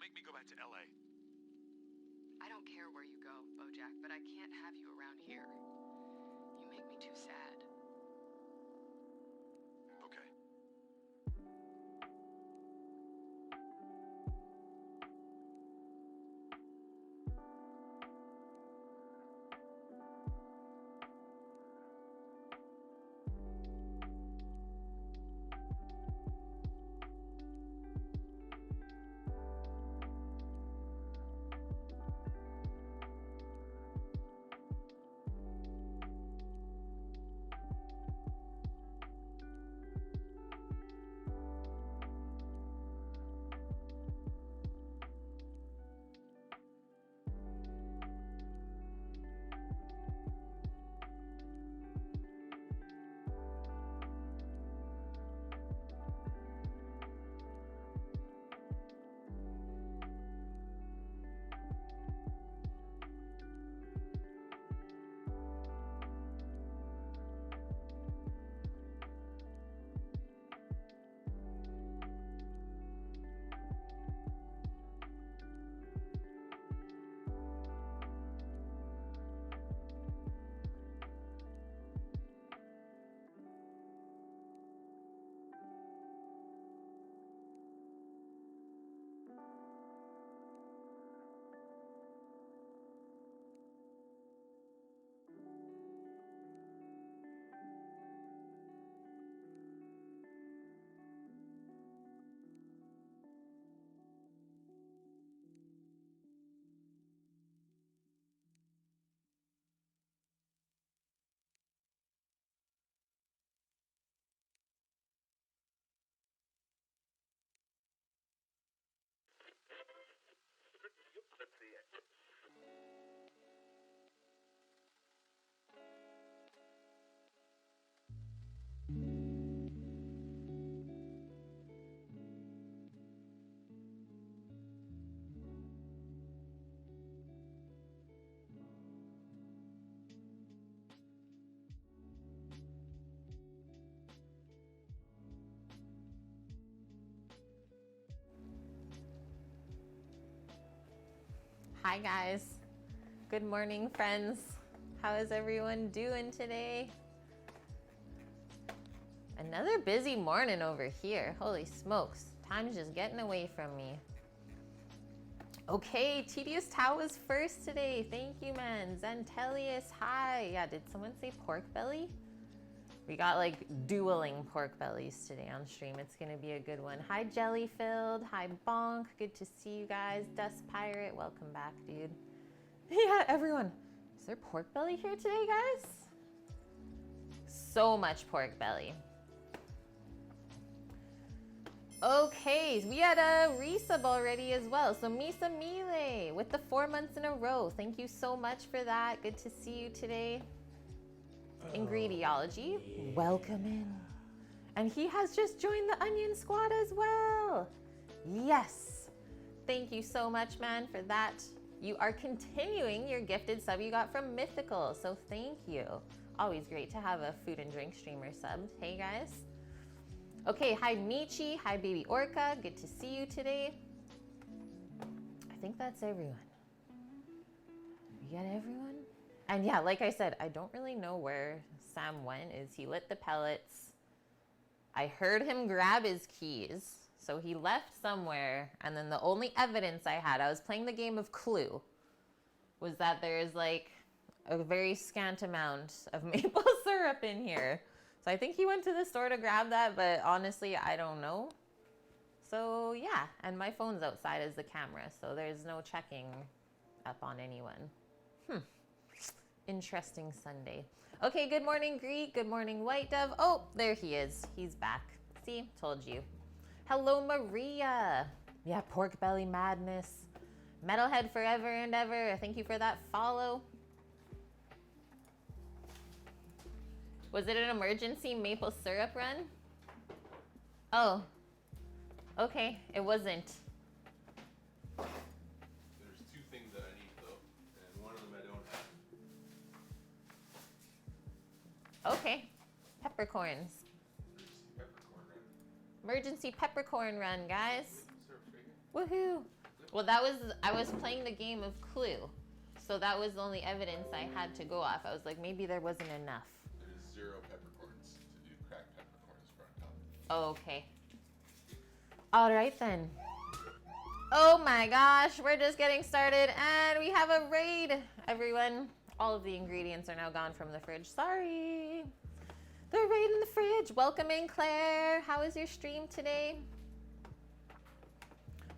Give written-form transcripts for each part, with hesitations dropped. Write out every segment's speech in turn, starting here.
make me go back to LA. I don't care where you go, Bojack, but I can't have you around here. You make me too sad. Okay. Hi guys, good morning friends. How is everyone doing today? Another busy morning over here. Holy smokes, time's just getting away from me. Okay, Tedious Tao was first today. Thank you, man. Zantelius, hi. Yeah, did someone say pork belly? We got like dueling pork bellies today on stream. It's gonna be a good one. Hi Jellyfilled, hi Bonk, good to see you guys. Dust Pirate, welcome back, dude. Yeah, everyone. Is there pork belly here today, guys? So much pork belly. Okay, we had a resub already as well. So Misa Mile with the 4 months in a row. Thank you so much for that. Good to see you today. Ingrediology, welcome in. And he has just joined the Onion Squad as well. Yes. Thank you so much, man, for that. You are continuing your gifted sub you got from Mythical, so thank you. Always great to have a food and drink streamer subbed. Hey, guys. Okay, hi, Michi. Hi, Baby Orca. Good to see you today. I think that's everyone. We got everyone? And yeah, like I said, I don't really know where Sam went. Is he lit the pellets? I heard him grab his keys. So he left somewhere. And then the only evidence I had, I was playing the game of Clue, was that there's like a very scant amount of maple syrup in here. So I think he went to the store to grab that, but honestly, I don't know. So yeah, and my phone's outside as the camera, so there's no checking up on anyone. Interesting Sunday. Okay, good morning, Greek. Good morning, White Dove. Oh, there he is. He's back. See, told you. Hello, Maria. Yeah, pork belly madness. Metalhead forever and ever. Thank you for that follow. Was it an emergency maple syrup run? Oh, okay, it wasn't. There's two things that I need though, and one of them I don't have. Okay, peppercorns. Emergency peppercorn run. Emergency peppercorn run, guys. Syrup's right here. Woohoo. Good. Well, I was playing the game of Clue. So that was the only evidence I had to go off. I was like, maybe there wasn't enough. There's 0 peppercorns to do cracked peppercorns for on top. Oh, okay. All right then. Oh my gosh, we're just getting started and we have a raid, everyone. All of the ingredients are now gone from the fridge. Sorry. The raid in the fridge. Welcome in, Claire. How is your stream today?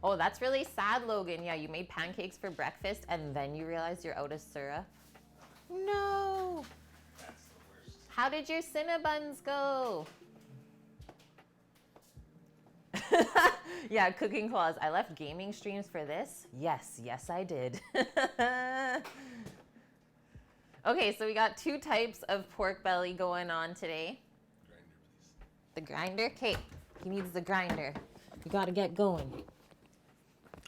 Oh, that's really sad, Logan. Yeah, you made pancakes for breakfast and then you realized you're out of syrup. No. That's the worst. How did your Cinnabons go? Yeah, cooking claws. I left gaming streams for this. Yes, I did. Okay, so we got 2 types of pork belly going on today. Grinder, please. The grinder? Okay, he needs the grinder. You gotta get going.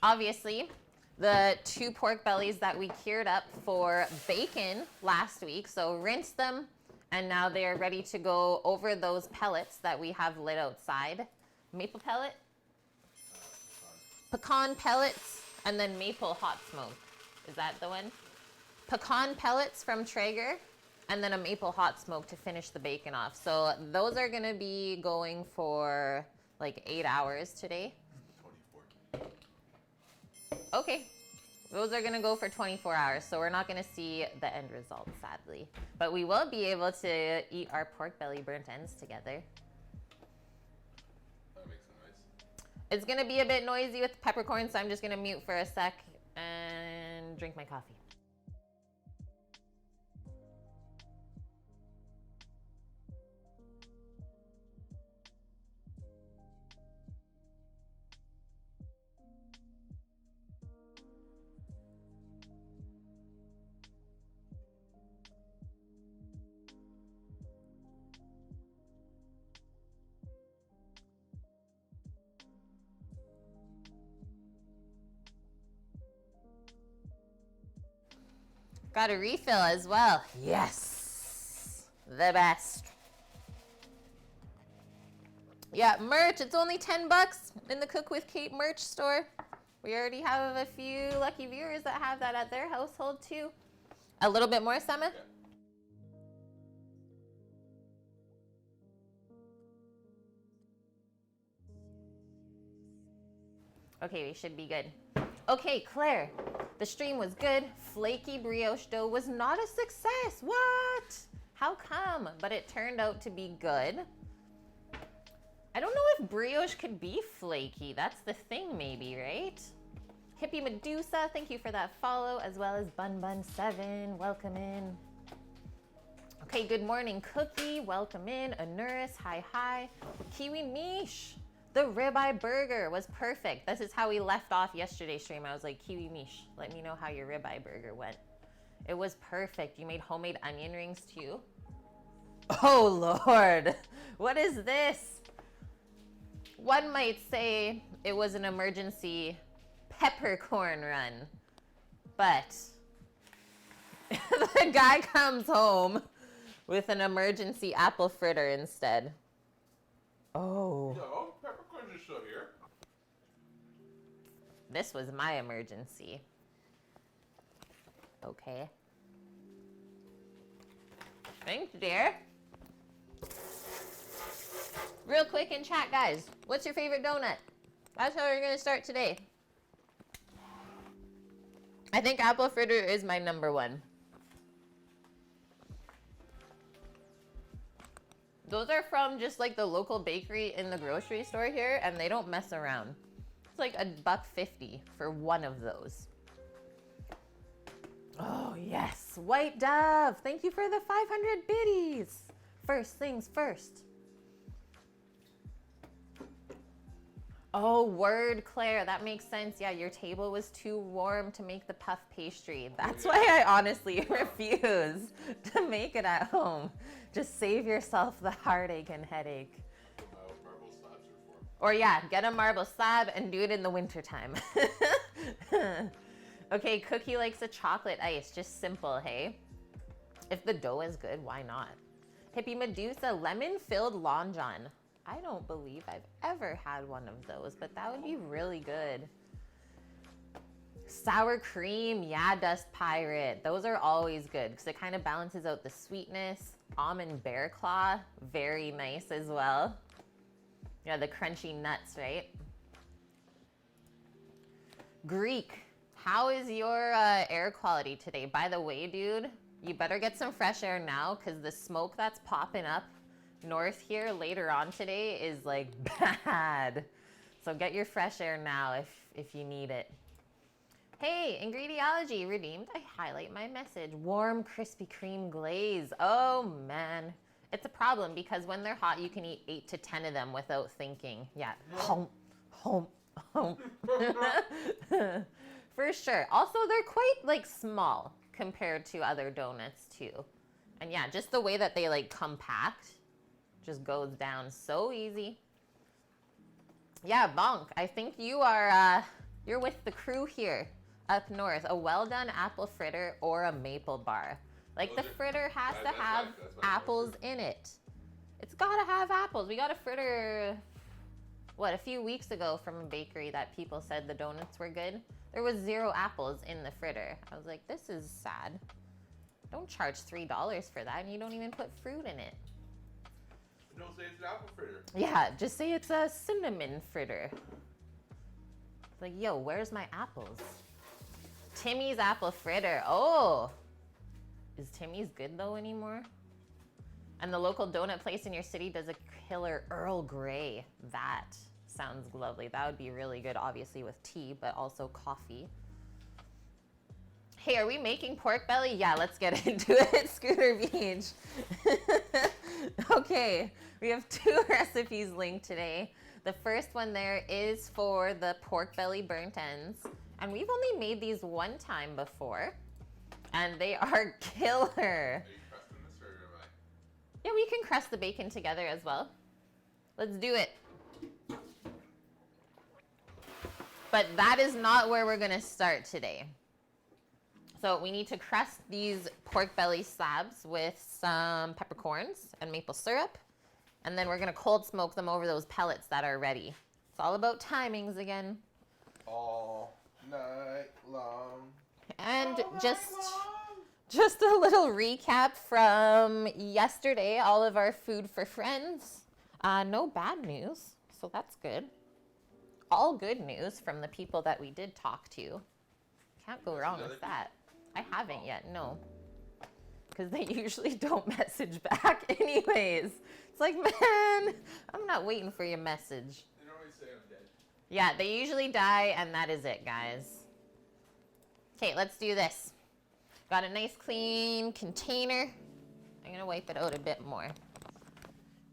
Obviously, the 2 pork bellies that we cured up for bacon last week, so rinsed them, and now they are ready to go over those pellets that we have lit outside. Maple pellet? Pecan pellets, and then maple hot smoke. Is that the one? Pecan pellets from Traeger, and then a maple hot smoke to finish the bacon off. So those are gonna be going for like 8 hours today. 24. Okay, those are gonna go for 24 hours, so we're not gonna see the end result, sadly. But we will be able to eat our pork belly burnt ends together. That makes a noise. It's gonna be a bit noisy with the peppercorn, so I'm just gonna mute for a sec and drink my coffee. Got a refill as well. Yes, the best. Yeah, merch, it's only 10 bucks in the Cook with Kate merch store. We already have a few lucky viewers that have that at their household too. A little bit more, Sama? Yeah. Okay, we should be good. Okay, Claire, the stream was good. Flaky brioche dough was not a success. What? How come? But it turned out to be good. I don't know if brioche could be flaky. That's the thing maybe, right? Hippie Medusa, thank you for that follow, as well as Bun7, welcome in. Okay, good morning, Cookie, welcome in. Anuris, hi. Kiwi Mish. The ribeye burger was perfect. This is how we left off yesterday's stream. I was like, Kiwi Mish, let me know how your ribeye burger went. It was perfect. You made homemade onion rings too? Oh Lord, what is this? One might say it was an emergency peppercorn run, but the guy comes home with an emergency apple fritter instead. Oh. No, peppercorns are still here. This was my emergency. Okay. Thanks, dear. Real quick in chat, guys. What's your favorite donut? That's how we're going to start today. I think apple fritter is my number 1. Those are from just like the local bakery in the grocery store here, and they don't mess around. It's like $1.50 for one of those. Oh yes, White Dove. Thank you for the 500 biddies. First things first. Oh, word, Claire. That makes sense. Yeah, your table was too warm to make the puff pastry. That's why I honestly refuse to make it at home. Just save yourself the heartache and headache. Marble slabs are for. Or yeah, get a marble slab and do it in the wintertime. Okay, Cookie likes a chocolate ice. Just simple, hey? If the dough is good, why not? Hippie Medusa, lemon-filled Long John. I don't believe I've ever had one of those, but that would be really good. Sour cream, yeah, Dust Pirate. Those are always good because it kind of balances out the sweetness. Almond bear claw, very nice as well. Yeah, the crunchy nuts, right? Greek, how is your air quality today? By the way, dude, you better get some fresh air now because the smoke that's popping up north here later on today is like bad. So get your fresh air now if you need it. Hey, Ingrediology redeemed. I highlight my message. Warm Krispy Kreme glaze. Oh man. It's a problem because when they're hot, you can eat 8 to 10 of them without thinking. Yeah. Home, home, home. For sure. Also, they're quite like small compared to other donuts too. And yeah, just the way that they like compact just goes down so easy. Yeah, Bonk, I think you are, you're with the crew here up north. A well-done apple fritter or a maple bar. Like the fritter has to have apples in it. It's gotta have apples. We got a fritter, what, a few weeks ago from a bakery that people said the donuts were good. There was 0 apples in the fritter. I was like, this is sad. Don't charge $3 for that and you don't even put fruit in it. Don't say it's an apple fritter. Yeah, just say it's a cinnamon fritter. Like, yo, where's my apples? Timmy's apple fritter. Oh, is Timmy's good though anymore? And the local donut place in your city does a killer Earl Grey. That sounds lovely. That would be really good, obviously with tea, but also coffee. Hey, are we making pork belly? Yeah, let's get into it, Scooter Beach. Okay, we have 2 recipes linked today. The first one there is for the pork belly burnt ends. And we've only made these one time before. And they are killer. Are you crusting this or am I? Yeah, we can crust the bacon together as well. Let's do it. But that is not where we're gonna start today. So we need to crust these pork belly slabs with some peppercorns and maple syrup. And then we're gonna cold smoke them over those pellets that are ready. It's all about timings again. All night long. And just a little recap from yesterday, all of our food for friends. No bad news, so that's good. All good news from the people that we did talk to. Can't go wrong with that. I haven't yet, no. Because they usually don't message back anyways. It's like, man, I'm not waiting for your message. They normally say I'm dead. Yeah, they usually die and that is it, guys. Okay, let's do this. Got a nice clean container. I'm gonna wipe it out a bit more.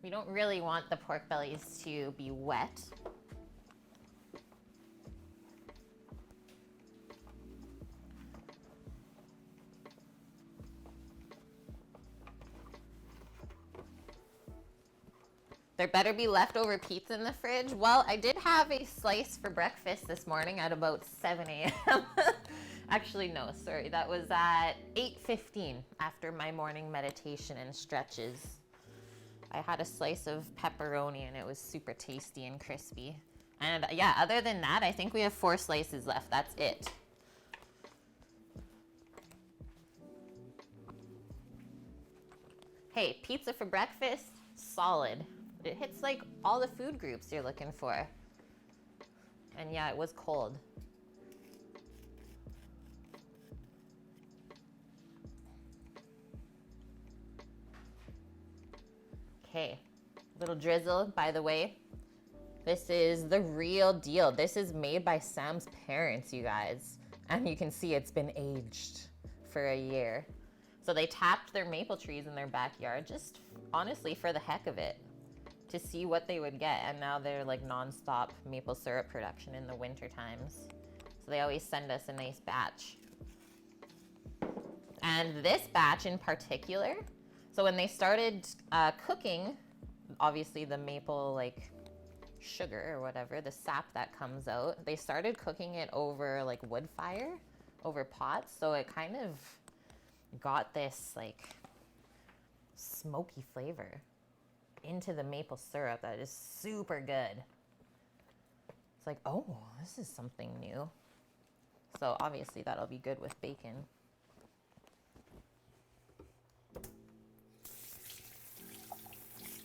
We don't really want the pork bellies to be wet. There better be leftover pizza in the fridge. Well, I did have a slice for breakfast this morning at about 7 a.m. Actually, no, sorry. That was at 8:15 after my morning meditation and stretches. I had a slice of pepperoni and it was super tasty and crispy. And yeah, other than that, I think we have 4 slices left. That's it. Hey, pizza for breakfast, solid. It hits like all the food groups you're looking for. And yeah, it was cold. Okay, little drizzle, by the way. This is the real deal. This is made by Sam's parents, you guys. And you can see it's been aged for a year. So they tapped their maple trees in their backyard, just honestly for the heck of it, to see what they would get. And now they're like nonstop maple syrup production in the winter times. So they always send us a nice batch. And this batch in particular, so when they started cooking, obviously the maple like sugar or whatever, the sap that comes out, they started cooking it over like wood fire, over pots. So it kind of got this like smoky flavor into the maple syrup that is super good. It's like, oh, this is something new. So obviously that'll be good with bacon.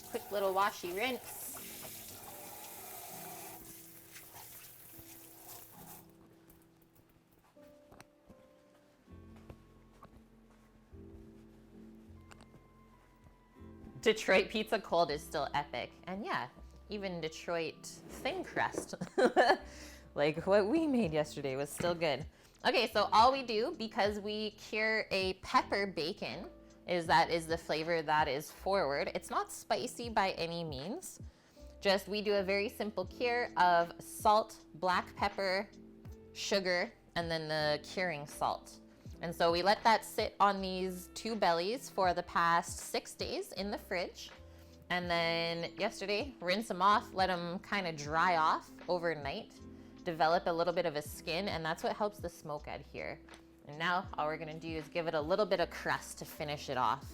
Quick little washy rinse. Detroit pizza cold is still epic. And yeah, even Detroit thin crust, like what we made yesterday, was still good. Okay, so all we do, because we cure a pepper bacon, is the flavor that is forward. It's not spicy by any means. Just we do a very simple cure of salt, black pepper, sugar, and then the curing salt. And so we let that sit on these two bellies for the past 6 days in the fridge. And then yesterday, rinse them off, let them kind of dry off overnight, develop a little bit of a skin, and that's what helps the smoke adhere. And now all we're gonna do is give it a little bit of crust to finish it off.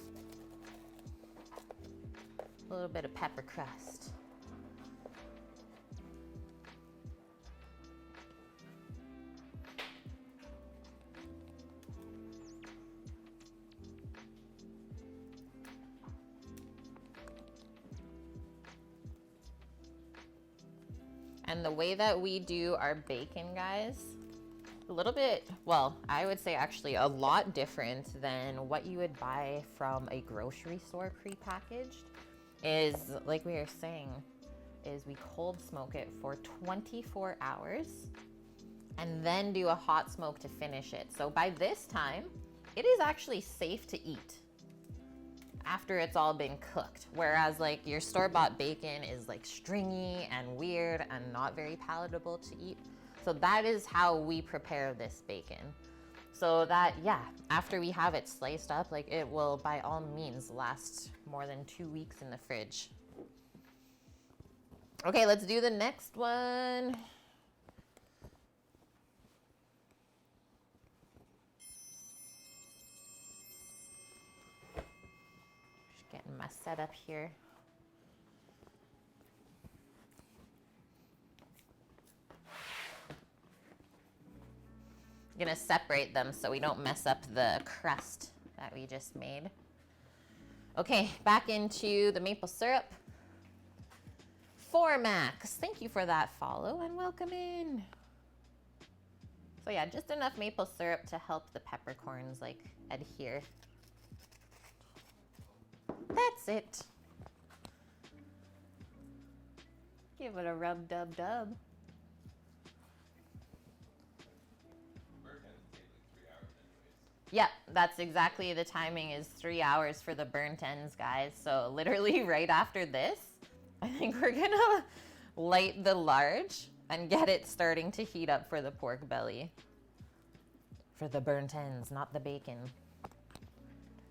A little bit of pepper crust. And the way that we do our bacon, guys, a little bit, well, I would say actually a lot different than what you would buy from a grocery store prepackaged, is like we were saying, is we cold smoke it for 24 hours and then do a hot smoke to finish it. So by this time, it is actually safe to eat after it's all been cooked. Whereas like your store-bought bacon is like stringy and weird and not very palatable to eat. So that is how we prepare this bacon. So that, yeah, after we have it sliced up, like it will by all means last more than 2 weeks in the fridge. Okay, let's do the next one. Just getting my setup here. Gonna separate them so we don't mess up the crust that we just made. Okay, back into the maple syrup. For Max, thank you for that follow and welcome in. So yeah, just enough maple syrup to help the peppercorns like adhere. That's it. Give it a rub dub dub. Yep, that's exactly the timing, is 3 hours for the burnt ends, guys. So literally right after this, I think we're gonna light the large and get it starting to heat up for the pork belly. For the burnt ends, not the bacon.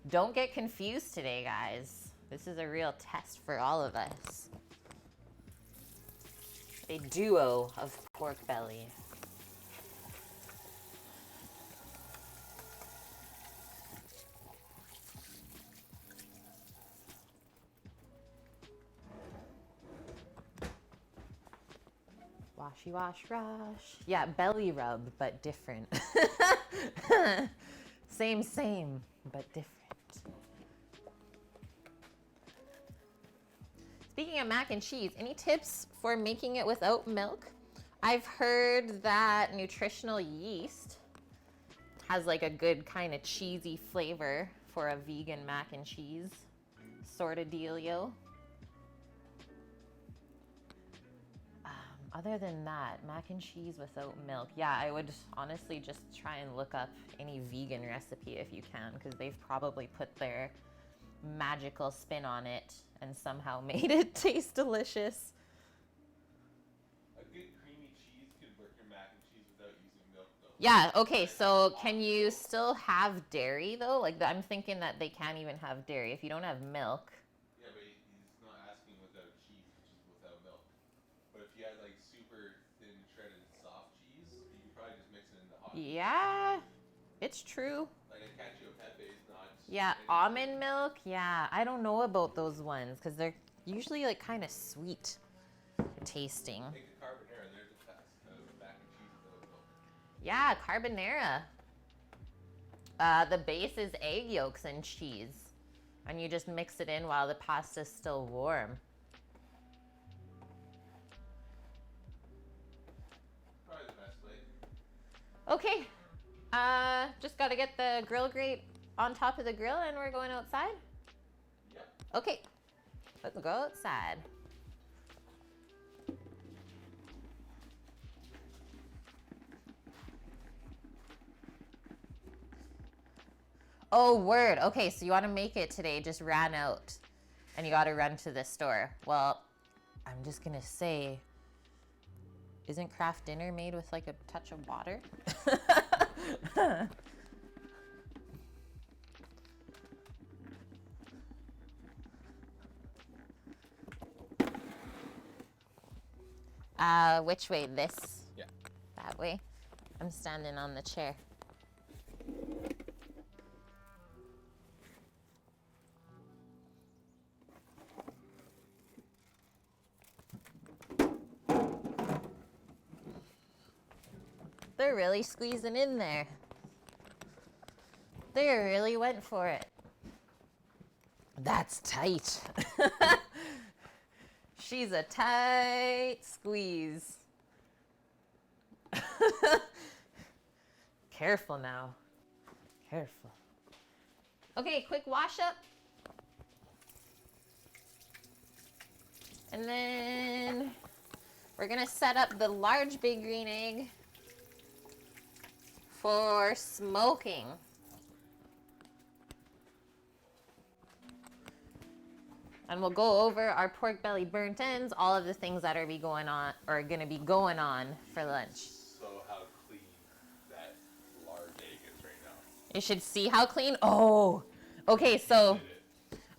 Don't get confused today, guys. This is a real test for all of us. A duo of pork belly. Washy wash rush. Yeah, belly rub, but different. Same, but different. Speaking of mac and cheese, any tips for making it without milk? I've heard that nutritional yeast has like a good kind of cheesy flavor for a vegan mac and cheese sort of dealio. Other than that, mac and cheese without milk. Yeah, I would honestly just try and look up any vegan recipe if you can, because they've probably put their magical spin on it and somehow made it taste delicious. A good creamy cheese could work your mac and cheese without using milk, though. Yeah, okay, so can you still have dairy though? Like I'm thinking that they can't even have dairy if you don't have milk. Yeah, but he's not asking without cheese, which is without milk. But if you had like super thin shredded soft cheese, you could probably just mix it in the hot. Yeah, it's true. Like a cacio e pepe is not. Yeah, almond milk. Yeah, I don't know about those ones because they're usually like kind of sweet tasting. Make a carbonara, and there's a test of mac and cheese without milk. Yeah, carbonara. The base is egg yolks and cheese. And you just mix it in while the pasta's still warm. Probably the best way. Okay. Just gotta get the grill grate on top of the grill and we're going outside? Yep. Okay. Let's go outside. Oh, word. Okay, so you want to make it today, just ran out. And you got to run to the store. Well, I'm just going to say, isn't Kraft dinner made with like a touch of water? Which way? This? Yeah. That way? I'm standing on the chair. They're really squeezing in there. They really went for it. That's tight. She's a tight squeeze. Careful now. Careful. Okay, quick wash up. And then we're gonna set up the large big green egg for smoking. And we'll go over our pork belly burnt ends, all of the things that are gonna be going on for lunch. So how clean that large egg is right now. You should see how clean. Oh, okay. So,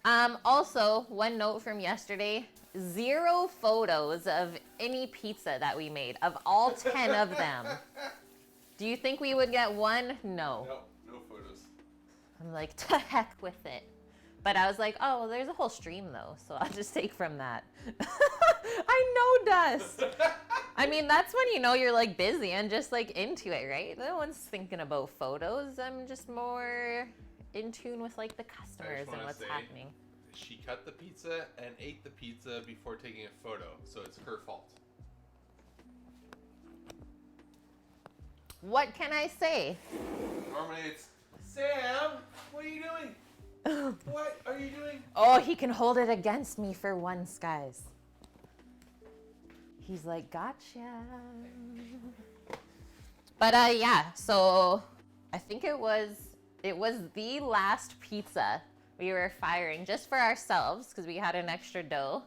also one note from yesterday: 0 photos of any pizza that we made, of all 10 of them. Do you think we would get one? No. No photos. I'm like, to heck with it. But I was like, oh, well, there's a whole stream though, so I'll just take from that. I know, Dust. I mean, that's when you know you're like busy and just like into it, right? No one's thinking about photos. I'm just more in tune with like the customers and what's happening. She cut the pizza and ate the pizza before taking a photo, so it's her fault. What can I say? Normally it's, Sam, what are you doing? What are you doing? Oh, he can hold it against me for once, guys. He's like, gotcha. But yeah, so I think it was the last pizza we were firing just for ourselves because we had an extra dough.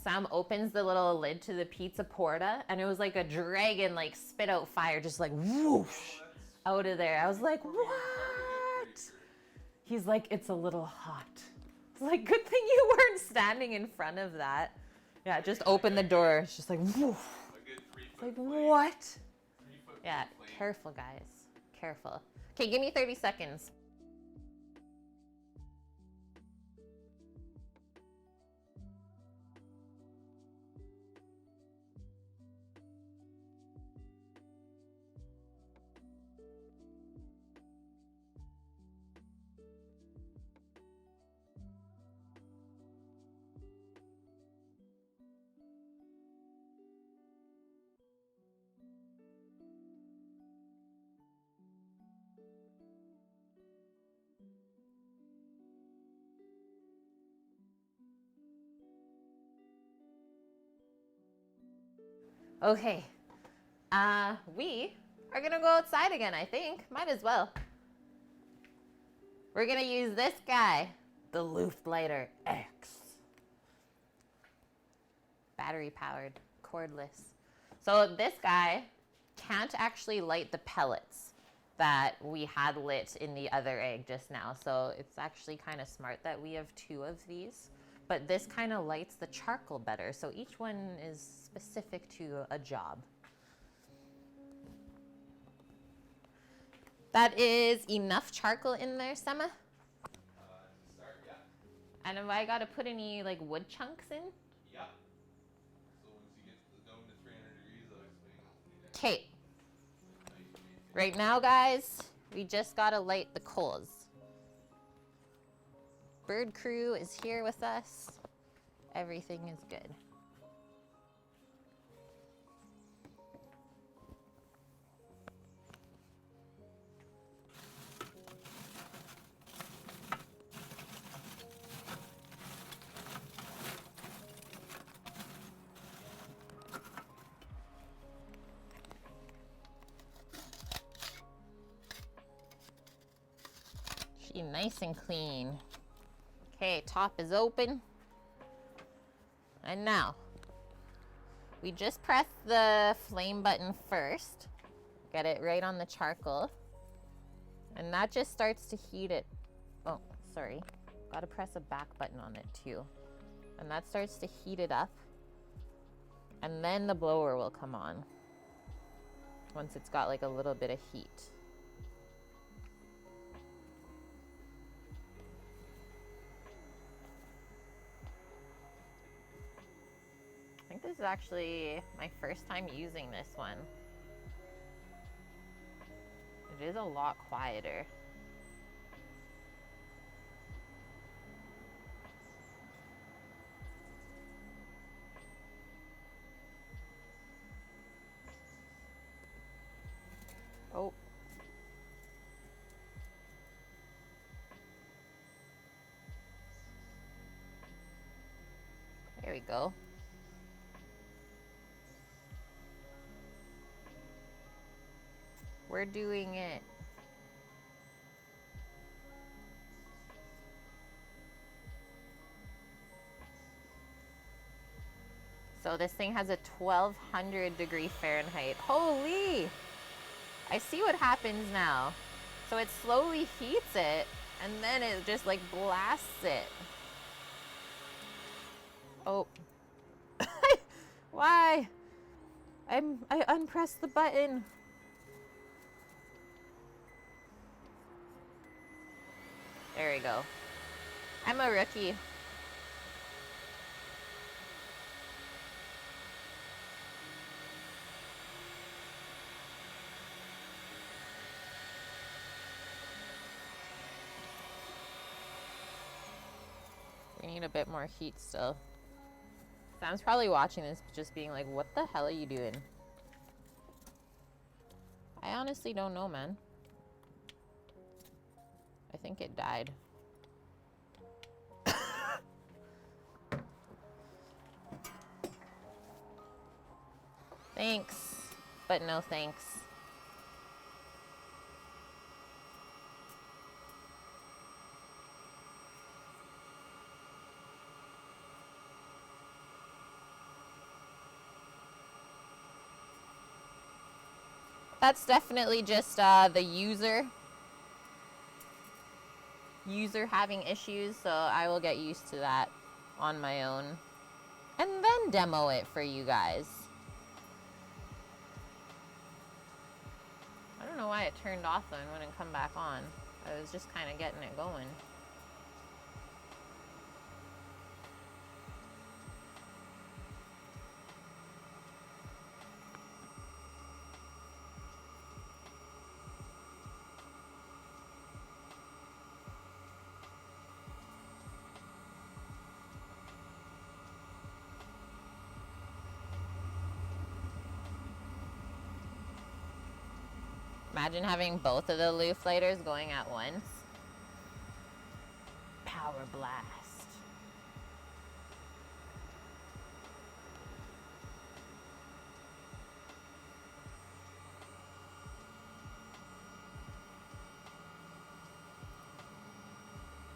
Sam opens the little lid to the pizza porta and it was like a dragon like spit out fire, just like whoosh out of there. I was like, what? He's like, it's a little hot. It's like, good thing you weren't standing in front of that. Yeah, just open the door. It's just like, woof. It's like, what? Yeah, careful, guys. Careful. Okay, give me 30 seconds. Okay. We are gonna go outside again, I think. Might as well. We're gonna use this guy, the Luftleiter X. Battery powered, cordless. So this guy can't actually light the pellets that we had lit in the other egg just now. So it's actually kind of smart that we have 2 of these. But this kind of lights the charcoal better. So each one is specific to a job. That is enough charcoal in there, Sema? To start, yeah. And have I got to put any like wood chunks in? Yeah. So once you get the dough to 300 degrees, I'll explain. Okay. Right now, guys, we just gotta light the coals. Bird crew is here with us. Everything is good. She nice and clean. Okay, top is open. And now, we just press the flame button first. Get it right on the charcoal. And that just starts to heat it. Oh, sorry. Gotta press a back button on it too. And that starts to heat it up. And then the blower will come on once it's got like a little bit of heat. I think this is actually my first time using this one. It is a lot quieter. Oh. There we go. We're doing it. So this thing has a 1200 degree Fahrenheit. Holy! I see what happens now. So it slowly heats it and then it just like blasts it. Oh. Why? I unpressed the button. There we go. I'm a rookie. We need a bit more heat still. Sam's probably watching this just being like, what the hell are you doing? I honestly don't know, man. I think it died. Thanks, but no thanks. That's definitely just the user having issues, so I will get used to that on my own and then demo it for you guys. I don't know why it turned off though and wouldn't come back on. I was just kind of getting it going. Imagine having both of the loop lighters going at once. Power blast.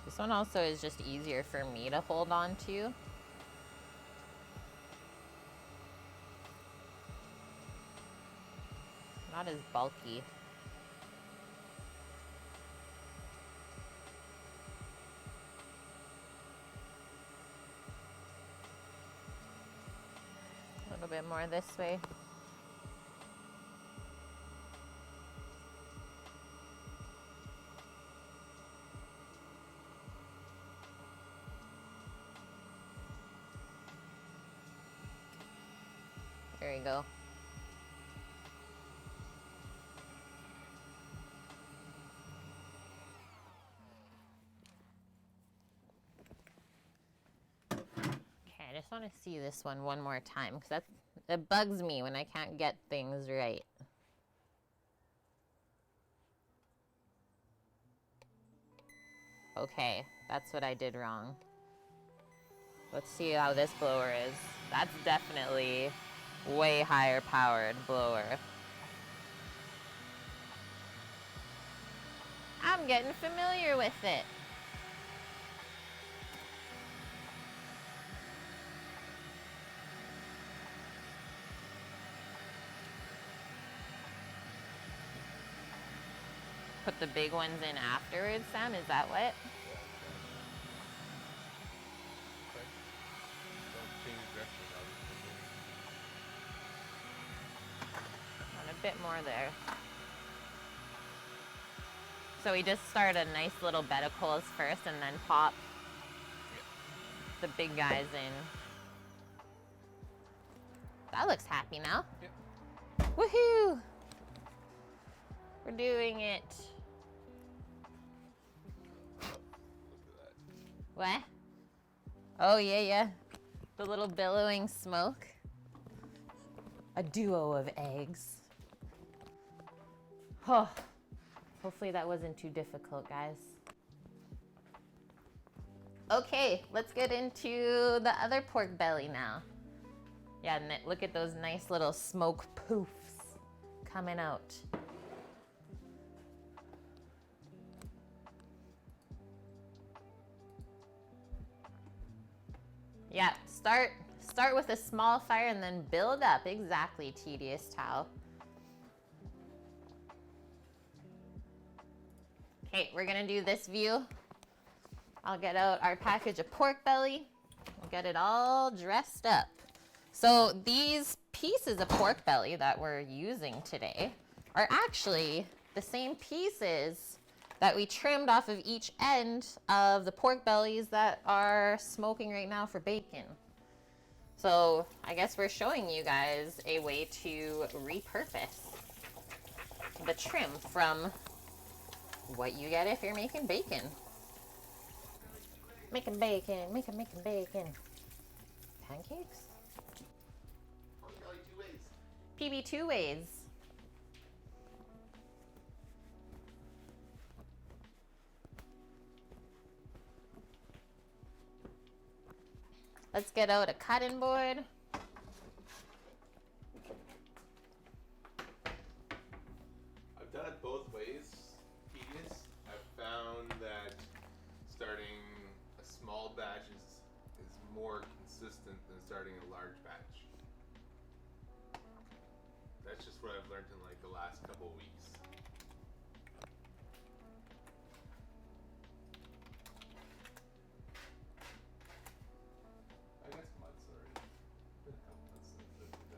This one also is just easier for me to hold on to. Not as bulky. A little bit more this way. There you go. just want to see this one more time because it bugs me when I can't get things right. Okay, that's what I did wrong. Let's see how this blower is. That's definitely way higher powered blower. I'm getting familiar with it. Put the big ones in afterwards, Sam? Is that what? Want a bit more there. So we just start a nice little bed of coals first and then pop the big guys in. That looks happy now. Yep. Woohoo! We're doing it. What? Oh, yeah. The little billowing smoke. A duo of eggs. Oh, hopefully that wasn't too difficult, guys. Okay, let's get into the other pork belly now. Yeah, look at those nice little smoke poofs coming out. Yeah, start with a small fire and then build up. Exactly, Tedious Towel. Okay, we're gonna do this view. I'll get out our package of pork belly. We'll get it all dressed up. So these pieces of pork belly that we're using today are actually the same pieces that we trimmed off of each end of the pork bellies that are smoking right now for bacon. So I guess we're showing you guys a way to repurpose the trim from what you get if you're making bacon. Making bacon, making bacon. Pancakes? PB 2 ways. Let's get out a cutting board. I've done it both ways, Tedious. I've found that starting a small batch is more consistent than starting a large batch. That's just what I've learned in like the last couple of weeks.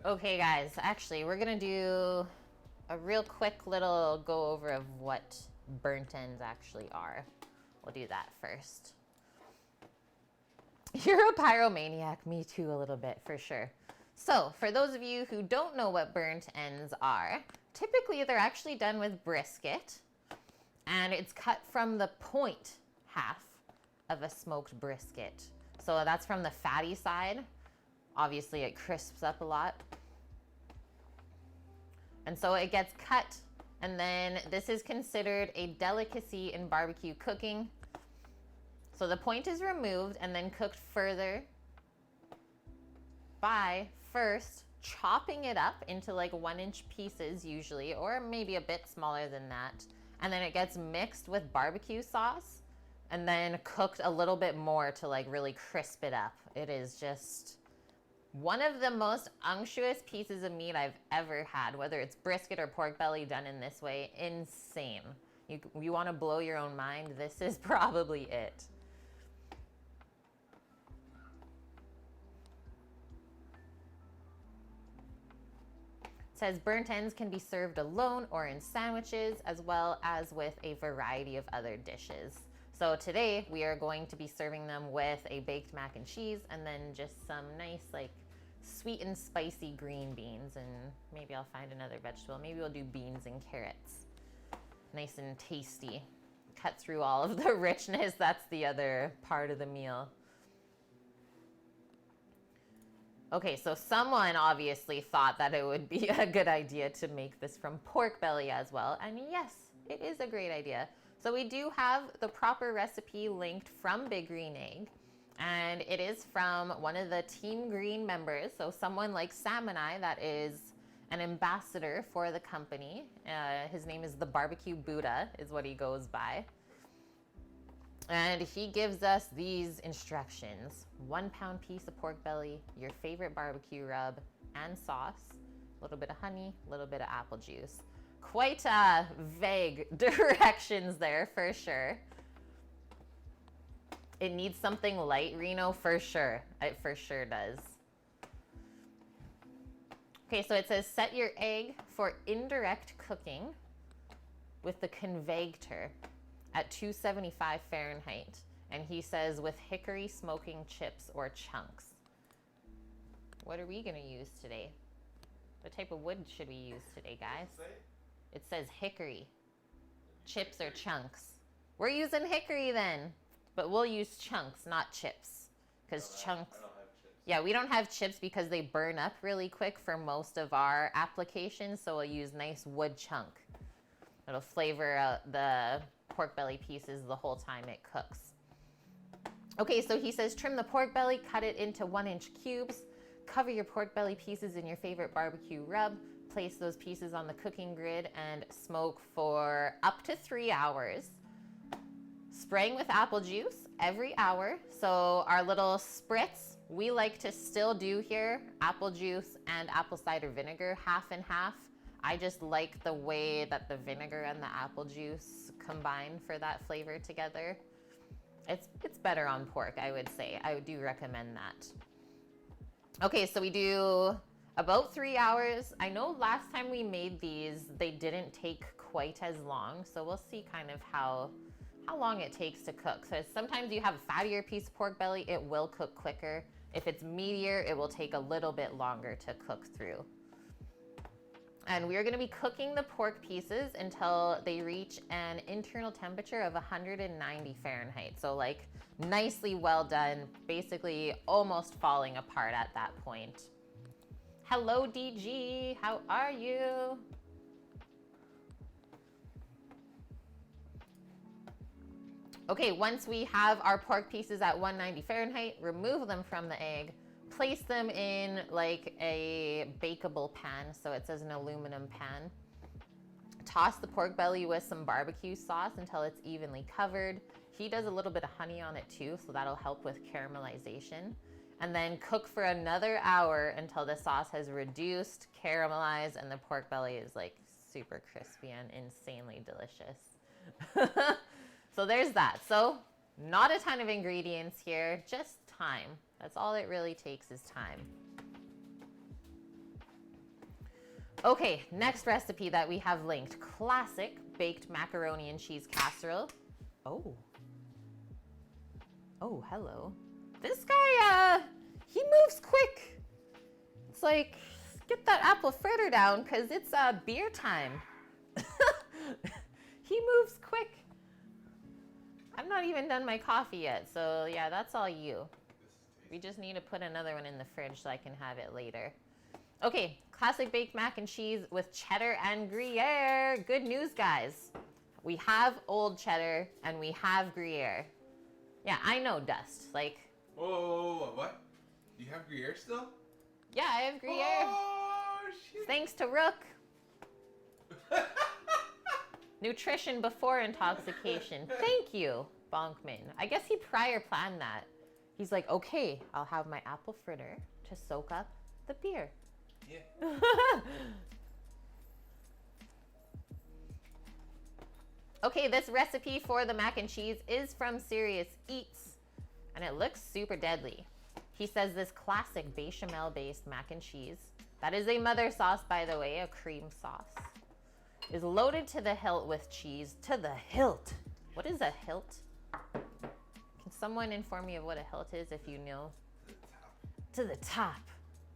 Okay guys, actually we're gonna do a real quick little go over of what burnt ends actually are. We'll do that first. You're a pyromaniac, me too a little bit for sure. So for those of you who don't know what burnt ends are, typically they're actually done with brisket and it's cut from the point half of a smoked brisket. So that's from the fatty side. Obviously it crisps up a lot. And so it gets cut, and then this is considered a delicacy in barbecue cooking. So the point is removed and then cooked further by first chopping it up into like 1-inch pieces usually, or maybe a bit smaller than that. And then it gets mixed with barbecue sauce and then cooked a little bit more to like really crisp it up. It is just one of the most unctuous pieces of meat I've ever had, whether it's brisket or pork belly done in this way. Insane. You want to blow your own mind? This is probably it. It says burnt ends can be served alone or in sandwiches, as well as with a variety of other dishes. So today we are going to be serving them with a baked mac and cheese and then just some nice like sweet and spicy green beans, and maybe I'll find another vegetable. Maybe we'll do beans and carrots. Nice and tasty. Cut through all of the richness. That's the other part of the meal. Okay, so someone obviously thought that it would be a good idea to make this from pork belly as well. And yes, it is a great idea. So we do have the proper recipe linked from Big Green Egg. And it is from one of the Team Green members. So someone like Sam and I that is an ambassador for the company. His name is the Barbecue Buddha is what he goes by. And he gives us these instructions. 1 pound piece of pork belly, your favorite barbecue rub and sauce, a little bit of honey, a little bit of apple juice. Quite vague directions there for sure. It needs something light, Reno, for sure. It for sure does. Okay, so it says set your egg for indirect cooking with the convector at 275 Fahrenheit. And he says with hickory smoking chips or chunks. What are we gonna use today? What type of wood should we use today, guys? It says hickory. Chips or chunks. We're using hickory then, but we'll use chunks, not chips. Because chunks, I don't have chips. yeah, we don't have chips because they burn up really quick for most of our applications. So we'll use nice wood chunk. It'll flavor the pork belly pieces the whole time it cooks. Okay, so he says trim the pork belly, cut it into 1-inch cubes, cover your pork belly pieces in your favorite barbecue rub, place those pieces on the cooking grid and smoke for up to 3 hours. Spraying with apple juice every hour. So our little spritz, we like to still do here apple juice and apple cider vinegar, half and half. I just like the way that the vinegar and the apple juice combine for that flavor together. It's better on pork, I would say. I do recommend that. Okay, so we do about 3 hours. I know last time we made these, they didn't take quite as long. So we'll see kind of how long it takes to cook. So sometimes you have a fattier piece of pork belly, it will cook quicker. If it's meatier, it will take a little bit longer to cook through. And we're gonna be cooking the pork pieces until they reach an internal temperature of 190 Fahrenheit. So like nicely well done, basically almost falling apart at that point. Hello DG, how are you? Okay, once we have our pork pieces at 190 Fahrenheit, remove them from the egg. Place them in like a bakeable pan, so it says an aluminum pan. Toss the pork belly with some barbecue sauce until it's evenly covered. He does a little bit of honey on it too, so that'll help with caramelization. And then cook for another hour until the sauce has reduced, caramelized, and the pork belly is like super crispy and insanely delicious. So there's that. So not a ton of ingredients here, just time. That's all it really takes is time. Okay, next recipe that we have linked. Classic baked macaroni and cheese casserole. Oh, hello. This guy, he moves quick. It's like, get that apple fritter down because it's beer time. He moves quick. I've not even done my coffee yet, so yeah, that's all you. We just need to put another one in the fridge so I can have it later. Okay, classic baked mac and cheese with cheddar and Gruyere. Good news, guys. We have old cheddar and we have Gruyere. Yeah, I know, Dust. Like. Whoa, what? You have Gruyere still? Yeah, I have Gruyere. Oh, shit. Thanks to Rook. Nutrition before intoxication. Thank you, Bonkman. I guess he prior planned that. He's like, okay, I'll have my apple fritter to soak up the beer. Yeah. Okay, this recipe for the mac and cheese is from Serious Eats, and it looks super deadly. He says this classic bechamel-based mac and cheese, that is a mother sauce, by the way, a cream sauce, is loaded to the hilt with cheese. To the hilt. What is a hilt? Can someone inform me of what a hilt is if you know? To the top.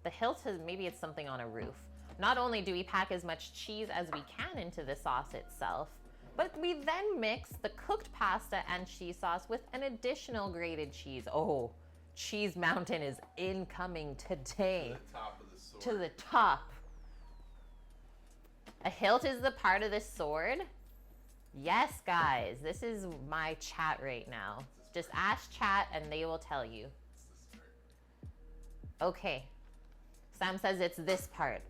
The hilt is, maybe it's something on a roof. Not only do we pack as much cheese as we can into the sauce itself, but we then mix the cooked pasta and cheese sauce with an additional grated cheese. Oh, cheese mountain is incoming today. To the top of the sword. To the top. A hilt is the part of the sword? Yes, guys. This is my chat right now. Just ask chat and they will tell you. It's the skirt. Okay. Sam says it's this part.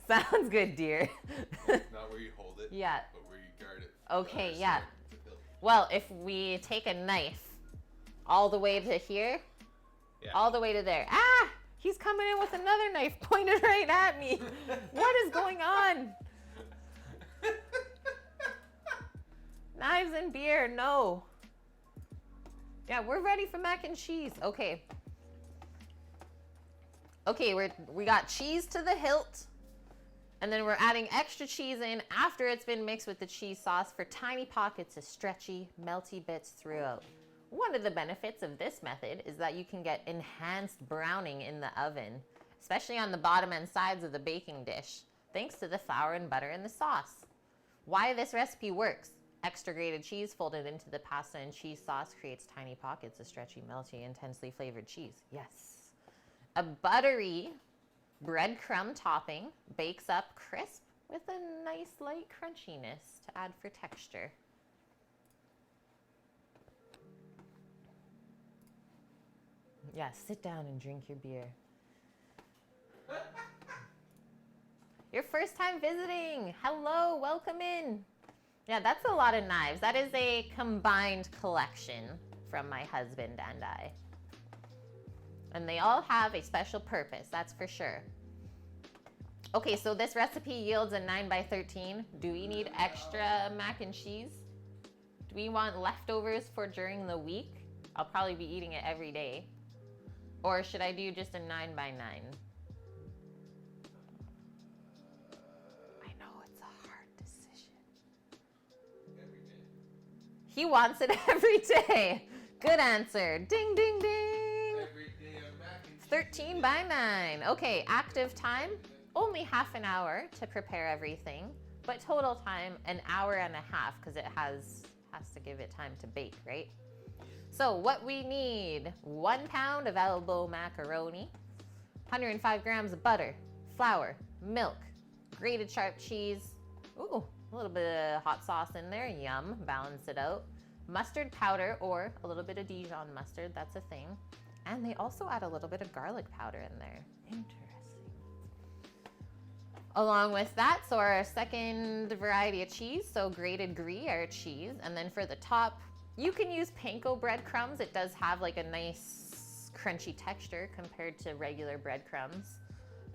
Sounds good, dear. Not where you hold it. Yeah. But where you guard it. Okay, Other yeah. sword, the hilt. Well, if we take a knife all the way to here, Yeah. all the way to there. Ah! He's coming in with another knife pointed right at me. What is going on? Knives and beer, no. Yeah, we're ready for mac and cheese. Okay. Okay, we got cheese to the hilt. And then we're adding extra cheese in after it's been mixed with the cheese sauce for tiny pockets of stretchy, melty bits throughout. One of the benefits of this method is that you can get enhanced browning in the oven, especially on the bottom and sides of the baking dish, thanks to the flour and butter in the sauce. Why this recipe works. Extra grated cheese folded into the pasta and cheese sauce creates tiny pockets of stretchy, melty, intensely flavored cheese. Yes. A buttery breadcrumb topping bakes up crisp with a nice light crunchiness to add for texture. Yeah, sit down and drink your beer. Your first time visiting. Hello, welcome in. Yeah, that's a lot of knives. That is a combined collection from my husband and I. And they all have a special purpose, that's for sure. Okay, so this recipe yields a 9x13. Do we need extra mac and cheese? Do we want leftovers for during the week? I'll probably be eating it every day. Or should I do just a 9x9? I know it's a hard decision. Every day. He wants it every day. Good answer. Ding, ding, ding. Every day of mac and cheese. 13x9. Okay, active time, only half an hour to prepare everything, but total time, an hour and a half, because it has to give it time to bake, right? So what we need, 1 pound of elbow macaroni, 105 grams of butter, flour, milk, grated sharp cheese, ooh, a little bit of hot sauce in there, yum, balance it out, mustard powder or a little bit of Dijon mustard, that's a thing. And they also add a little bit of garlic powder in there. Interesting. Along with that, so our second variety of cheese, so grated Gruyere cheese, and then for the top, you can use panko breadcrumbs. It does have like a nice crunchy texture compared to regular breadcrumbs.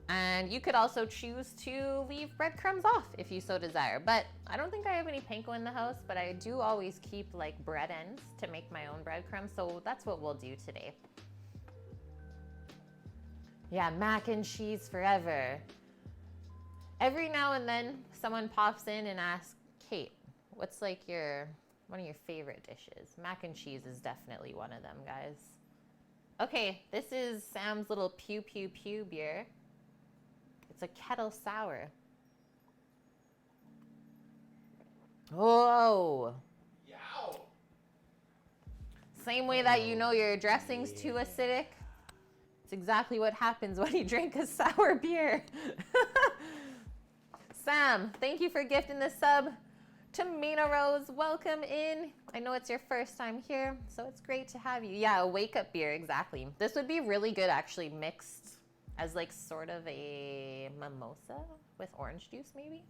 And you could also choose to leave breadcrumbs off if you so desire. But I don't think I have any panko in the house, but I do always keep like bread ends to make my own breadcrumbs. So that's what we'll do today. Yeah, mac and cheese forever. Every now and then someone pops in and asks, Kate, what's like one of your favorite dishes? Mac and cheese is definitely one of them, guys. Okay, this is Sam's little pew pew pew beer. It's a kettle sour. Oh. Yow. Same way that you know your dressing's too acidic. It's exactly what happens when you drink a sour beer. Sam, thank you for gifting the sub. Tamina Rose, welcome in. I know it's your first time here, so it's great to have you. Yeah, a wake-up beer, exactly. This would be really good actually mixed as like sort of a mimosa with orange juice maybe.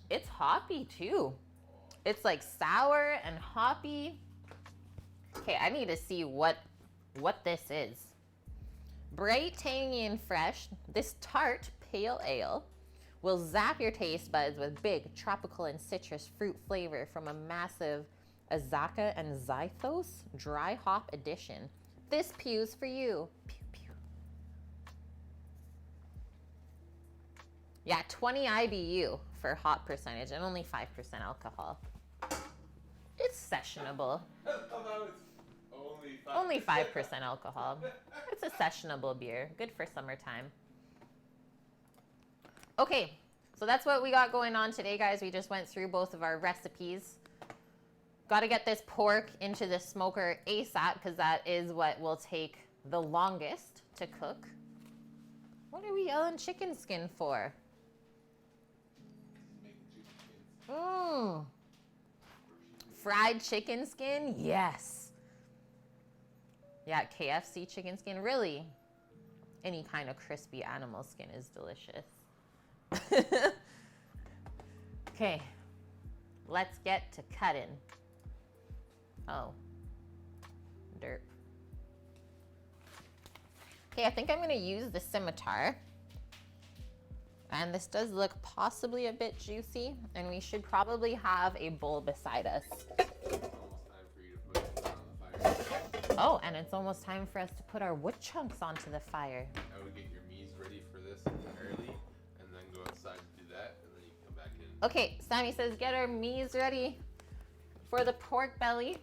It's hoppy too. It's like sour and hoppy. Okay, I need to see what this is. Bright, tangy, and fresh, this tart pale ale will zap your taste buds with big tropical and citrus fruit flavor from a massive Azaka and Zythos dry hop edition. This pew's for you. Pew, pew. Yeah, 20 IBU for hop percentage and only 5% alcohol. It's sessionable. Only 5% alcohol. It's a sessionable beer. Good for summertime. Okay, So that's what we got going on today, guys. We just went through both of our recipes. Got to get this pork into the smoker ASAP because that is what will take the longest to cook. What are we yelling chicken skin for? Mmm. Fried chicken skin? Yes. Yeah, KFC chicken skin. Really, any kind of crispy animal skin is delicious. Okay, let's get to cutting. Oh, derp. Okay, I think I'm gonna use the scimitar. And this does look possibly a bit juicy, and we should probably have a bowl beside us. It's almost time for you to put it on the fire. Oh, and it's almost time for us to put our wood chunks onto the fire. I would get your meats ready for this entirely, and then go outside to do that, and then you can come back in. Okay, Sammy says get our meats ready for the pork belly.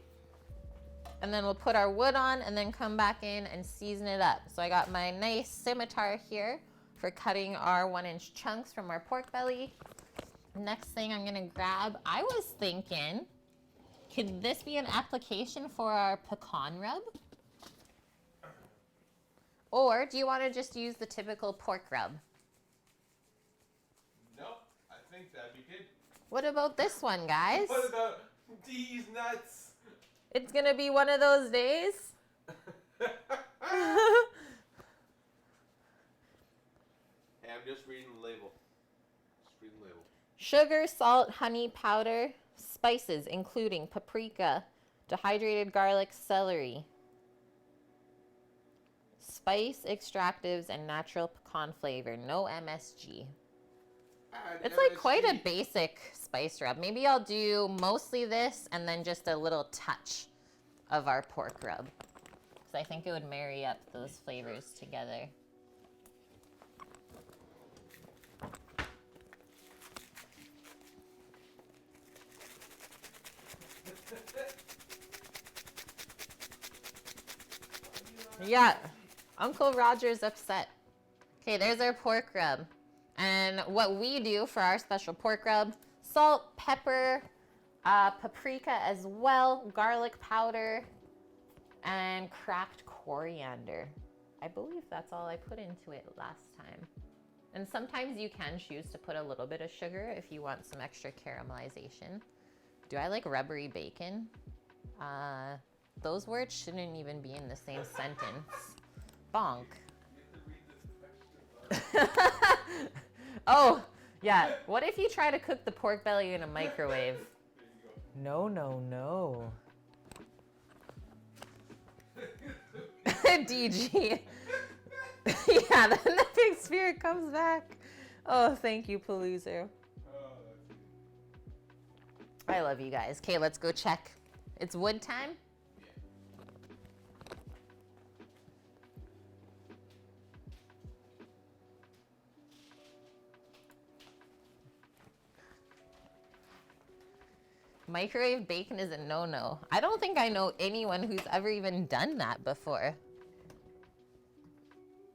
And then we'll put our wood on and then come back in and season it up. So I got my nice scimitar here for cutting our 1-inch chunks from our pork belly. Next thing I'm gonna grab, I was thinking, could this be an application for our pecan rub? Or do you wanna just use the typical pork rub? Nope, I think that'd be good. What about this one, guys? What about these nuts? It's gonna be one of those days. Hey, I'm just reading the label. Just reading the label. Sugar, salt, honey powder, spices including paprika, dehydrated garlic, celery, spice extractives, and natural pecan flavor. No MSG. It's like quite a basic spice rub. Maybe I'll do mostly this and then just a little touch of our pork rub, because I think it would marry up those flavors together. Yeah, Uncle Roger's upset. Okay, there's our pork rub. And what we do for our special pork rub, salt, pepper, paprika as well, garlic powder, and cracked coriander. I believe that's all I put into it last time. And sometimes you can choose to put a little bit of sugar if you want some extra caramelization. Do I like rubbery bacon? Those words shouldn't even be in the same sentence. Bonk. Oh, yeah. What if you try to cook the pork belly in a microwave? No, no, no. DG. Yeah, then the big spirit comes back. Oh, thank you, Paloozer. I love you guys. Okay, let's go check. It's wood time. Microwave bacon is a no-no. I don't think I know anyone who's ever even done that before.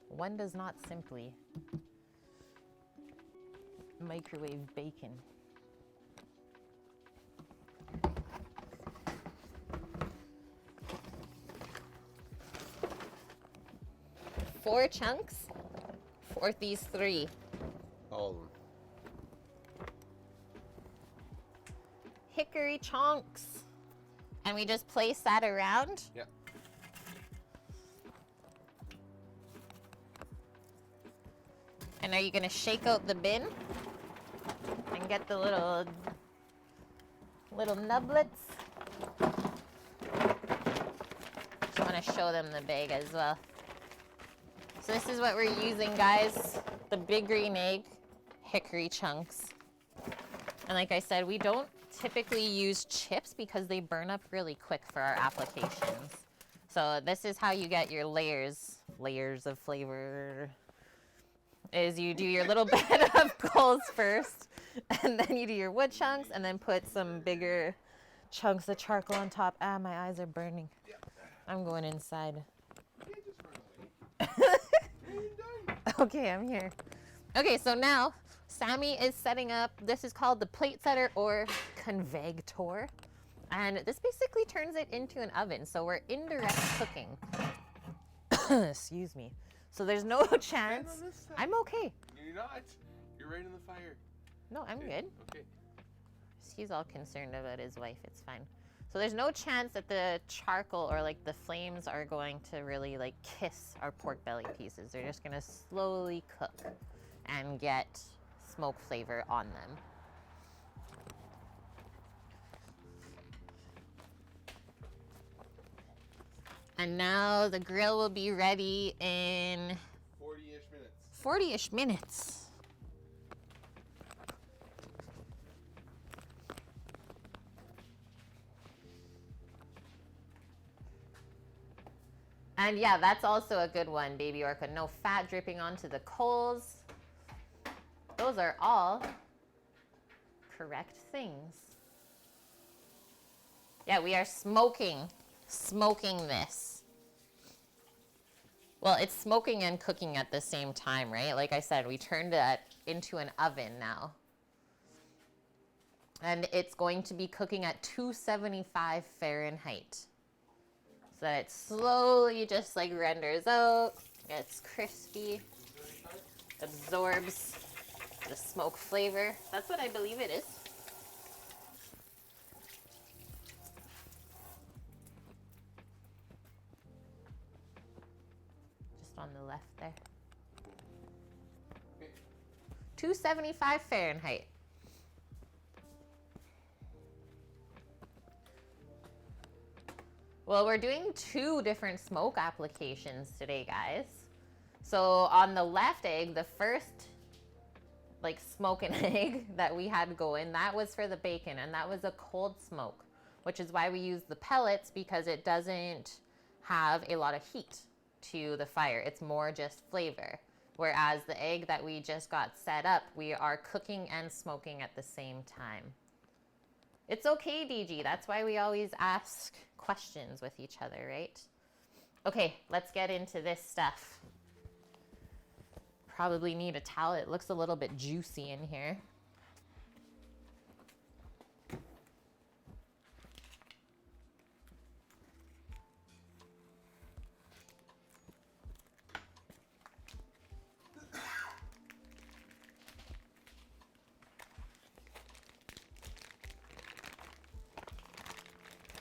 One does not simply microwave bacon. Four chunks or these three? All of them. Hickory chunks. And we just place that around? Yep. And are you gonna shake out the bin and get the little nublets? Just wanna show them the bag as well. So this is what we're using, guys. The big green egg, hickory chunks. And like I said, we don't typically use chips because they burn up really quick for our applications. So this is how you get your layers of flavor. Is you do your little bed of coals first, and then you do your wood chunks, and then put some bigger chunks of charcoal on top. Ah, my eyes are burning. I'm going inside. Okay, I'm here. Okay, so now Sammy is setting up, this is called the plate setter or convector. And this basically turns it into an oven. So we're indirect cooking. Excuse me. So there's no chance. I'm okay. You're not. You're right in the fire. No, I'm good. Okay. He's all concerned about his wife. It's fine. So there's no chance that the charcoal or like the flames are going to really like kiss our pork belly pieces. They're just gonna slowly cook and get smoke flavor on them. And now the grill will be ready in 40-ish minutes. 40-ish minutes. And yeah, that's also a good one, Baby Orca. No fat dripping onto the coals. Those are all correct things. Yeah, we are smoking this. Well, it's smoking and cooking at the same time, right? Like I said, we turned it into an oven now. And it's going to be cooking at 275 Fahrenheit. So that it slowly just like renders out, gets crispy, absorbs the smoke flavor. That's what I believe it is. Just on the left there. 275 Fahrenheit. Well, we're doing 2 different smoke applications today, guys. So on the left egg, the first like smoke an egg that we had going, that was for the bacon, and that was a cold smoke, which is why we use the pellets, because it doesn't have a lot of heat to the fire. It's more just flavor. Whereas the egg that we just got set up, we are cooking and smoking at the same time. It's okay, DG. That's why we always ask questions with each other, right? Okay, let's get into this stuff. Probably need a towel. It looks a little bit juicy in here.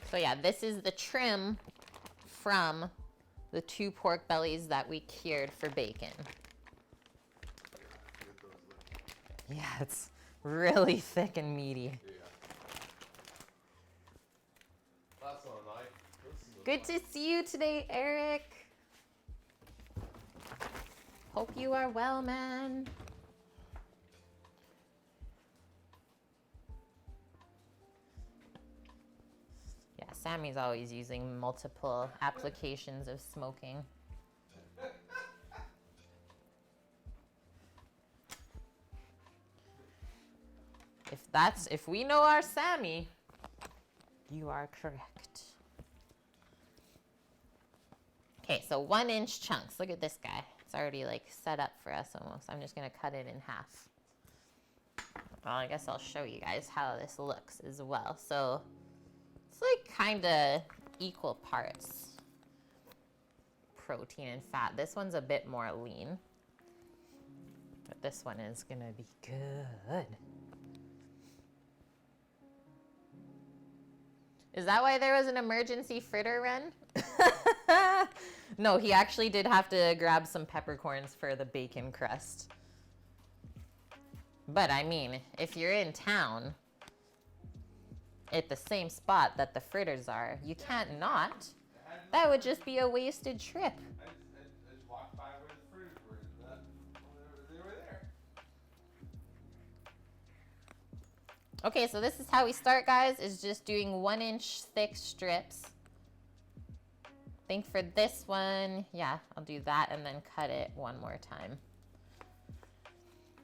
So yeah, this is the trim from the 2 pork bellies that we cured for bacon. Yeah, it's really thick and meaty. Good to see you today, Eric. Hope you are well, man. Yeah, Sammy's always using multiple applications of smoking. If we know our Sammy, you are correct. Okay, so 1-inch chunks. Look at this guy. It's already like set up for us almost. I'm just gonna cut it in half. Well, I guess I'll show you guys how this looks as well. So it's like kind of equal parts protein and fat. This one's a bit more lean, but this one is gonna be good. Is that why there was an emergency fritter run? No, he actually did have to grab some peppercorns for the bacon crust. But I mean, if you're in town at the same spot that the fritters are, you can't not. That would just be a wasted trip. I just walked by where the fritters were. They were there. Okay, so this is how we start, guys, is just doing 1-inch thick strips. I think for this one, yeah, I'll do that and then cut it one more time.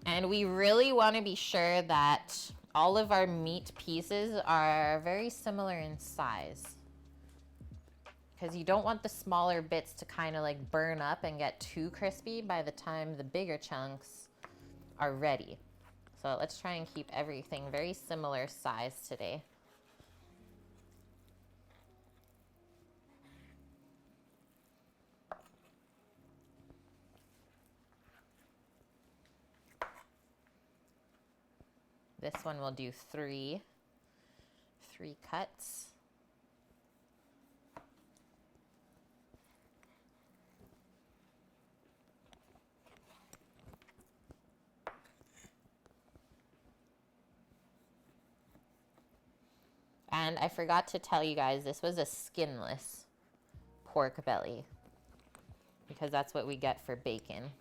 And we really want to be sure that all of our meat pieces are very similar in size, because you don't want the smaller bits to kind of like burn up and get too crispy by the time the bigger chunks are ready. So let's try and keep everything very similar size today. This one will do three cuts. And I forgot to tell you guys, this was a skinless pork belly because that's what we get for bacon.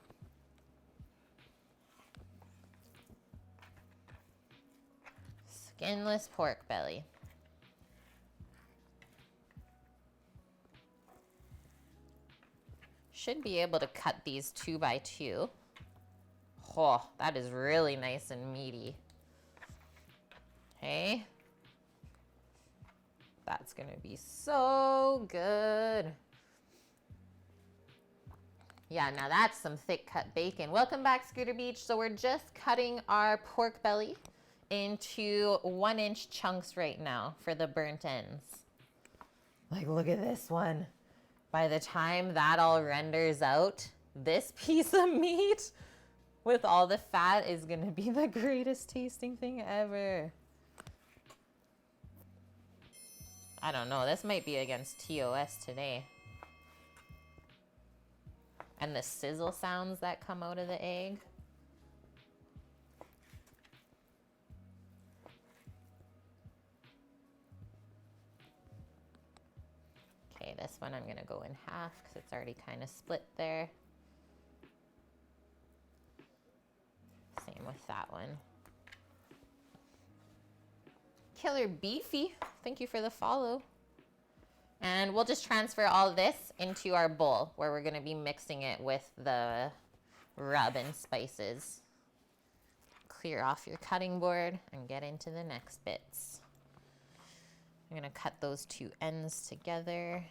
Skinless pork belly. Should be able to cut these 2 by 2. Oh, that is really nice and meaty. Okay. That's gonna be so good. Yeah, now that's some thick cut bacon. Welcome back, Scooter Beach. So we're just cutting our pork belly into 1-inch chunks right now for the burnt ends. Like, look at this one. By the time that all renders out, this piece of meat with all the fat is gonna be the greatest tasting thing ever. I don't know, this might be against TOS today. And the sizzle sounds that come out of the egg. Okay, this one I'm gonna go in half because it's already kind of split there. Same with that one. Killer Beefy, thank you for the follow. And we'll just transfer all this into our bowl where we're gonna be mixing it with the rub and spices. Clear off your cutting board and get into the next bits. I'm gonna cut those 2 ends together.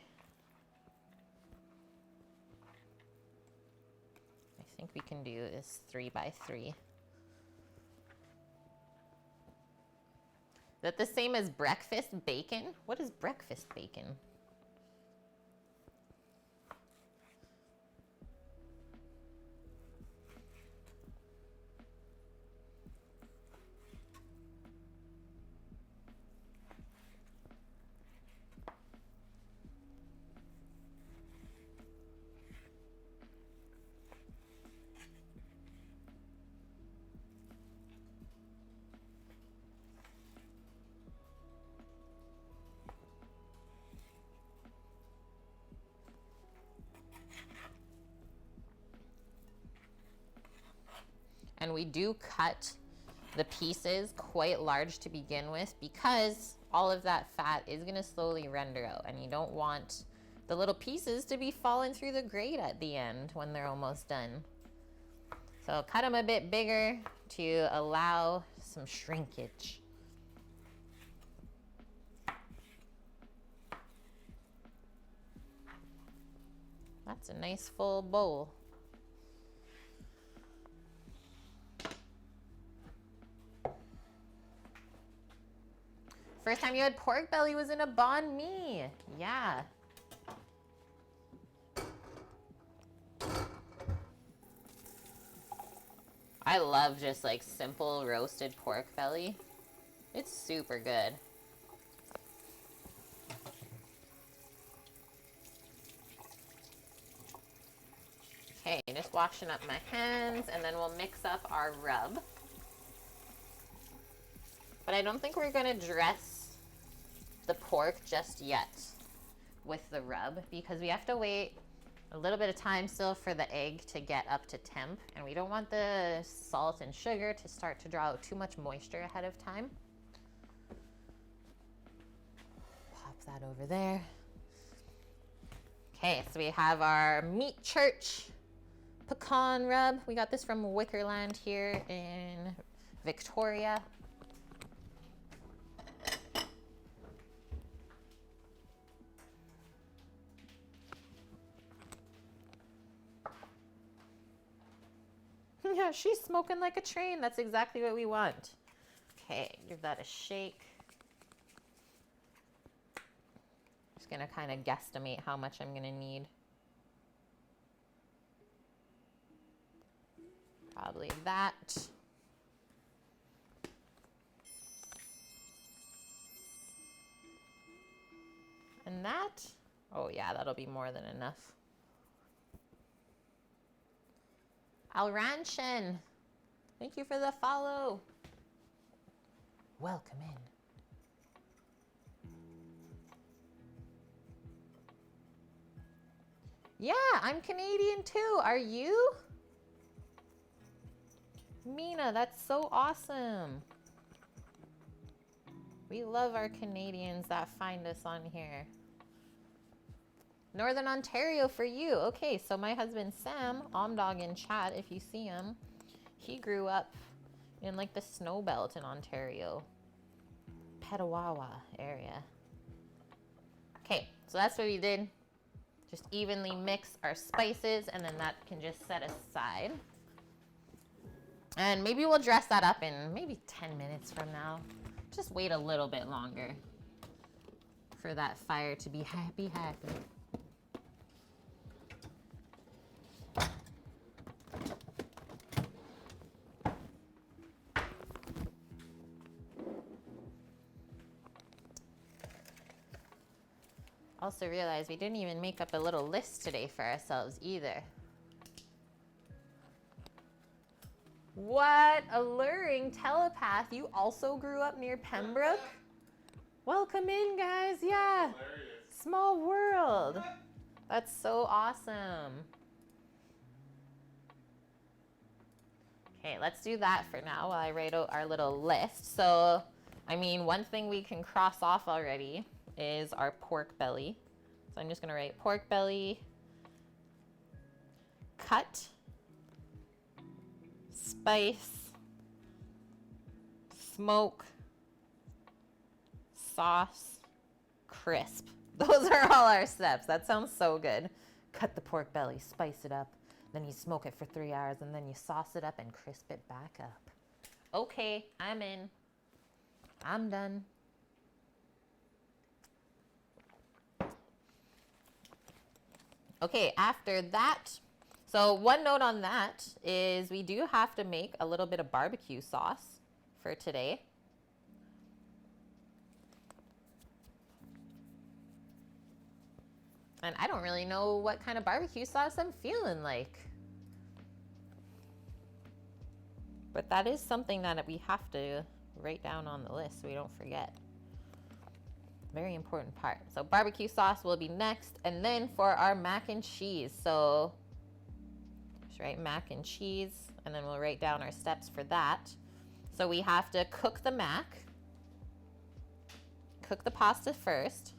I think we can do this 3 by 3. Is that the same as breakfast bacon? What is breakfast bacon? And we do cut the pieces quite large to begin with because all of that fat is gonna slowly render out and you don't want the little pieces to be falling through the grate at the end when they're almost done. So cut them a bit bigger to allow some shrinkage. That's a nice full bowl. First time you had pork belly was in a banh mi. Yeah. I love just like simple roasted pork belly. It's super good. Okay, just washing up my hands and then we'll mix up our rub. But I don't think we're gonna dress the pork just yet with the rub because we have to wait a little bit of time still for the egg to get up to temp, and we don't want the salt and sugar to start to draw out too much moisture ahead of time. Pop that over there. Okay, so we have our Meat Church pecan rub. We got this from Wickerland here in Victoria. Yeah, she's smoking like a train. That's exactly what we want. Okay, give that a shake. Just gonna kind of guesstimate how much I'm gonna need. Probably that. And that. Oh yeah, that'll be more than enough. Alranshin, thank you for the follow. Welcome in. Yeah, I'm Canadian too. Are you? Mina, that's so awesome. We love our Canadians that find us on here. Northern Ontario for you. Okay, so my husband Sam, Omdog in chat, if you see him, he grew up in like the snow belt in Ontario. Petawawa area. Okay, so that's what we did. Just evenly mix our spices and then that can just set aside. And maybe we'll dress that up in maybe 10 minutes from now. Just wait a little bit longer for that fire to be happy. Also realized we didn't even make up a little list today for ourselves either. What? Alluring telepath. You also grew up near Pembroke? Welcome in, guys. Yeah. Hilarious. Small world. That's so awesome. Okay, let's do that for now while I write out our little list. So, I mean, one thing we can cross off already is our pork belly. So I'm just gonna write pork belly, cut, spice, smoke, sauce, crisp. Those are all our steps. That sounds so good. Cut the pork belly, spice it up, then you smoke it for 3 hours, and then you sauce it up and crisp it back up. Okay, I'm in. I'm done. Okay, after that, so one note on that is we do have to make a little bit of barbecue sauce for today. And I don't really know what kind of barbecue sauce I'm feeling like. But that is something that we have to write down on the list so we don't forget. Very important part. So barbecue sauce will be next. And then for our mac and cheese. So just write mac and cheese. And then we'll write down our steps for that. So we have to cook the mac. Cook the pasta first.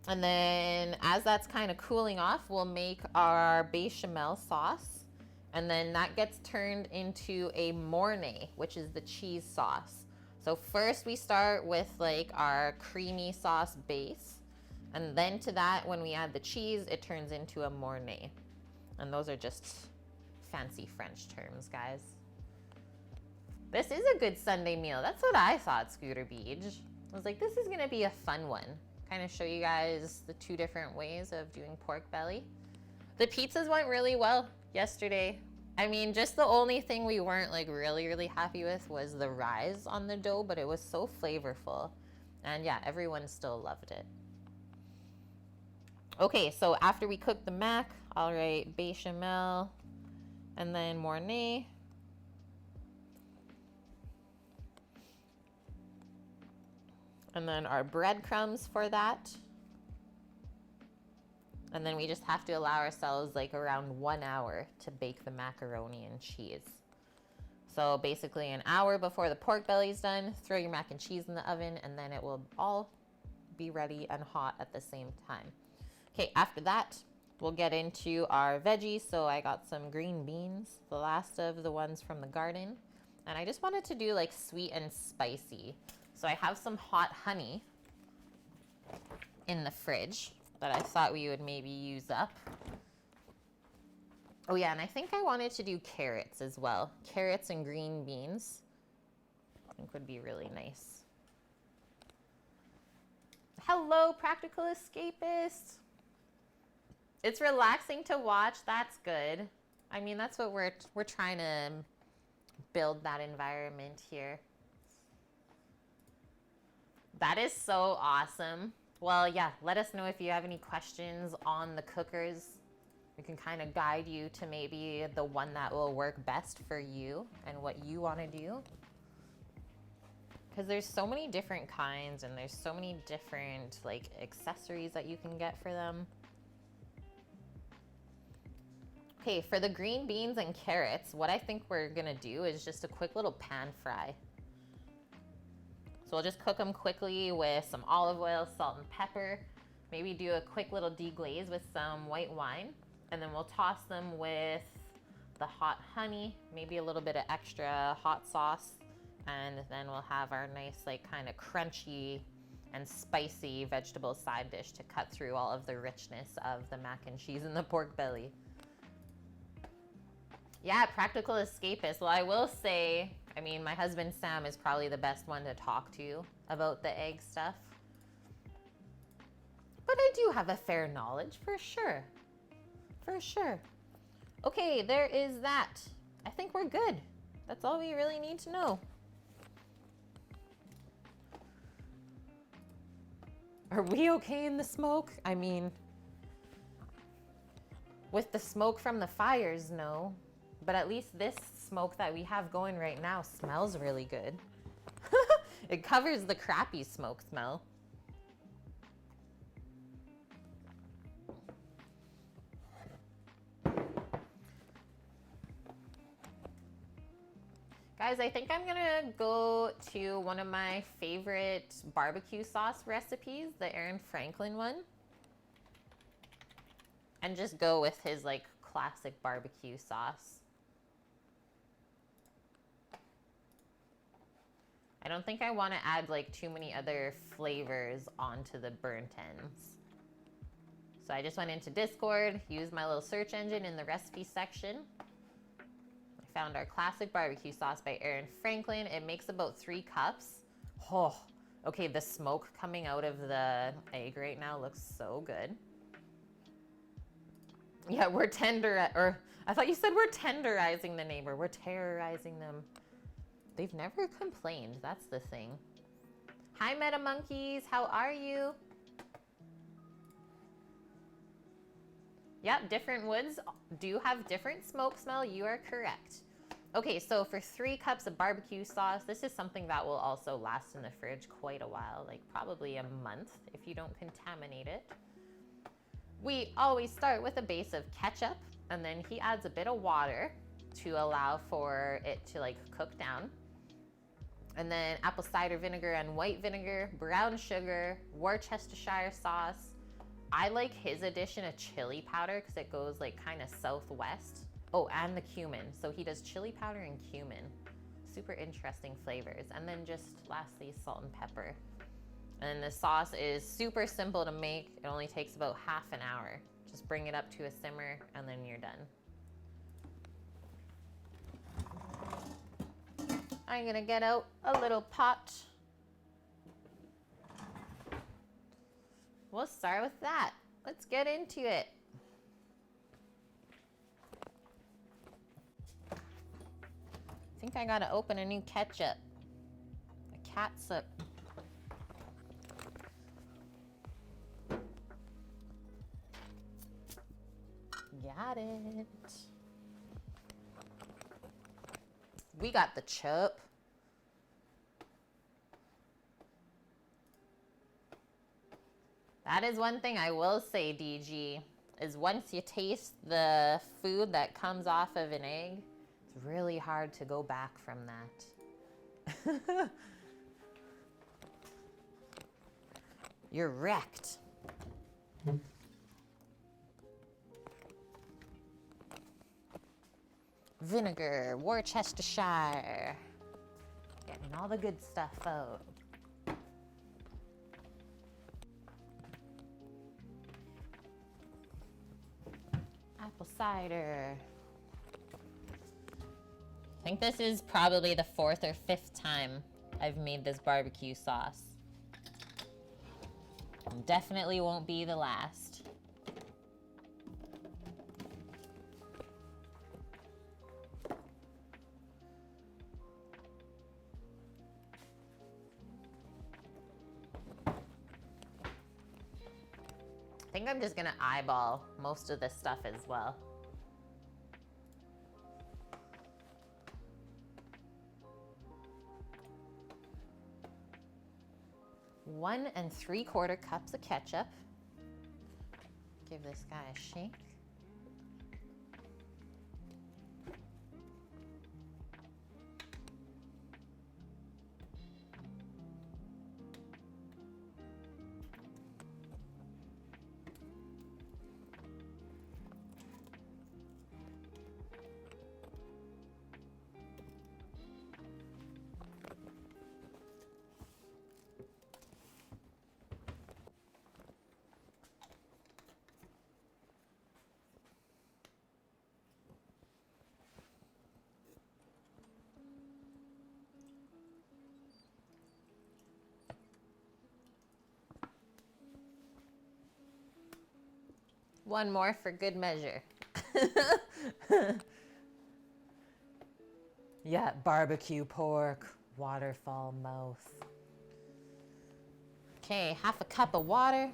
And then as that's kind of cooling off, we'll make our bechamel sauce. And then that gets turned into a mornay, which is the cheese sauce. So first we start with like our creamy sauce base. And then to that, when we add the cheese, it turns into a mornay. And those are just fancy French terms, guys. This is a good Sunday meal. That's what I thought, Scooter Beach. I was like, this is gonna be a fun one. Kind of show you guys the 2 different ways of doing pork belly. The pizzas went really well yesterday. I mean, just the only thing we weren't like really happy with was the rise on the dough, but it was so flavorful. And yeah, everyone still loved it. Okay, so after we cook the mac, I'll write bechamel and then mornay. And then our breadcrumbs for that. And then we just have to allow ourselves like around 1 hour to bake the macaroni and cheese. So basically an hour before the pork belly's done, throw your mac and cheese in the oven, and then it will all be ready and hot at the same time. Okay, after that, we'll get into our veggies. So I got some green beans, the last of the ones from the garden. And I just wanted to do like sweet and spicy. So I have some hot honey in the fridge that I thought we would maybe use up. Oh yeah, and I think I wanted to do carrots as well. Carrots and green beans, I think would be really nice. Hello, Practical Escapist. It's relaxing to watch. That's good. I mean, that's what we're trying to build, that environment here. That is so awesome. Well, yeah, let us know if you have any questions on the cookers. We can kind of guide you to maybe the one that will work best for you and what you want to do. Because there's so many different kinds and there's so many different like accessories that you can get for them. Okay, for the green beans and carrots, what I think we're gonna do is just a quick little pan fry. So we'll just cook them quickly with some olive oil, salt and pepper. Maybe do a quick little deglaze with some white wine. And then we'll toss them with the hot honey, maybe a little bit of extra hot sauce. And then we'll have our nice like kind of crunchy and spicy vegetable side dish to cut through all of the richness of the mac and cheese and the pork belly. Yeah, Practical Escapist. Well, I will say, I mean, my husband Sam is probably the best one to talk to about the egg stuff. But I do have a fair knowledge, for sure. For sure. Okay, there is that. I think we're good. That's all we really need to know. Are we okay in the smoke? I mean, with the smoke from the fires, no. But at least this smoke that we have going right now smells really good. It covers the crappy smoke smell. Guys, I think I'm gonna go to one of my favorite barbecue sauce recipes, the Aaron Franklin one. And just go with his like classic barbecue sauce. I don't think I want to add like too many other flavors onto the burnt ends. So I just went into Discord, used my little search engine in the recipe section. I found our classic barbecue sauce by Aaron Franklin. It makes about 3 cups. Oh, okay, the smoke coming out of the egg right now looks so good. Yeah, we're I thought you said we're tenderizing the neighbor. We're terrorizing them. They've never complained, that's the thing. Hi, Meta Monkeys, how are you? Yep, different woods do have different smoke smell, you are correct. Okay, so for 3 cups of barbecue sauce, this is something that will also last in the fridge quite a while, like probably a month if you don't contaminate it. We always start with a base of ketchup, and then he adds a bit of water to allow for it to like cook down. And then apple cider vinegar and white vinegar, brown sugar, Worcestershire sauce. I like his addition of chili powder because it goes like kind of southwest. Oh, and the cumin. So he does chili powder and cumin. Super interesting flavors. And then just lastly, salt and pepper. And the sauce is super simple to make. It only takes about half an hour. Just bring it up to a simmer and then you're done. I'm gonna get out a little pot. We'll start with that. Let's get into it. I think I gotta open a new ketchup. A catsup. Got it. We got the chup. That is one thing I will say, DG, is once you taste the food that comes off of an egg, it's really hard to go back from that. You're wrecked. Vinegar, Worcestershire. Getting all the good stuff out. Apple cider. think this is probably the 4th or 5th time I've made this barbecue sauce. Definitely won't be the last. I think I'm just gonna eyeball most of this stuff as well. 1 3/4 cups of ketchup. Give this guy a shake. One more for good measure. Yeah, barbecue pork, waterfall mouth. Okay, 1/2 cup of water.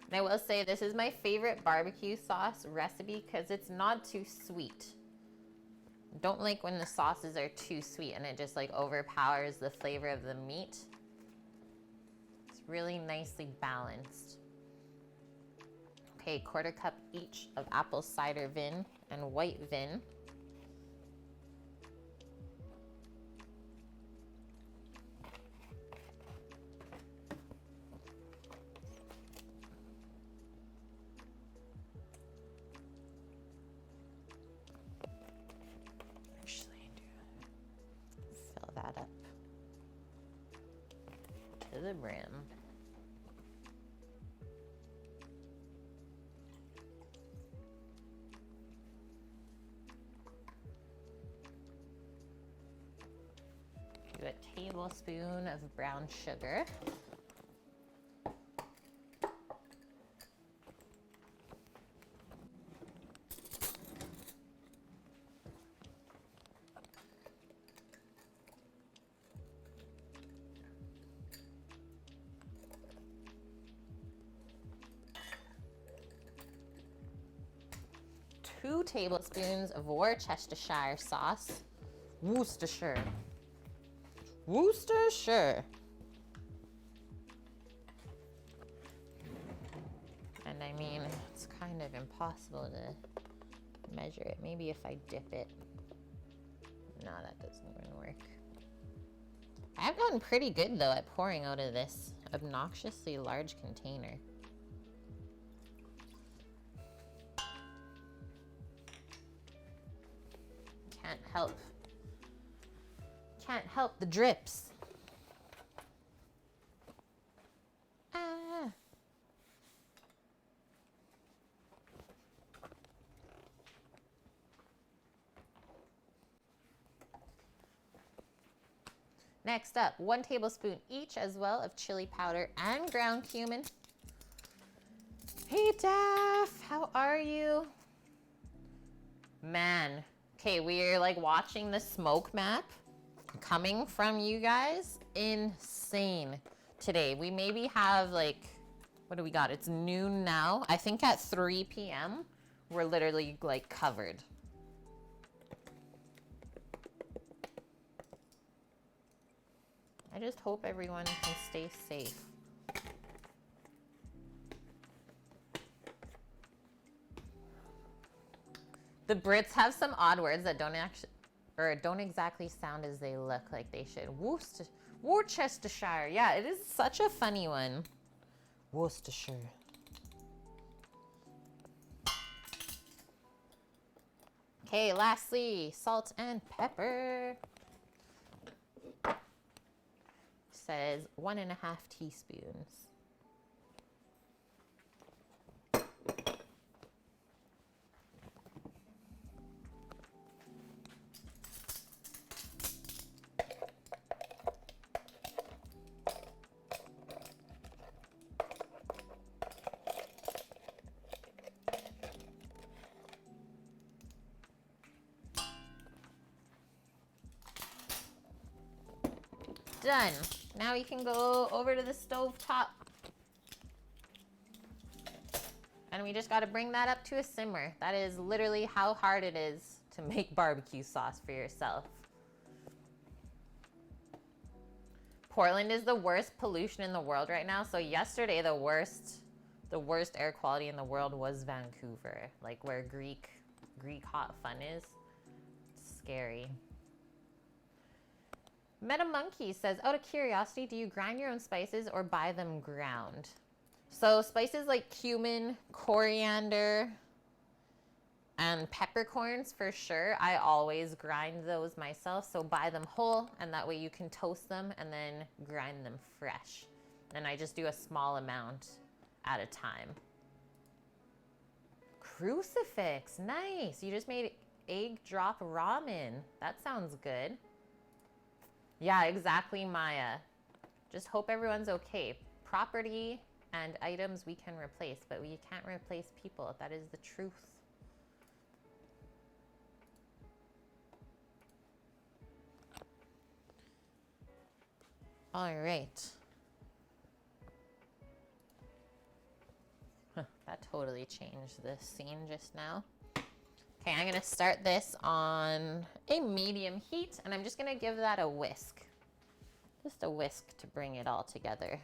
And I will say this is my favorite barbecue sauce recipe because it's not too sweet. Don't like when the sauces are too sweet and it just like overpowers the flavor of the meat. It's really nicely balanced. Okay, 1/4 cup each of apple cider vin and white vin. That up to the brim. Do a tablespoon of brown sugar. Two tablespoons of Worcestershire sauce. Worcestershire. Worcestershire. And I mean, it's kind of impossible to measure it. Maybe if I dip it. No, that doesn't even work. I've gotten pretty good though at pouring out of this obnoxiously large container. Can't help the drips. Ah. Next up, 1 tablespoon each as well of chili powder and ground cumin. Hey Daff, how are you? Man, okay, we're like watching the smoke map coming from you guys. Insane today. We maybe have like, what do we got? It's noon now. I think at 3 p.m. we're literally like covered. I just hope everyone can stay safe. The Brits have some odd words that don't exactly sound as they look like they should. Worcestershire. Yeah, it is such a funny one. Worcestershire. Okay, lastly, salt and pepper. Says 1.5 teaspoons. Done. Now we can go over to the stove top. And we just got to bring that up to a simmer. That is literally how hard it is to make barbecue sauce for yourself. Portland is the worst pollution in the world right now. So yesterday, the worst air quality in the world was Vancouver, like where Greek hot fun is. It's scary. Meta Monkey says, out of curiosity, do you grind your own spices or buy them ground? So spices like cumin, coriander, and peppercorns for sure. I always grind those myself. So buy them whole, and that way you can toast them and then grind them fresh. And I just do a small amount at a time. Crucifix, nice. You just made egg drop ramen. That sounds good. Yeah, exactly, Maya. Just hope everyone's okay. Property and items we can replace, but we can't replace people. That is the truth. All right. That totally changed the scene just now. Okay, I'm gonna start this on a medium heat, and I'm just gonna give that a whisk. Just a whisk to bring it all together.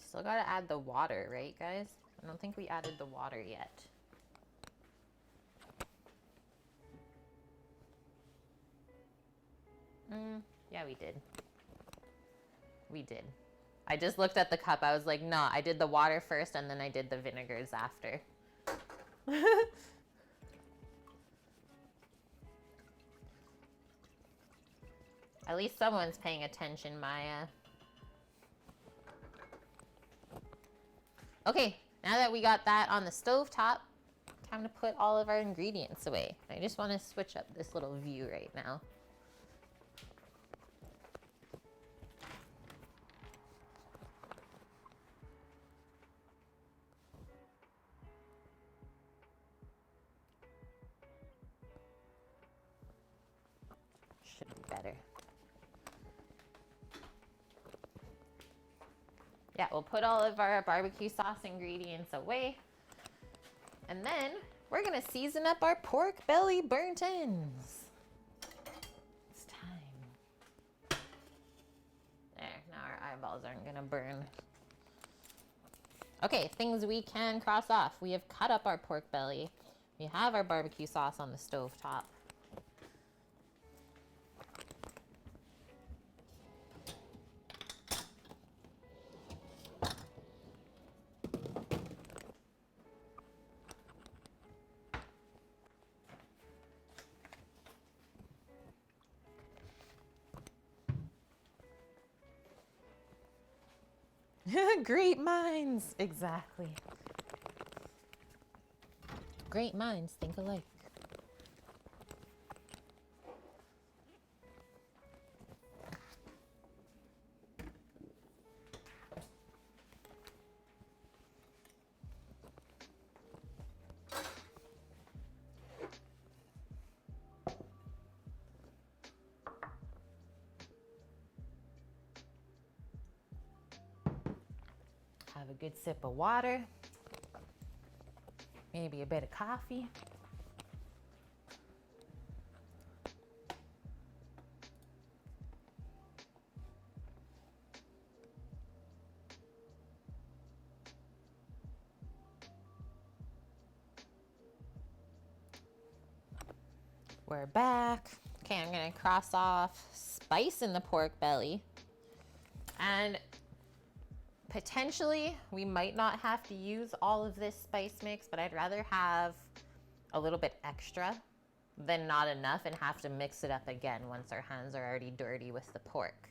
Still gotta add the water, right, guys? I don't think we added the water yet. Yeah, we did. We did. I just looked at the cup. I was like, no, I did the water first and then I did the vinegars after. At least someone's paying attention, Maya. Okay, now that we got that on the stove top, time to put all of our ingredients away. I just want to switch up this little view right now. Should be better. Yeah, we'll put all of our barbecue sauce ingredients away. And then we're gonna season up our pork belly burnt ends. It's time. There, now our eyeballs aren't gonna burn. Okay, things we can cross off. We have cut up our pork belly. We have our barbecue sauce on the stove top. Great minds, exactly. Great minds think alike. Have a good sip of water, maybe a bit of coffee. We're back. Okay, I'm gonna cross off spice in the pork belly. And potentially, we might not have to use all of this spice mix, but I'd rather have a little bit extra than not enough and have to mix it up again once our hands are already dirty with the pork.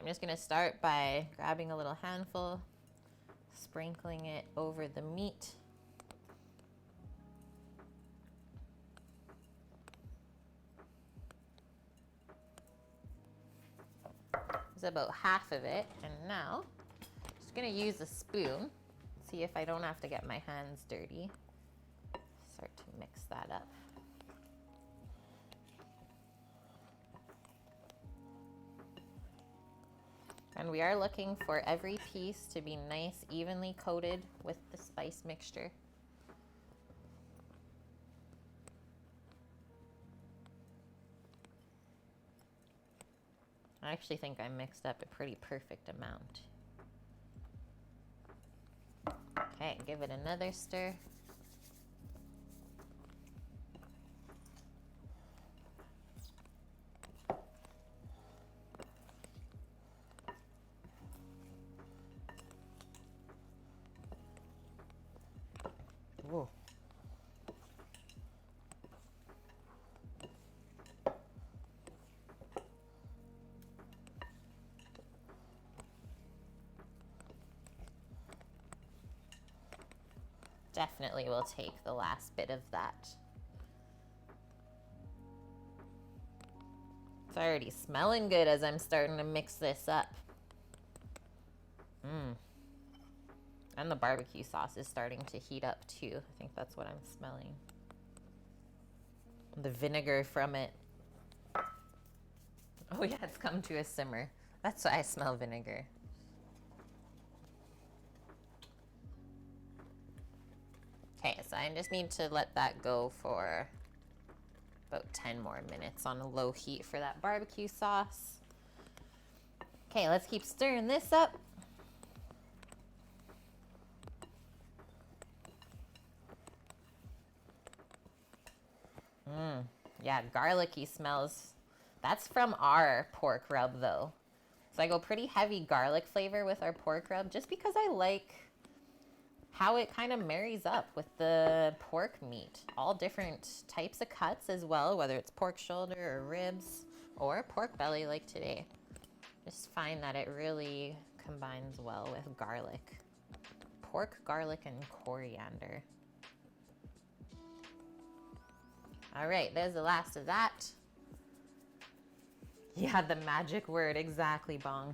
just gonna start by grabbing a little handful, sprinkling it over the meat. There's about half of it, and now I'm just gonna use a spoon, see if I don't have to get my hands dirty. Start to mix that up. And we are looking for every piece to be nice, evenly coated with the spice mixture. I actually think I mixed up a pretty perfect amount. Okay, give it another stir. Ooh. Definitely will take the last bit of that. It's already smelling good as I'm starting to mix this up. And the barbecue sauce is starting to heat up too. I think that's what I'm smelling. The vinegar from it. Oh yeah, it's come to a simmer. That's why I smell vinegar. Okay, so I just need to let that go for about 10 more minutes on a low heat for that barbecue sauce. Okay, let's keep stirring this up. Yeah, garlicky smells. That's from our pork rub though. So I go pretty heavy garlic flavor with our pork rub just because I like how it kind of marries up with the pork meat. All different types of cuts as well, whether it's pork shoulder or ribs or pork belly like today. Just find that it really combines well with garlic. Pork, garlic, and coriander. All right, there's the last of that. Yeah, the magic word, exactly, Bonk.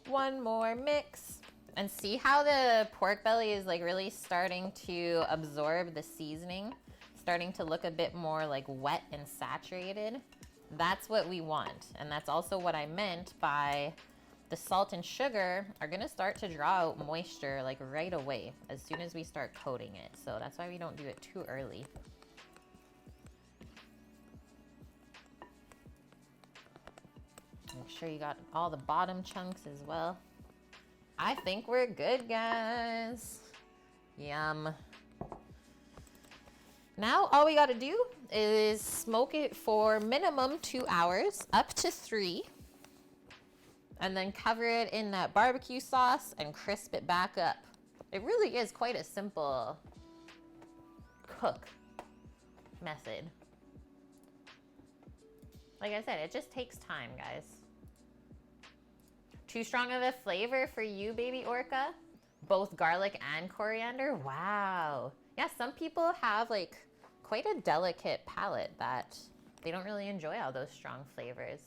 One more mix. And see how the pork belly is like really starting to absorb the seasoning, starting to look a bit more like wet and saturated. That's what we want. And that's also what I meant by the salt and sugar are gonna start to draw out moisture like right away as soon as we start coating it. So that's why we don't do it too early. Make sure you got all the bottom chunks as well. I think we're good, guys. Yum. Now all we gotta do is smoke it for minimum 2 hours, up to 3. And then cover it in that barbecue sauce and crisp it back up. It really is quite a simple cook method. Like I said, it just takes time, guys. Too strong of a flavor for you, baby orca? Both garlic and coriander? Wow. Yeah, some people have like quite a delicate palate that they don't really enjoy all those strong flavors.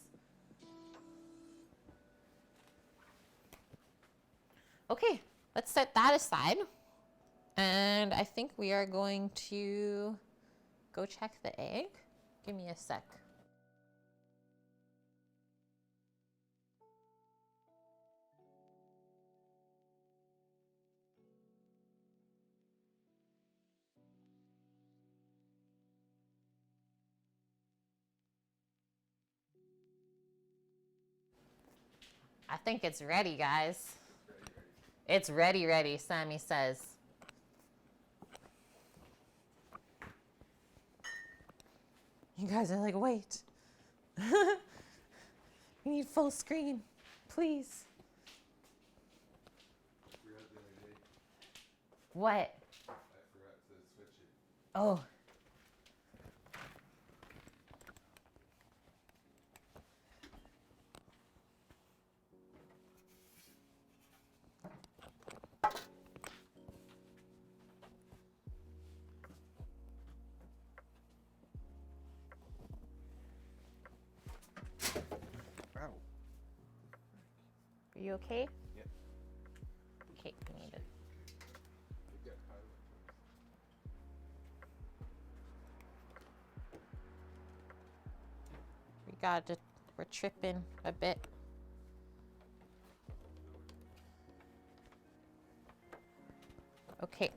Okay, let's set that aside. And I think we are going to go check the egg. Give me a sec. I think it's ready, guys. It's ready, ready, Sammy says. You guys are like, wait. We need full screen, please. Forgot the other day. What? I forgot to switch it. Oh. Are you okay? Yep. Okay, we need it. We've got time. We're tripping a bit. Okay.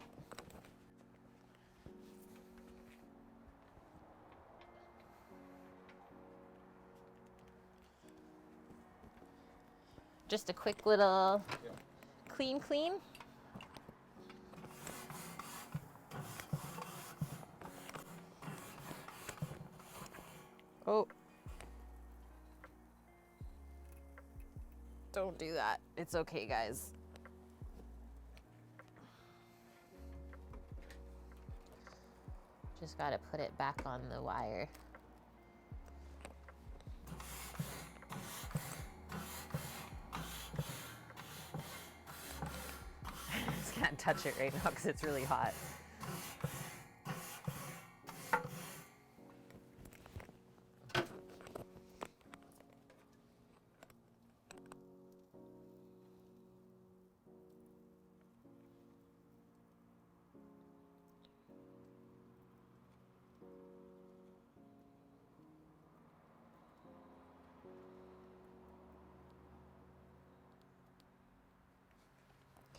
Just a quick little clean. Oh. Don't do that. It's okay, guys. Just gotta put it back on the wire. I just can't touch it right now because it's really hot.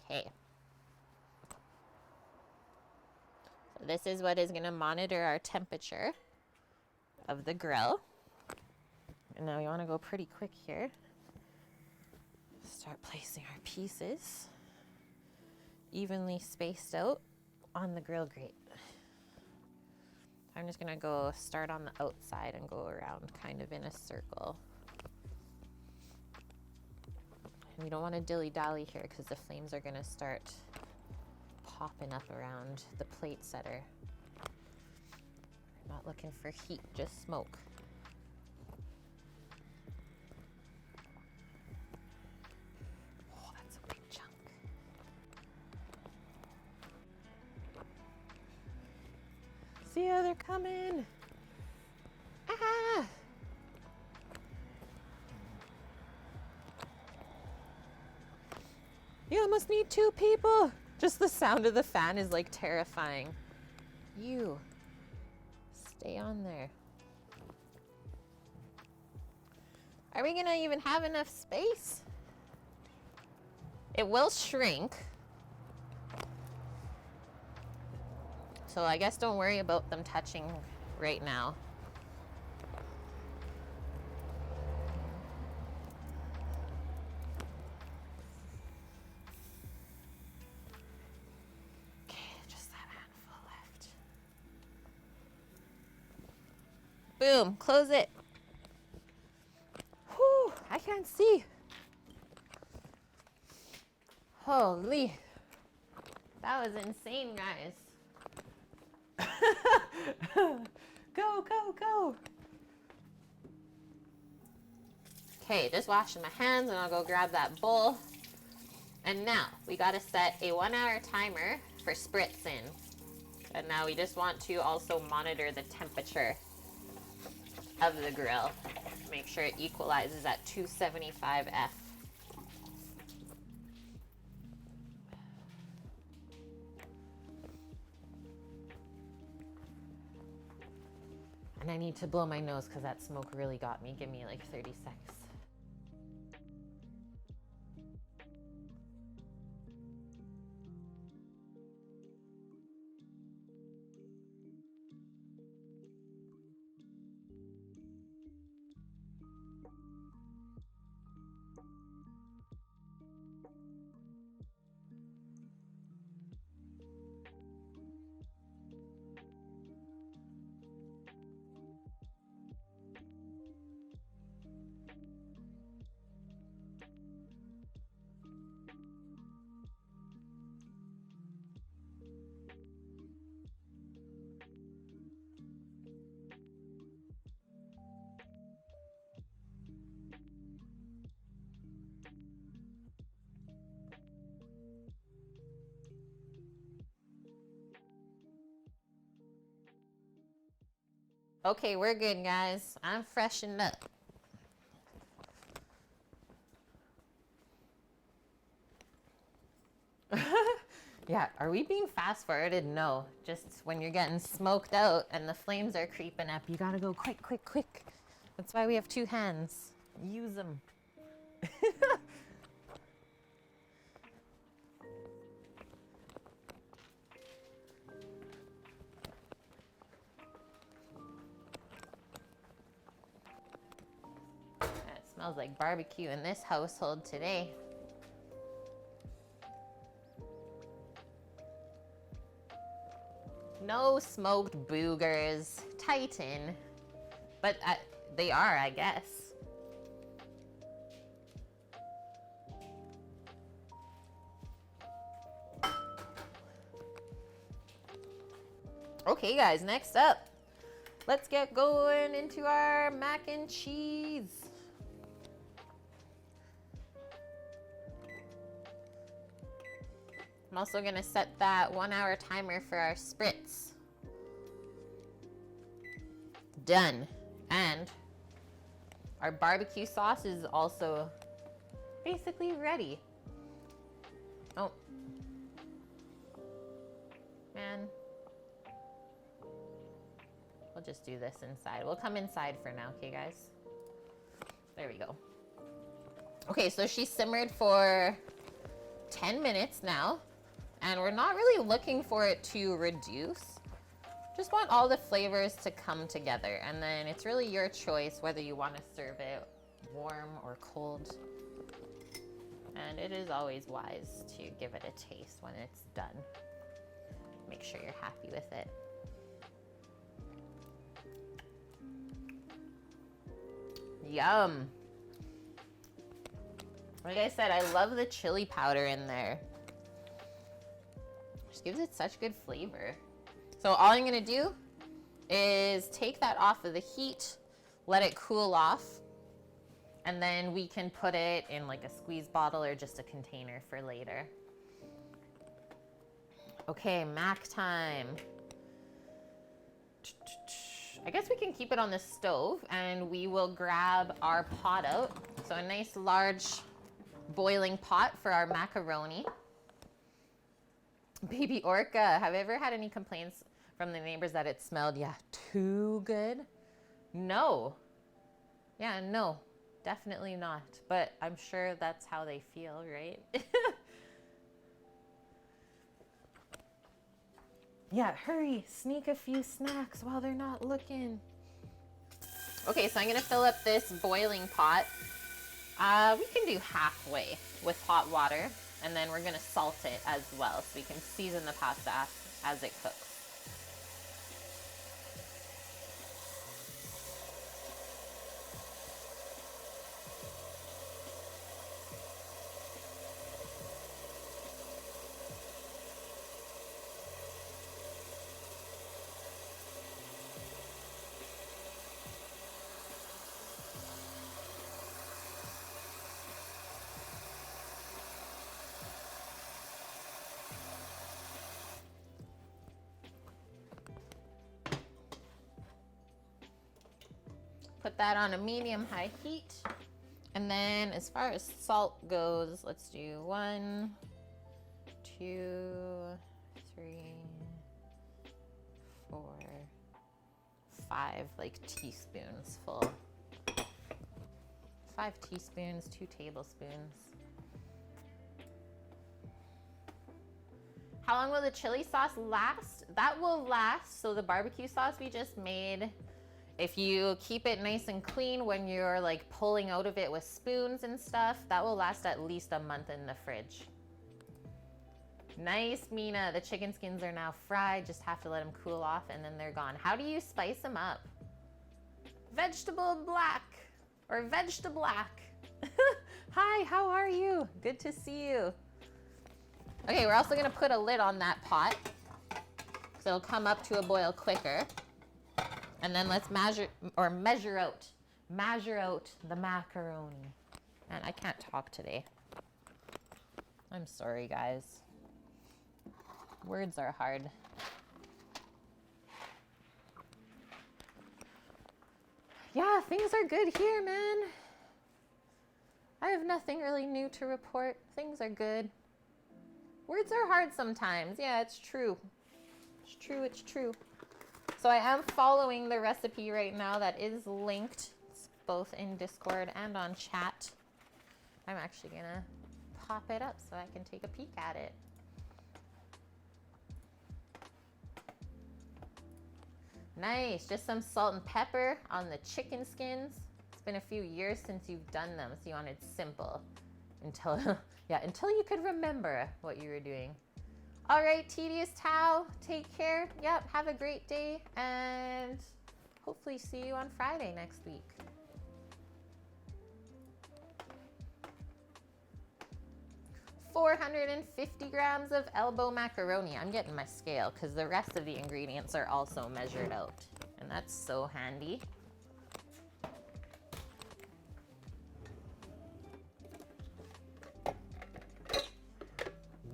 Okay. So this is what is going to monitor our temperature of the grill. And now we want to go pretty quick here. Start placing our pieces evenly spaced out on the grill grate. I'm just going to go start on the outside and go around kind of in a circle. And we don't want to dilly-dally here because the flames are going to start popping up around the plate setter. We're not looking for heat, just smoke. Oh, that's a big chunk. See how they're coming. Ah! You almost need 2 people. Just the sound of the fan is like terrifying. You, stay on there. Are we gonna even have enough space? It will shrink. So I guess don't worry about them touching right now. Boom, close it. Whew, I can't see. Holy, that was insane, guys. Go, go, go. Okay, just washing my hands and I'll go grab that bowl. And now we gotta set a 1-hour timer for spritzing. And now we just want to also monitor the temperature of the grill. Make sure it equalizes at 275 F. And I need to blow my nose because that smoke really got me. Give me like 30 seconds. Okay, we're good, guys. I'm freshened up. Yeah, are we being fast forwarded? No, just when you're getting smoked out and the flames are creeping up, you gotta go quick, quick, quick. That's why we have 2 hands. Use them. It smells like barbecue in this household today. No smoked boogers. Titan. But they are, I guess. Okay, guys, next up. Let's get going into our mac and cheese. I'm also gonna set that 1-hour timer for our spritz. Done. And our barbecue sauce is also basically ready. Oh. Man. We'll just do this inside. We'll come inside for now, okay, guys? There we go. Okay, so she simmered for 10 minutes now. And we're not really looking for it to reduce. Just want all the flavors to come together. And then it's really your choice whether you want to serve it warm or cold. And it is always wise to give it a taste when it's done. Make sure you're happy with it. Yum. Like I said, I love the chili powder in there. Just gives it such good flavor. So all I'm gonna do is take that off of the heat, let it cool off, and then we can put it in like a squeeze bottle or just a container for later. Okay, mac time. I guess we can keep it on the stove and we will grab our pot out. So a nice large boiling pot for our macaroni. Baby Orca, have you ever had any complaints from the neighbors that it smelled, too good? No. Yeah, no, definitely not. But I'm sure that's how they feel, right? Yeah, hurry, sneak a few snacks while they're not looking. Okay, so I'm gonna fill up this boiling pot. We can do halfway with hot water, and then we're gonna salt it as well so we can season the pasta as it cooks. Put that on a medium-high heat. And then as far as salt goes, let's do 1, 2, 3, 4, 5 like teaspoons full. 5 teaspoons, 2 tablespoons. How long will the chili sauce last? That will last, so the barbecue sauce we just made, if you keep it nice and clean when you're like pulling out of it with spoons and stuff, that will last at least a month in the fridge. Nice, Mina. The chicken skins are now fried. Just have to let them cool off and then they're gone. How do you spice them up? Vegetable black or vegetable black. Hi, how are you? Good to see you. Okay, we're also gonna put a lid on that pot so it'll come up to a boil quicker. And then let's measure out the macaroni. Man, I can't talk today. I'm sorry, guys. Words are hard. Yeah, things are good here, man. I have nothing really new to report. Things are good. Words are hard sometimes. Yeah, it's true. It's true, it's true. So I am following the recipe right now that is linked. It's both in Discord and on chat. I'm actually gonna pop it up so I can take a peek at it. Nice, just some salt and pepper on the chicken skins. It's been a few years since you've done them, so you wanted simple until, yeah, until you could remember what you were doing. All right, Tedious Tao, take care. Yep, have a great day, and hopefully see you on Friday next week. $450 grams of elbow macaroni. I'm getting my scale because the rest of the ingredients are also measured out, and that's so handy.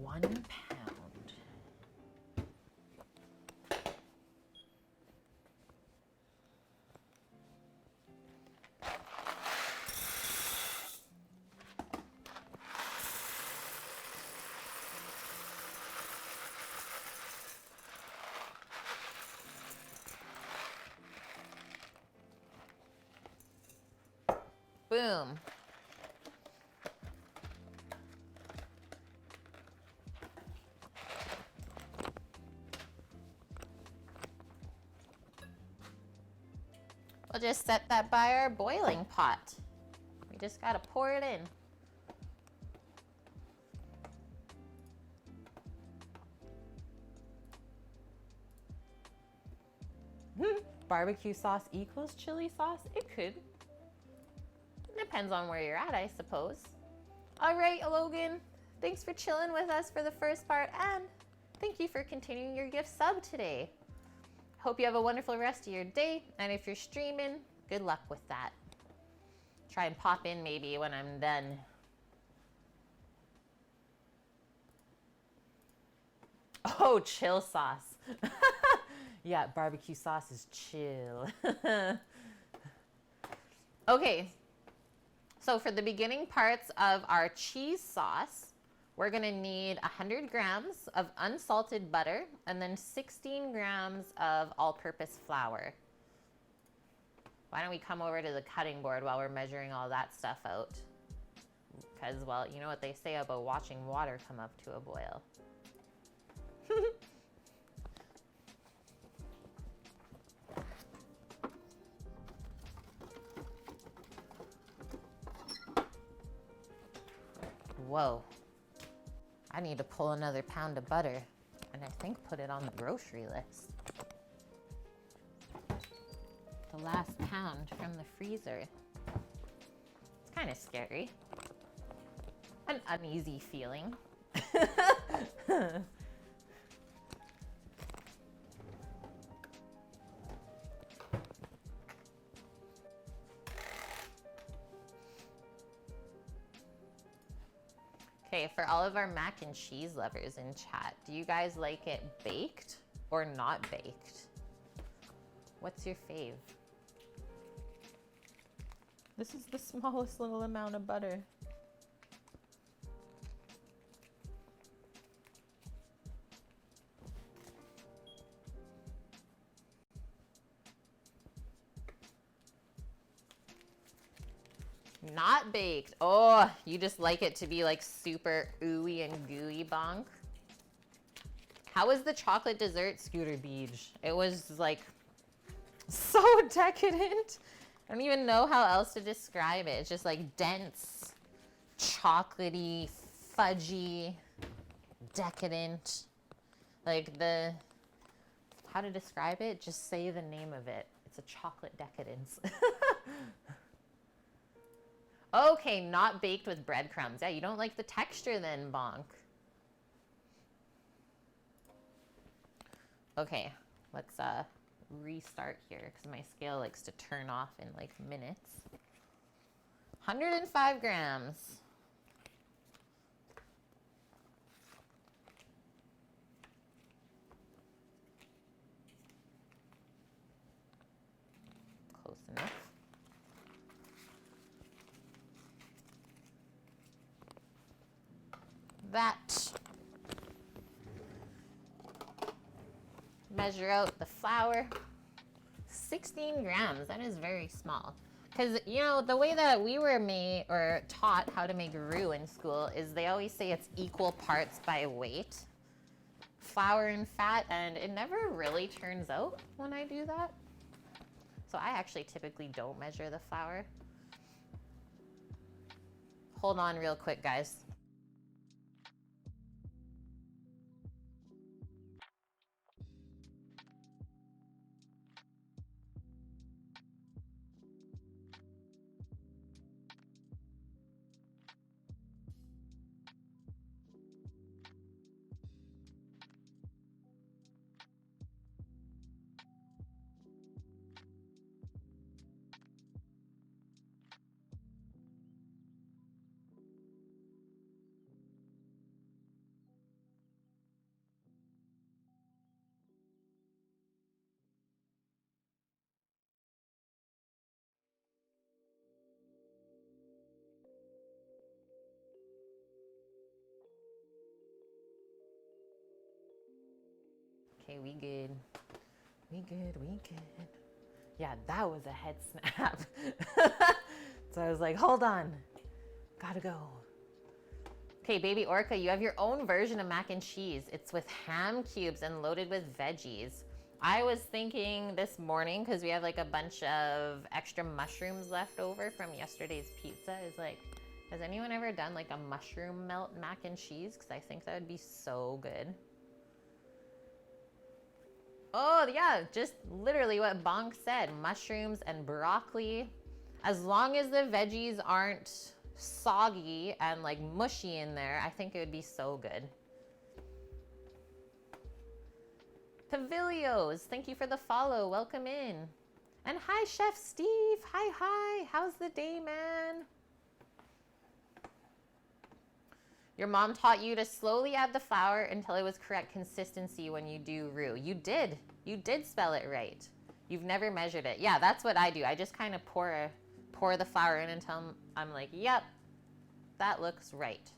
£1. Boom. We'll just set that by our boiling pot. We just gotta pour it in. Barbecue sauce equals chili sauce? It could. Depends on where you're at, I suppose. All right, Logan, thanks for chilling with us for the first part, and thank you for continuing your gift sub today. Hope you have a wonderful rest of your day, and if you're streaming, good luck with that. Try and pop in maybe when I'm done. Oh, chill sauce. Yeah, barbecue sauce is chill. Okay, so for the beginning parts of our cheese sauce, we're gonna need 100 grams of unsalted butter and then 16 grams of all-purpose flour. Why don't we come over to the cutting board while we're measuring all that stuff out? Because, well, you know what they say about watching water come up to a boil. Whoa. I need to pull another pound of butter and I think put it on the grocery list. The last pound from the freezer. It's kind of scary. An uneasy feeling. Okay, for all of our mac and cheese lovers in chat, do you guys like it baked or not baked? What's your fave? This is the smallest little amount of butter. Not baked. Oh, you just like it to be like super ooey and gooey, bonk. How was the chocolate dessert, Scooter Beach? It was like so decadent. I don't even know how else to describe it. It's just like dense, chocolatey, fudgy, decadent. Like how to describe it? Just say the name of it. It's a chocolate decadence. Okay, not baked with breadcrumbs. Yeah, you don't like the texture then, bonk. Okay, let's restart here because my scale likes to turn off in like minutes. 105 grams. Close enough. that. Measure out the flour. 16 grams, that is very small. Because, you know, the way that we were made or taught how to make roux in school is they always say it's equal parts by weight, flour and fat, and it never really turns out when I do that. So I actually typically don't measure the flour. Hold on real quick, guys. Okay, we good. We good, we good. Yeah, that was a head snap. So I was like, hold on, gotta go. Okay, baby Orca, you have your own version of mac and cheese. It's with ham cubes and loaded with veggies. I was thinking this morning, because we have like a bunch of extra mushrooms left over from yesterday's pizza, is like, has anyone ever done like a mushroom melt mac and cheese? Because I think that would be so good. Oh yeah, just literally what Bonk said, mushrooms and broccoli. As long as the veggies aren't soggy and like mushy in there, I think it would be so good. Pavilios, thank you for the follow, welcome in. And hi Chef Steve, hi, how's the day, man? Your mom taught you to slowly add the flour until it was correct consistency when you do roux. You did spell it right. You've never measured it. Yeah, that's what I do. I just kind of pour the flour in until I'm like, yep, that looks right.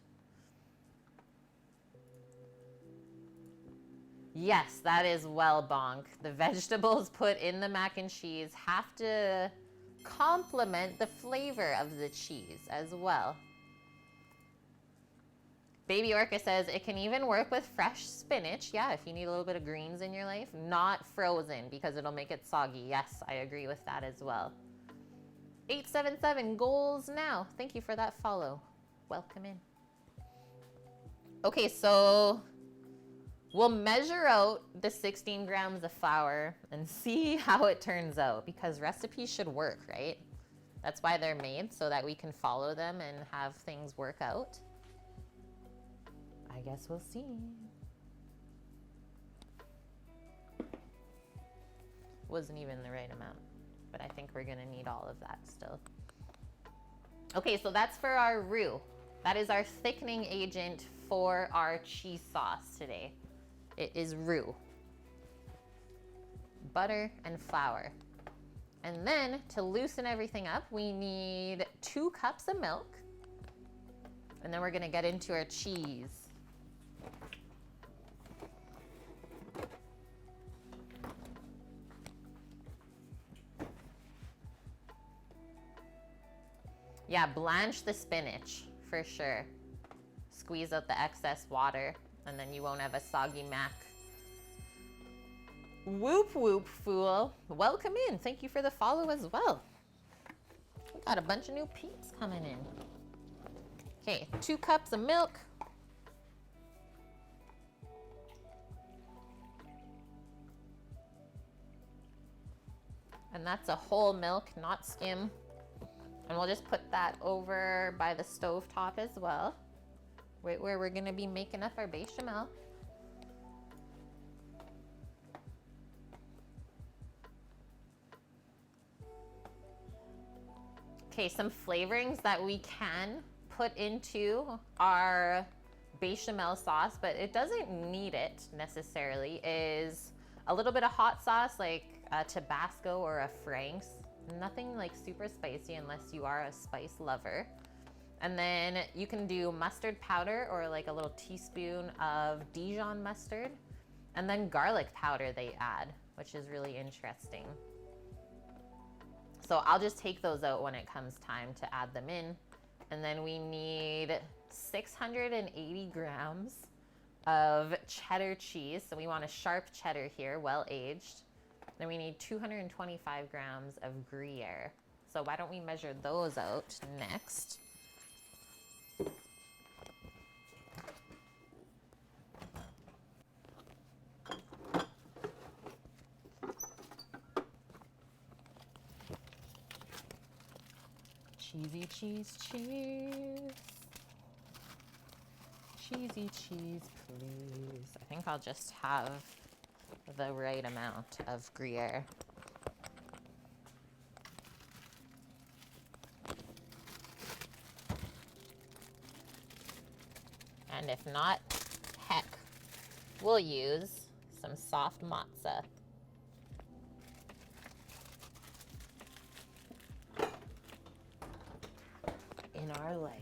Yes, that is well, Bonk. The vegetables put in the mac and cheese have to complement the flavor of the cheese as well. Baby Orca says it can even work with fresh spinach. Yeah, if you need a little bit of greens in your life, not frozen because it'll make it soggy. Yes, I agree with that as well. 877 goals now. Thank you for that follow. Welcome in. Okay, so we'll measure out the 16 grams of flour and see how it turns out because recipes should work, right? That's why they're made, so that we can follow them and have things work out. I guess we'll see. Wasn't even the right amount, but I think we're gonna need all of that still. Okay, so that's for our roux. That is our thickening agent for our cheese sauce today. It is roux. Butter and flour. And then to loosen everything up, we need 2 cups of milk. And then we're gonna get into our cheese. Yeah, blanch the spinach for sure. Squeeze out the excess water and then you won't have a soggy mac. Whoop whoop, fool. Welcome in. Thank you for the follow as well. We got a bunch of new peeps coming in. Okay, 2 cups of milk. And that's a whole milk, not skim. And we'll just put that over by the stove top as well, right where we're gonna be making up our bechamel. Okay, some flavorings that we can put into our bechamel sauce, but it doesn't need it necessarily, is a little bit of hot sauce like a Tabasco or a Frank's. Nothing like super spicy unless you are a spice lover. And then you can do mustard powder or like a little teaspoon of Dijon mustard. And then garlic powder they add, which is really interesting. So I'll just take those out when it comes time to add them in. And then we need 680 grams of cheddar cheese. So we want a sharp cheddar here, well aged. Then we need 225 grams of Gruyere. So why don't we measure those out next? Cheesy cheese, cheese. Cheesy cheese, please. I think I'll just have the right amount of Gruyere. And if not, heck, we'll use some soft mozza. In our life.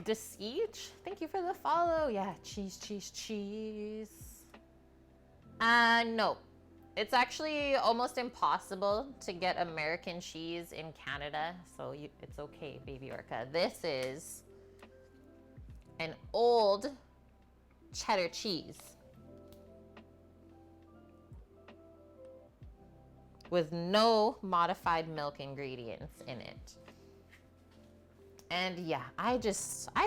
Desiege, thank you for the follow. Yeah, cheese, cheese, cheese. No, it's actually almost impossible to get American cheese in Canada, so it's okay, baby orca. This is an old cheddar cheese with no modified milk ingredients in it. And yeah, I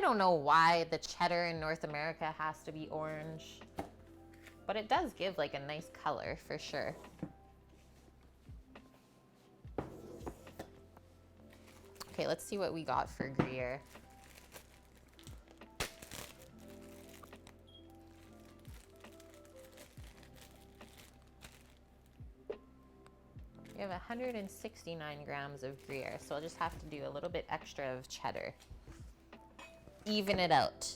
don't know why the cheddar in North America has to be orange, but it does give like a nice color for sure. Okay, let's see what we got for Gruyere. We have 169 grams of Gruyere, so I'll just have to do a little bit extra of cheddar. Even it out.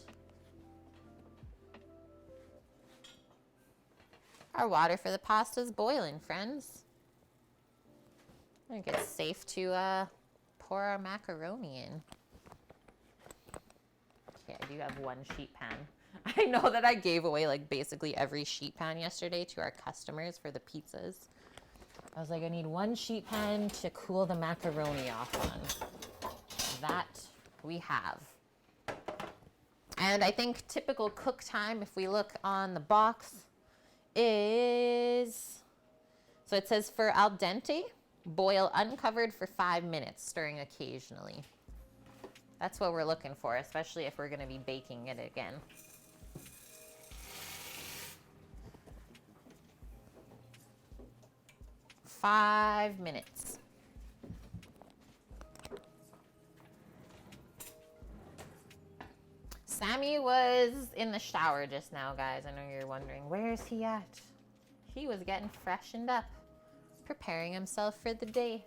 Our water for the pasta is boiling, friends. I think it's safe to pour our macaroni in. Okay, I do have one sheet pan. I know that I gave away like basically every sheet pan yesterday to our customers for the pizzas. I was like, I need one sheet pan to cool the macaroni off on. That we have. And I think typical cook time, if we look on the box, is, so it says for al dente, boil uncovered for 5 minutes, stirring occasionally. That's what we're looking for, especially if we're going to be baking it again. Five minutes. Sammy was in the shower just now, guys. I know you're wondering, where's he at? He was getting freshened up, preparing himself for the day.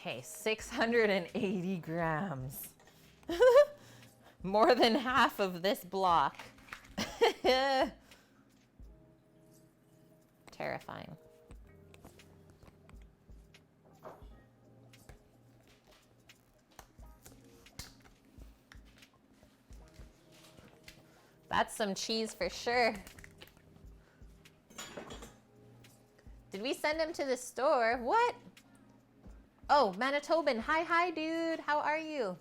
Okay, 680 grams. More than half of this block. Terrifying. That's some cheese for sure. Did we send him to the store? What? Oh, Manitoban. Hi, dude. How are you?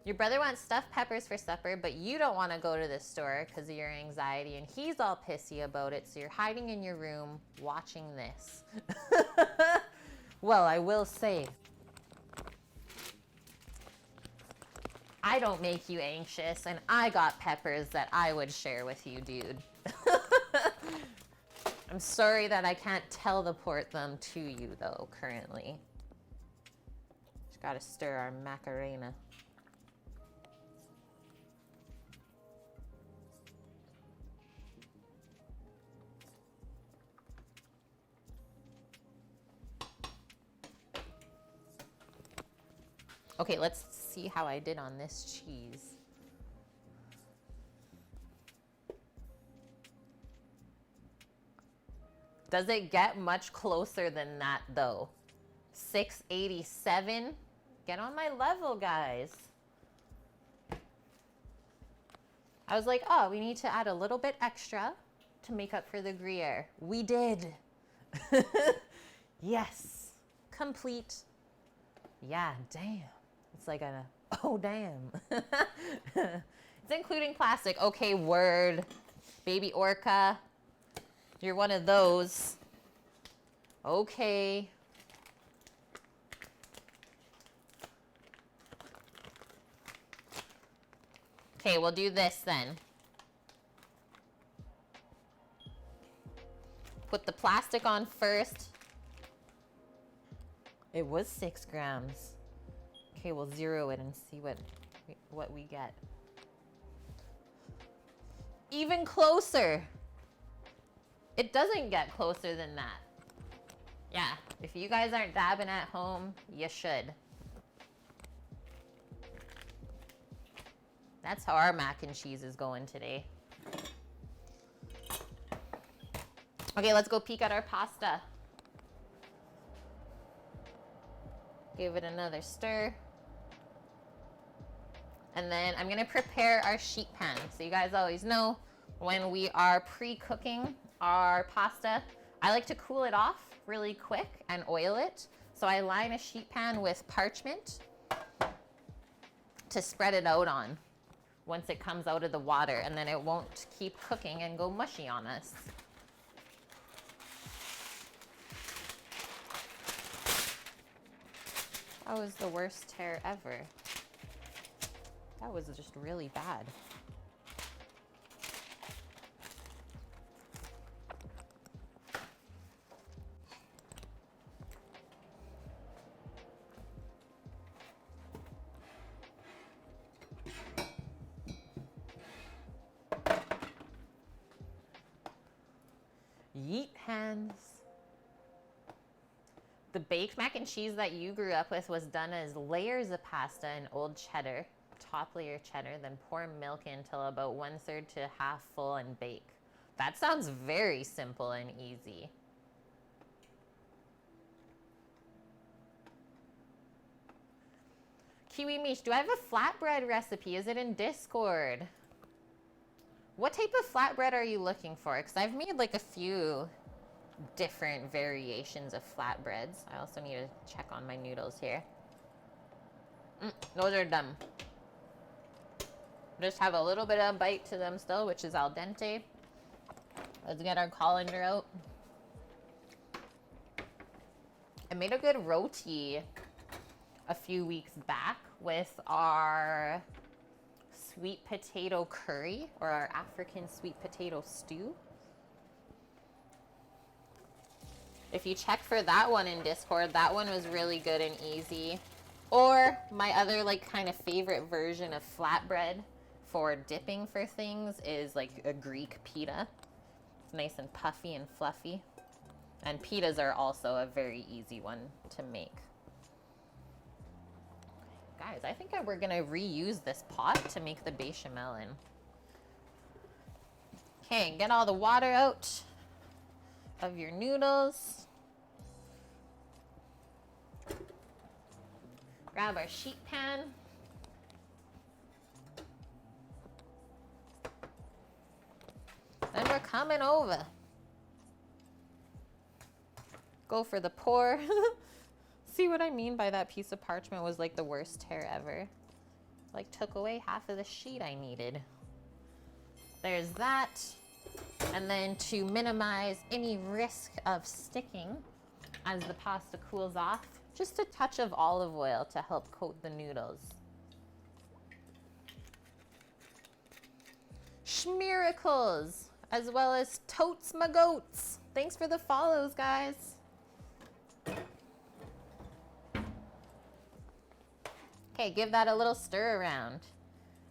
Your brother wants stuffed peppers for supper, but you don't want to go to the store because of your anxiety, and he's all pissy about it, so you're hiding in your room watching this. Well, I will say, I don't make you anxious, and I got peppers that I would share with you, dude. I'm sorry that I can't teleport them to you, though, currently. Gotta stir our Macarena. Okay, let's see how I did on this cheese. Does it get much closer than that though? 687? Get on my level, guys. I was like, oh, we need to add a little bit extra to make up for the Gruyere. We did. Yes. Complete. Yeah, damn. It's like a, oh, damn. It's including plastic. Okay, word. Baby Orca. You're one of those. Okay. Okay, we'll do this then. Put the plastic on first. It was 6 grams. Okay, we'll zero it and see what we get. Even closer. It doesn't get closer than that. Yeah, if you guys aren't dabbing at home, you should. That's how our mac and cheese is going today. Okay, let's go peek at our pasta. Give it another stir. And then I'm gonna prepare our sheet pan. So you guys always know when we are pre-cooking our pasta, I like to cool it off really quick and oil it. So I line a sheet pan with parchment to spread it out on once it comes out of the water, and then it won't keep cooking and go mushy on us. That was the worst tear ever. That was just really bad. Yeet hands. The baked mac and cheese that you grew up with was done as layers of pasta in old cheddar, top layer cheddar, then pour milk in till about 1/3 to half full and bake. That sounds very simple and easy. Kiwi Mish, do I have a flatbread recipe? Is it in Discord? What type of flatbread are you looking for? Because I've made like a few different variations of flatbreads. I also need to check on my noodles here. Those are done. Just have a little bit of bite to them still, which is al dente. Let's get our colander out. I made a good roti a few weeks back with our sweet potato curry, or our African sweet potato stew. If you check for that one in Discord, that one was really good and easy. Or my other like kind of favorite version of flatbread for dipping for things is like a Greek pita. It's nice and puffy and fluffy. And pitas are also a very easy one to make. Guys, I think we're gonna reuse this pot to make the bechamel in. Okay, get all the water out of your noodles. Grab our sheet pan. Then we're coming over. Go for the pour. See what I mean by that piece of parchment was like the worst tear ever. Like took away half of the sheet I needed. There's that. And then to minimize any risk of sticking as the pasta cools off, just a touch of olive oil to help coat the noodles. Schmiracles, as well as totes my goats. Thanks for the follows, guys. Okay, give that a little stir around.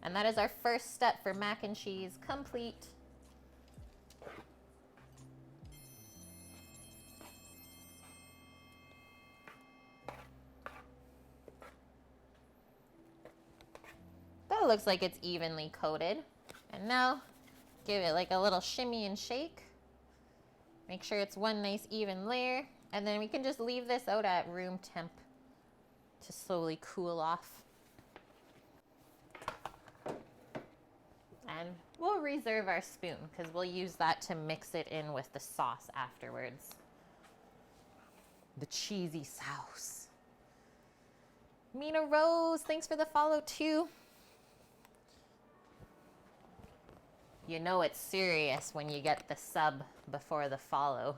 And that is our first step for mac and cheese complete. That looks like it's evenly coated. And now, give it like a little shimmy and shake. Make sure it's one nice even layer. And then we can just leave this out at room temp to slowly cool off. And we'll reserve our spoon because we'll use that to mix it in with the sauce afterwards. The cheesy sauce. Mina Rose, thanks for the follow too. You know it's serious when you get the sub before the follow.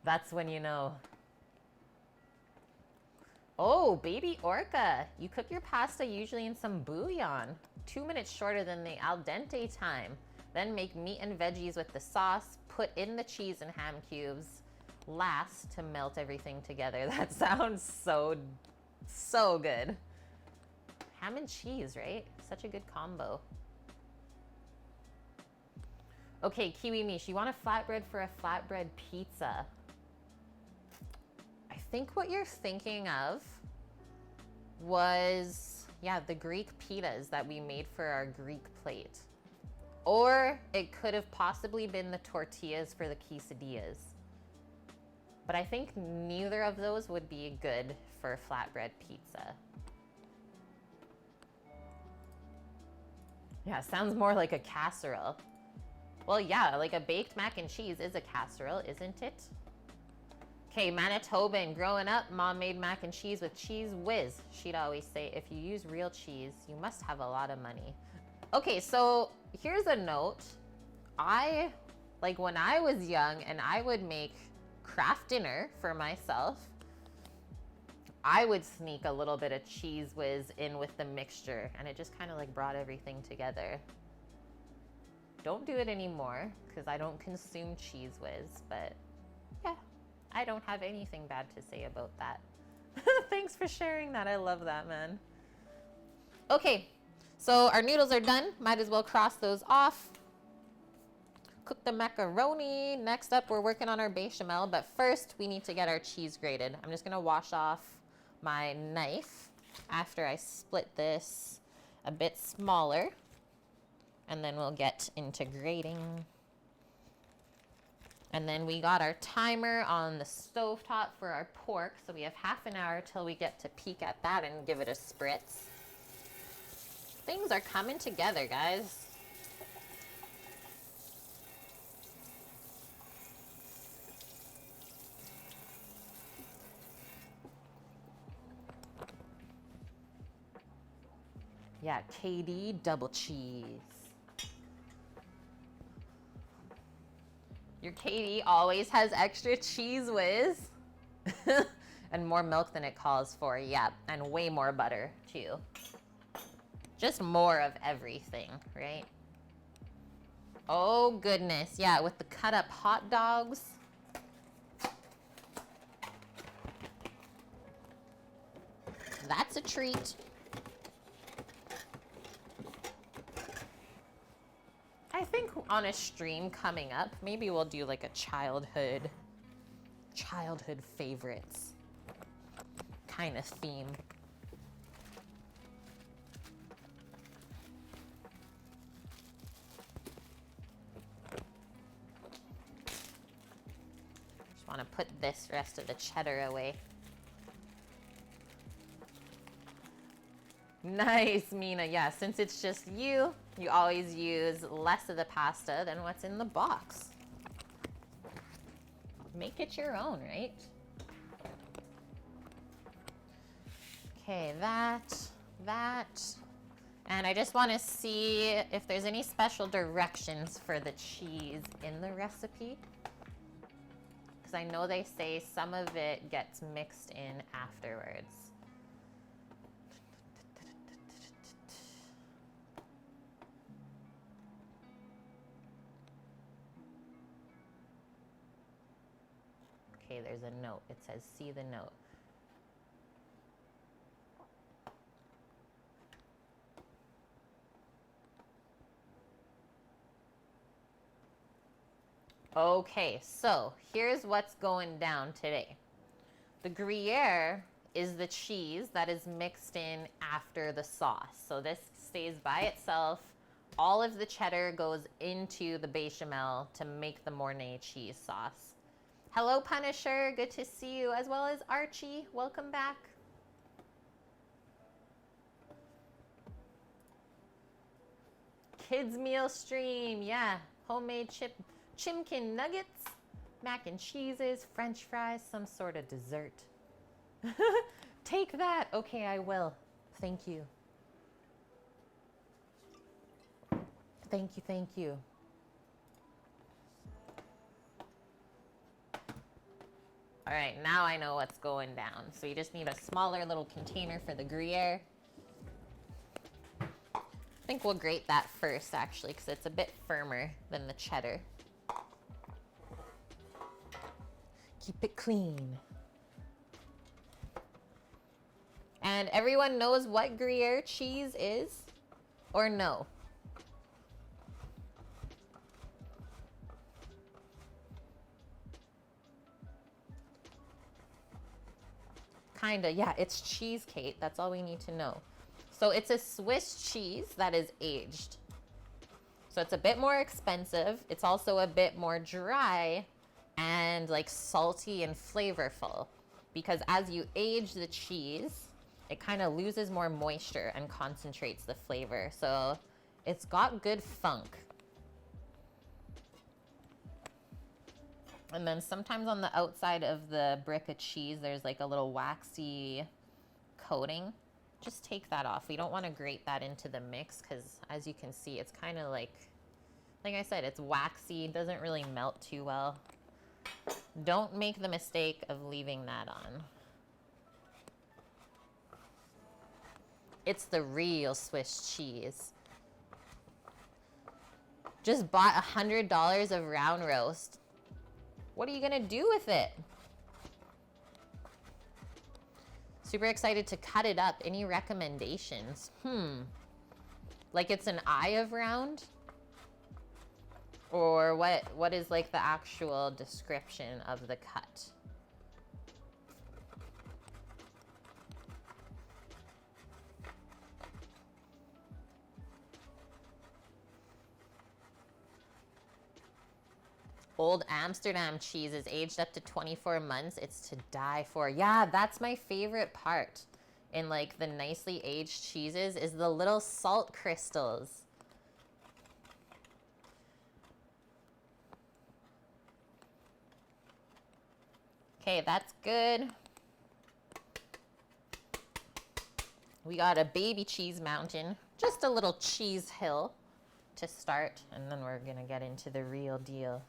That's when you know. Oh, baby orca. You cook your pasta usually in some bouillon. 2 minutes shorter than the al dente time. Then make meat and veggies with the sauce. Put in the cheese and ham cubes. Last to melt everything together. That sounds so good. Ham and cheese, right? Such a good combo. Okay, Kiwi Mish, you want a flatbread for a flatbread pizza. I think what you're thinking of was, yeah, the Greek pitas that we made for our Greek plate. Or it could have possibly been the tortillas for the quesadillas. But I think neither of those would be good for flatbread pizza. Yeah, sounds more like a casserole. Well, yeah, like a baked mac and cheese is a casserole, isn't it? Okay, Manitoban, growing up, mom made mac and cheese with cheese whiz. She'd always say, if you use real cheese, you must have a lot of money. Okay, so here's a note. When I was young and I would make craft dinner for myself, I would sneak a little bit of cheese whiz in with the mixture, and it just kind of like brought everything together. Don't do it anymore because I don't consume cheese whiz, but yeah, I don't have anything bad to say about that. Thanks for sharing that. I love that, man. Okay, so our noodles are done. Might as well cross those off. Cook the macaroni. Next up, we're working on our bechamel, but first we need to get our cheese grated. I'm just gonna wash off my knife after I split this a bit smaller. And then we'll get into grating. And then we got our timer on the stovetop for our pork. So we have half an hour till we get to peek at that and give it a spritz. Things are coming together, guys. Yeah, KD double cheese. Your Katie always has extra cheese whiz. And more milk than it calls for, yeah. And way more butter, too. Just more of everything, right? Oh, goodness. Yeah, with the cut up hot dogs. That's a treat. I think on a stream coming up, maybe we'll do like a childhood favorites kind of theme. Just want to put this rest of the cheddar away. Nice, Mina. Yeah, since it's just you always use less of the pasta than what's in the box. Make it your own, right? Okay, that. And I just want to see if there's any special directions for the cheese in the recipe. Because I know they say some of it gets mixed in afterwards. Okay, there's a note. It says, see the note. Okay, so here's what's going down today. The Gruyere is the cheese that is mixed in after the sauce. So this stays by itself. All of the cheddar goes into the bechamel to make the Mornay cheese sauce. Hello, Punisher. Good to see you, as well as Archie. Welcome back. Kids meal stream. Yeah, homemade chimkin nuggets, mac and cheeses, French fries, some sort of dessert. Take that. Okay, I will. Thank you. Thank you, thank you. All right, now I know what's going down. So you just need a smaller little container for the Gruyere. I think we'll grate that first, actually, because it's a bit firmer than the cheddar. Keep it clean. And everyone knows what Gruyere cheese is, or no? Kinda, yeah, it's cheesecake. That's all we need to know. So it's a Swiss cheese that is aged. So it's a bit more expensive. It's also a bit more dry and like salty and flavorful, because as you age the cheese, it kind of loses more moisture and concentrates the flavor. So it's got good funk. And then sometimes on the outside of the brick of cheese, there's like a little waxy coating. Just take that off. We don't want to grate that into the mix because, as you can see, it's kind of like I said, it's waxy, doesn't really melt too well. Don't make the mistake of leaving that on. It's the real Swiss cheese. Just bought $100 of round roast. What are you gonna do with it? Super excited to cut it up. Any recommendations? Like it's an eye of round? Or what is like the actual description of the cut? Old Amsterdam cheese is aged up to 24 months. It's to die for. Yeah, that's my favorite part in like the nicely aged cheeses is the little salt crystals. Okay, that's good. We got a baby cheese mountain, just a little cheese hill to start, and then we're gonna get into the real deal.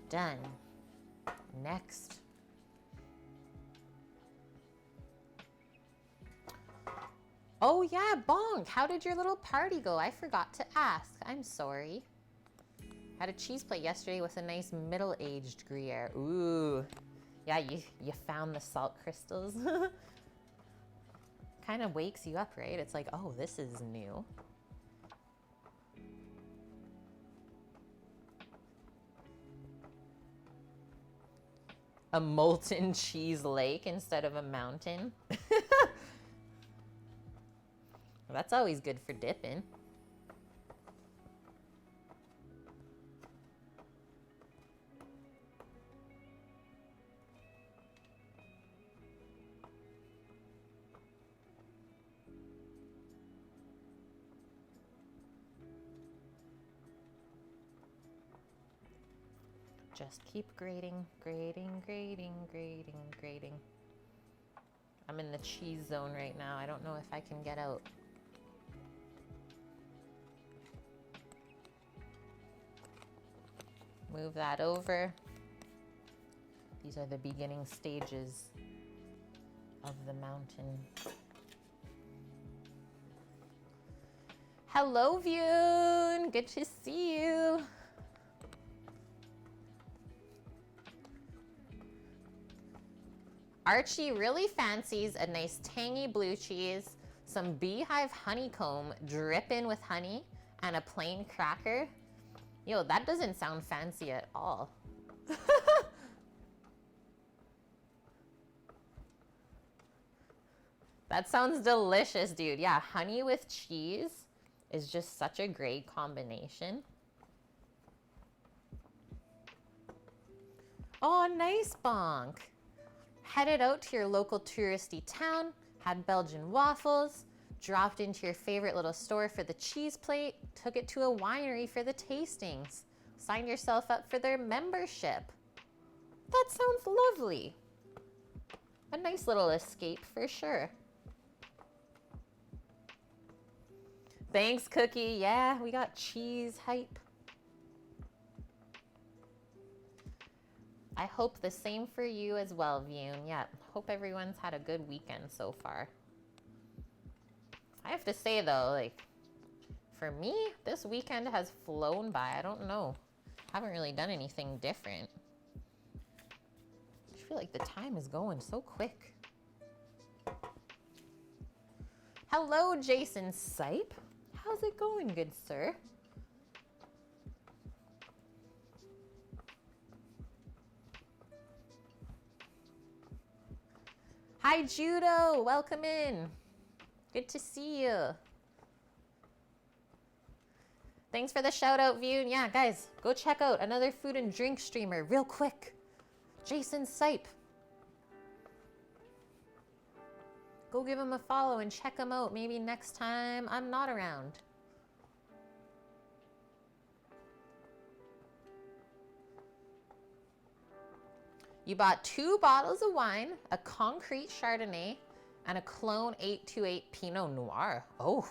Done. Next. Oh yeah, Bonk, how did your little party go? I forgot to ask. I'm sorry. Had a cheese plate yesterday with a nice middle-aged Gruyere. Ooh. Yeah, you found the salt crystals. Kind of wakes you up, right? It's like, oh, this is new. A molten cheese lake instead of a mountain. That's always good for dipping. Just keep grating, grating, grating, grating, grating. I'm in the cheese zone right now. I don't know if I can get out. Move that over. These are the beginning stages of the mountain. Hello, Vyun. Good to see you. Archie really fancies a nice tangy blue cheese, some beehive honeycomb dripping with honey, and a plain cracker. Yo, that doesn't sound fancy at all. That sounds delicious, dude. Yeah, honey with cheese is just such a great combination. Oh, nice, Bonk. Headed out to your local touristy town, had Belgian waffles, dropped into your favorite little store for the cheese plate, took it to a winery for the tastings, signed yourself up for their membership. That sounds lovely. A nice little escape for sure. Thanks, Cookie. Yeah, we got cheese hype. I hope the same for you as well, Vyun. Yeah, hope everyone's had a good weekend so far. I have to say though, like, for me, this weekend has flown by. I don't know. Haven't really done anything different. I feel like the time is going so quick. Hello, Jason Sipe. How's it going, good sir? Hi, Judo. Welcome in. Good to see you. Thanks for the shout out, Vyun. Yeah, guys, go check out another food and drink streamer real quick. Jason Sipe. Go give him a follow and check him out. Maybe next time I'm not around. You bought 2 bottles of wine, a concrete Chardonnay, and a Clone 828 Pinot Noir. Oh,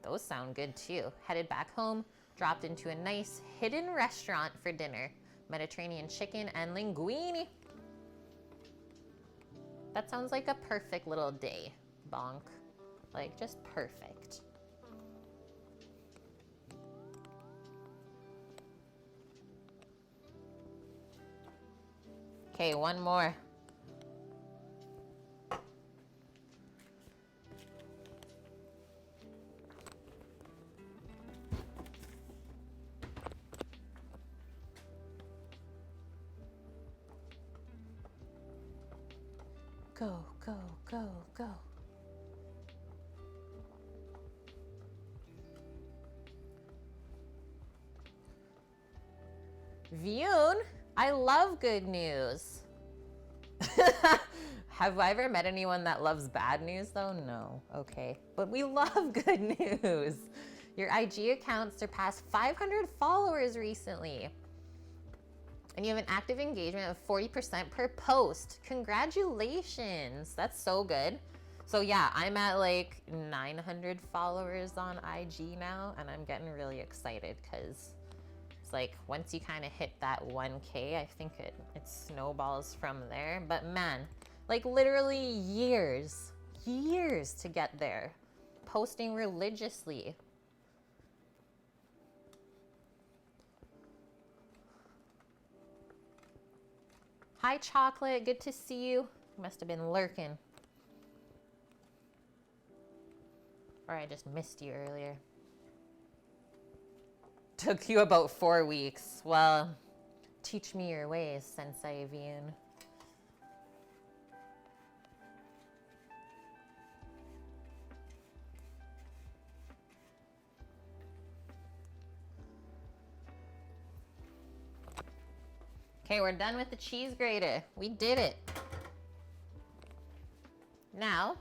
those sound good too. Headed back home, dropped into a nice hidden restaurant for dinner. Mediterranean chicken and linguine. That sounds like a perfect little day, Bonk. Like, just perfect. Okay, one more. Go, go, go, go. Vyun, I love good news. Have I ever met anyone that loves bad news though? No. Okay. But we love good news. Your IG account surpassed 500 followers recently. And you have an active engagement of 40% per post. Congratulations. That's so good. So yeah, I'm at like 900 followers on IG now, and I'm getting really excited because it's like once you kind of hit that 1K, I think it snowballs from there. But man, like literally years to get there. Posting religiously. Hi, Chocolate. Good to see you. You must have been lurking. Or I just missed you earlier. Took you about 4 weeks. Well, teach me your ways, Sensei Vyun. Okay, we're done with the cheese grater. We did it. Now,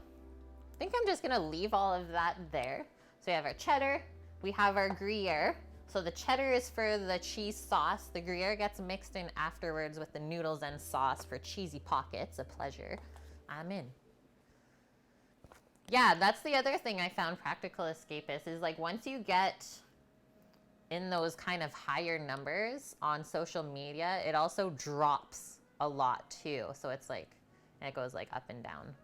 I think I'm just gonna leave all of that there. So we have our cheddar, we have our Gruyere. So the cheddar is for the cheese sauce. The Gruyere gets mixed in afterwards with the noodles and sauce for cheesy pockets. A pleasure. I'm in. Yeah, that's the other thing I found Practical Escapist is like once you get in those kind of higher numbers on social media, it also drops a lot too. So it's like, and it goes like up and down.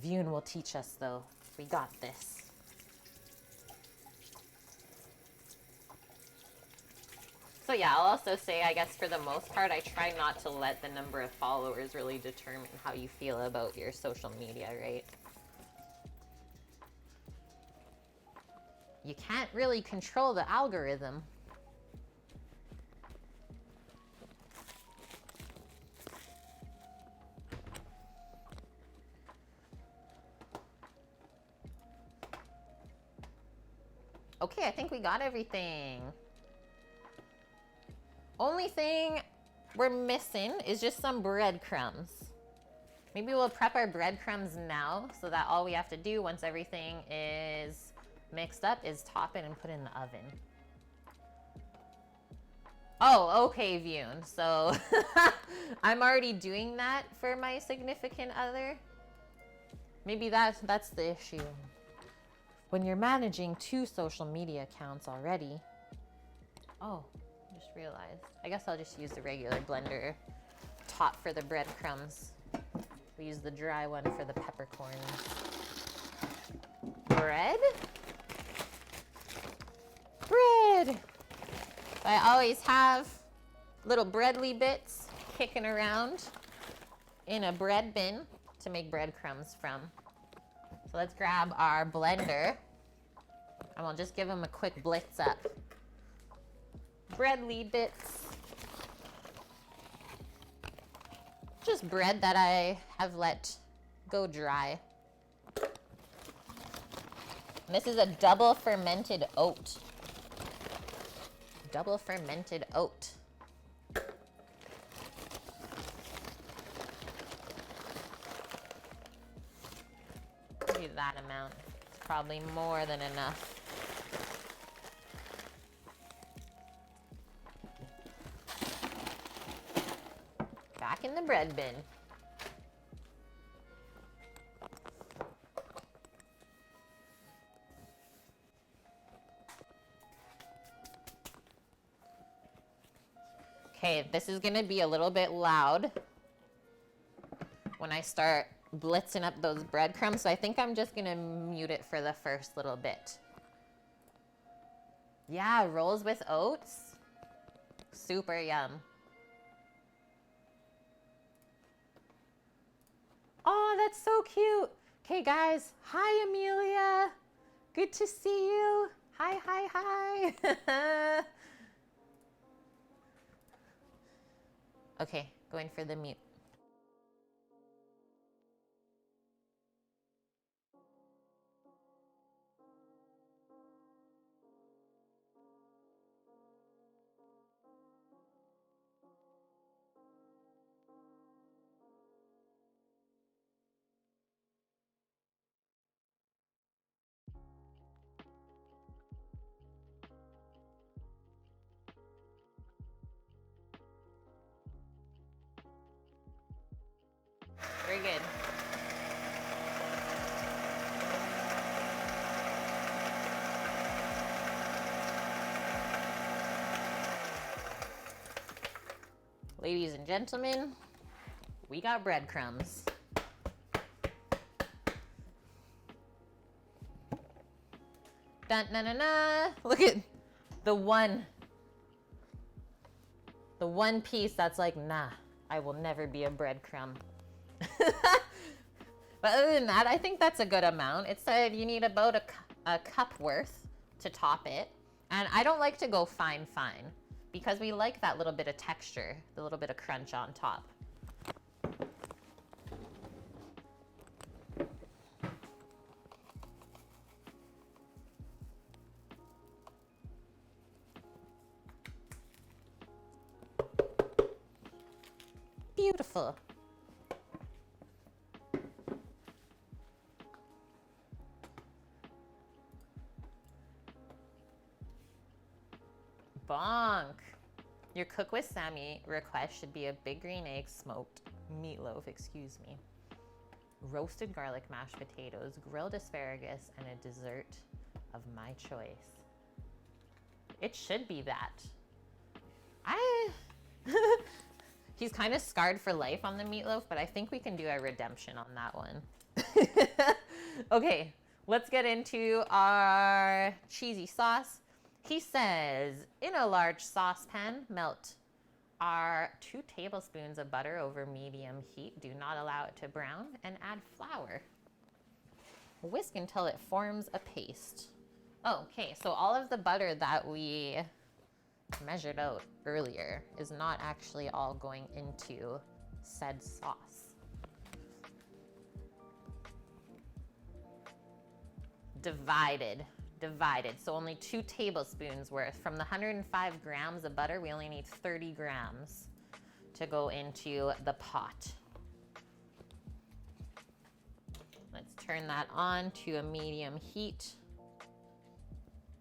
Vyun will teach us though. We got this. So yeah, I'll also say, I guess for the most part, I try not to let the number of followers really determine how you feel about your social media, right? You can't really control the algorithm. Okay, I think we got everything. Only thing we're missing is just some breadcrumbs. Maybe we'll prep our breadcrumbs now so that all we have to do once everything is mixed up is top it and put it in the oven. Oh, okay, Vune. So I'm already doing that for my significant other. Maybe that's the issue. When you're managing 2 social media accounts already. Oh, just realized. I guess I'll just use the regular blender top for the breadcrumbs. We use the dry one for the peppercorns. Bread? Bread! I always have little breadly bits kicking around in a bread bin to make breadcrumbs from. So let's grab our blender and we'll just give them a quick blitz up. Breadly bits. Just bread that I have let go dry. And this is a double fermented oat. Double fermented oat. Maybe that amount. It's probably more than enough. Back in the bread bin. Okay, this is gonna be a little bit loud when I start blitzing up those breadcrumbs, so I think I'm just gonna mute it for the first little bit. Yeah, rolls with oats. Super yum. Oh, that's so cute. Okay, guys. Hi, Amelia. Good to see you. Hi, hi, hi. Okay, going for the mute. Very good. Ladies and gentlemen, we got breadcrumbs. Dun, na, na, na. Look at the one piece that's like, nah, I will never be a breadcrumb. But other than that, I think that's a good amount. It said you need about a cup worth to top it. And I don't like to go fine, because we like that little bit of texture, the little bit of crunch on top. Beautiful. Bonk. Your cook with Sammy request should be a big green egg smoked meatloaf, excuse me, roasted garlic mashed potatoes, grilled asparagus, and a dessert of my choice. It should be that. He's kind of scarred for life on the meatloaf, but I think we can do a redemption on that one. Okay, let's get into our cheesy sauce. He says, in a large saucepan, melt our 2 tablespoons of butter over medium heat. Do not allow it to brown, and add flour. Whisk until it forms a paste. Oh, okay, so all of the butter that we measured out earlier is not actually all going into said sauce. Divided. So only 2 tablespoons worth. From the 105 grams of butter, we only need 30 grams to go into the pot. Let's turn that on to a medium heat.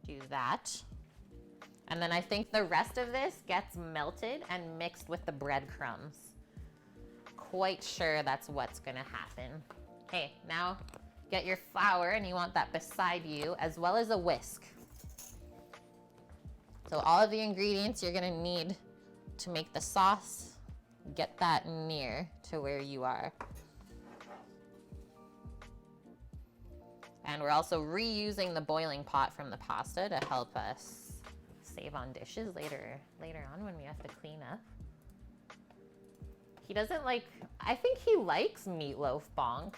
Do that. And then I think the rest of this gets melted and mixed with the breadcrumbs. Quite sure that's what's gonna happen. Okay, now get your flour, and you want that beside you, as well as a whisk. So all of the ingredients you're gonna need to make the sauce, get that near to where you are. And we're also reusing the boiling pot from the pasta to help us save on dishes later on when we have to clean up. He doesn't like, I think he likes meatloaf, Bonk.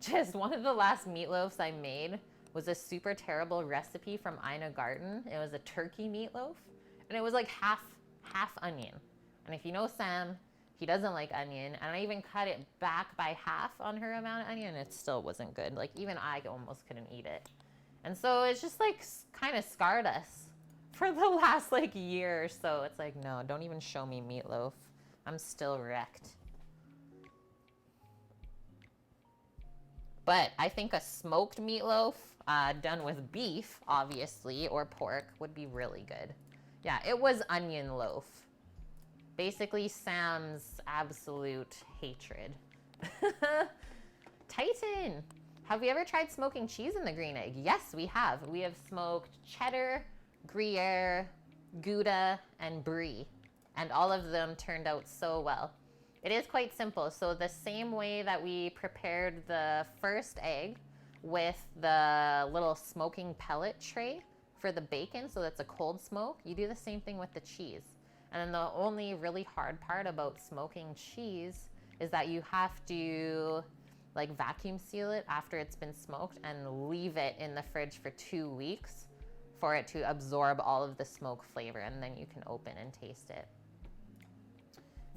Just one of the last meatloafs I made was a super terrible recipe from Ina Garten. It was a turkey meatloaf, and it was like half onion. And if you know Sam, he doesn't like onion, and I even cut it back by half on her amount of onion, and it still wasn't good. Like, even I almost couldn't eat it. And so it's just like kind of scarred us for the last like year or so. It's like, no, don't even show me meatloaf. I'm still wrecked. But I think a smoked meatloaf done with beef, obviously, or pork would be really good. Yeah, it was onion loaf. Basically, Sam's absolute hatred. Titan, have we ever tried smoking cheese in the green egg? Yes, we have. We have smoked cheddar, Gruyere, Gouda, and Brie. And all of them turned out so well. It is quite simple. So the same way that we prepared the first egg with the little smoking pellet tray for the bacon, so that's a cold smoke, you do the same thing with the cheese. And then the only really hard part about smoking cheese is that you have to like vacuum seal it after it's been smoked and leave it in the fridge for 2 weeks for it to absorb all of the smoke flavor, and then you can open and taste it.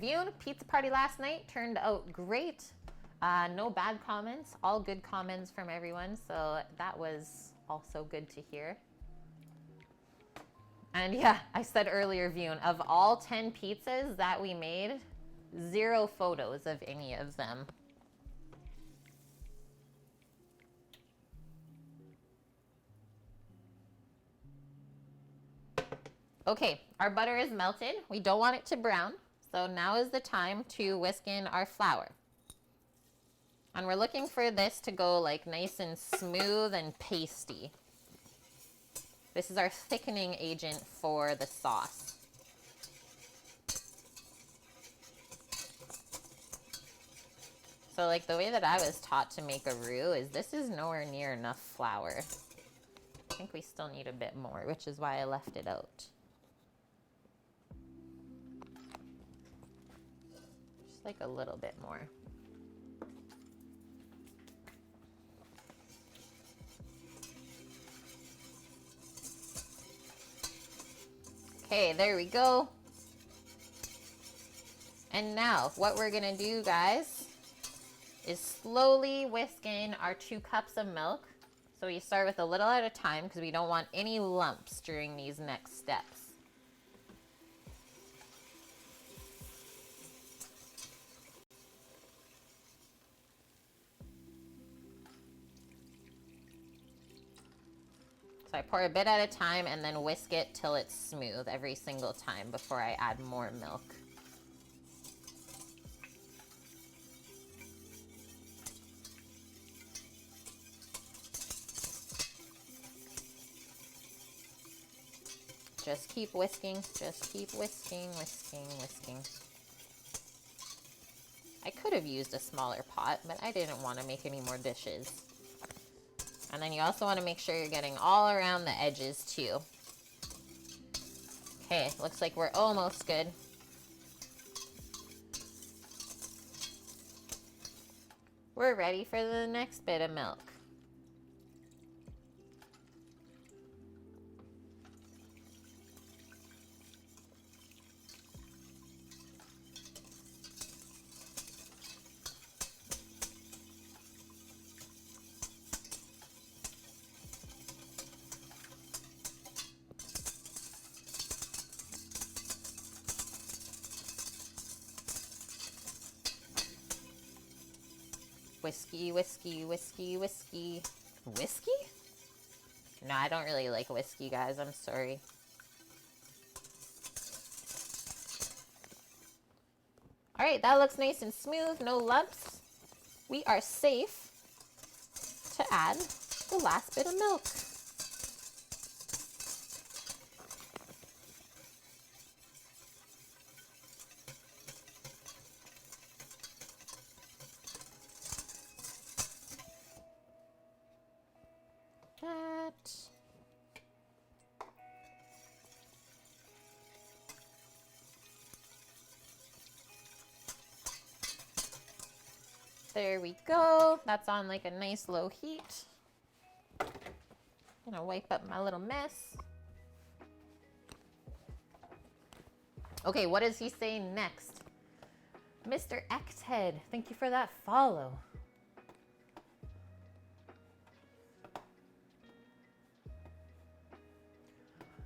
Vune, pizza party last night turned out great. No bad comments, all good comments from everyone, so that was also good to hear. And yeah, I said earlier, Vune, of all 10 pizzas that we made, 0 photos of any of them. Okay, our butter is melted. We don't want it to brown. So now is the time to whisk in our flour. And we're looking for this to go like nice and smooth and pasty. This is our thickening agent for the sauce. So like the way that I was taught to make a roux is this is nowhere near enough flour. I think we still need a bit more, which is why I left it out. Just like a little bit more. Okay, there we go. And now what we're gonna do, guys, is slowly whisk in our 2 cups of milk. So we start with a little at a time because we don't want any lumps during these next steps. So I pour a bit at a time and then whisk it till it's smooth every single time before I add more milk. Just keep whisking, just keep whisking, whisking, whisking. I could have used a smaller pot, but I didn't want to make any more dishes. And then you also want to make sure you're getting all around the edges too. Okay, looks like we're almost good. We're ready for the next bit of milk. Whiskey, whiskey, whiskey, whiskey. Whiskey? No, I don't really like whiskey, guys. I'm sorry. All right, that looks nice and smooth. No lumps. We are safe to add the last bit of milk. There we go. That's on like a nice low heat. Gonna wipe up my little mess. Okay, what does he say next? Mr. Xhead, thank you for that follow.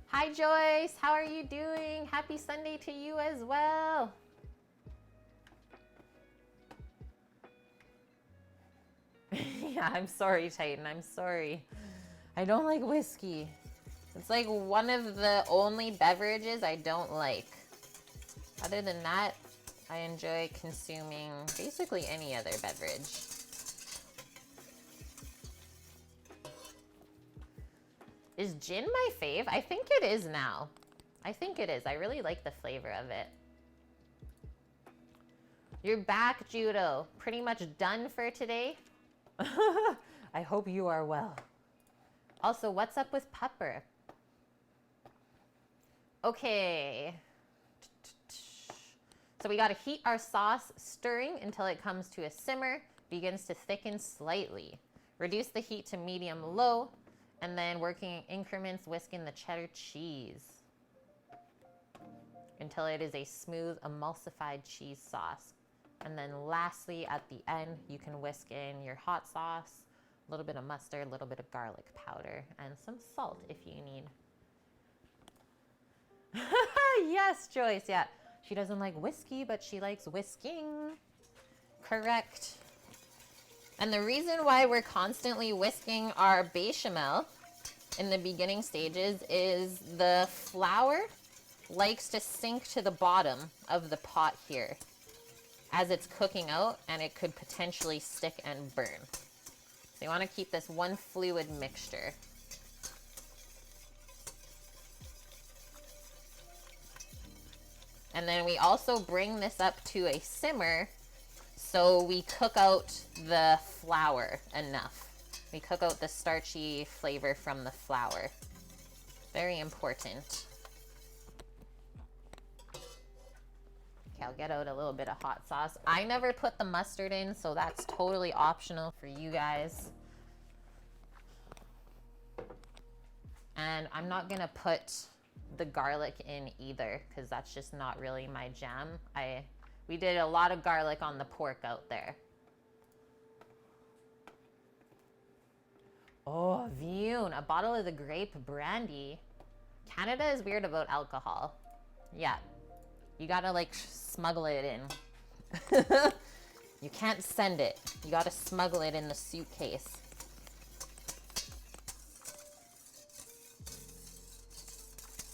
Hi Joyce, how are you doing? Happy Sunday to you as well. Yeah, I'm sorry, Titan. I'm sorry. I don't like whiskey. It's like one of the only beverages I don't like. Other than that, I enjoy consuming basically any other beverage. Is gin my fave? I think it is now. I think it is. I really like the flavor of it. You're back, Judo. Pretty much done for today. I hope you are well. Also, what's up with pepper? Okay. So we gotta heat our sauce, stirring until it comes to a simmer, begins to thicken slightly. Reduce the heat to medium-low, and then working in increments, whisking the cheddar cheese until it is a smooth, emulsified cheese sauce. And then lastly, at the end, you can whisk in your hot sauce, a little bit of mustard, a little bit of garlic powder, and some salt if you need. Yes, Joyce, yeah. She doesn't like whiskey, but she likes whisking. Correct. And the reason why we're constantly whisking our bechamel in the beginning stages is the flour likes to sink to the bottom of the pot here as it's cooking out, and it could potentially stick and burn. So you want to keep this one fluid mixture. And then we also bring this up to a simmer so we cook out the flour enough. We cook out the starchy flavor from the flour. Very important. Okay, I'll get out a little bit of hot sauce. I never put the mustard in, so that's totally optional for you guys. And I'm not gonna put the garlic in either, because that's just not really my jam. We did a lot of garlic on the pork out there. Oh, Vune, a bottle of the grape brandy. Canada is weird about alcohol. Yeah, you gotta like smuggle it in. You can't send it. You gotta smuggle it in the suitcase.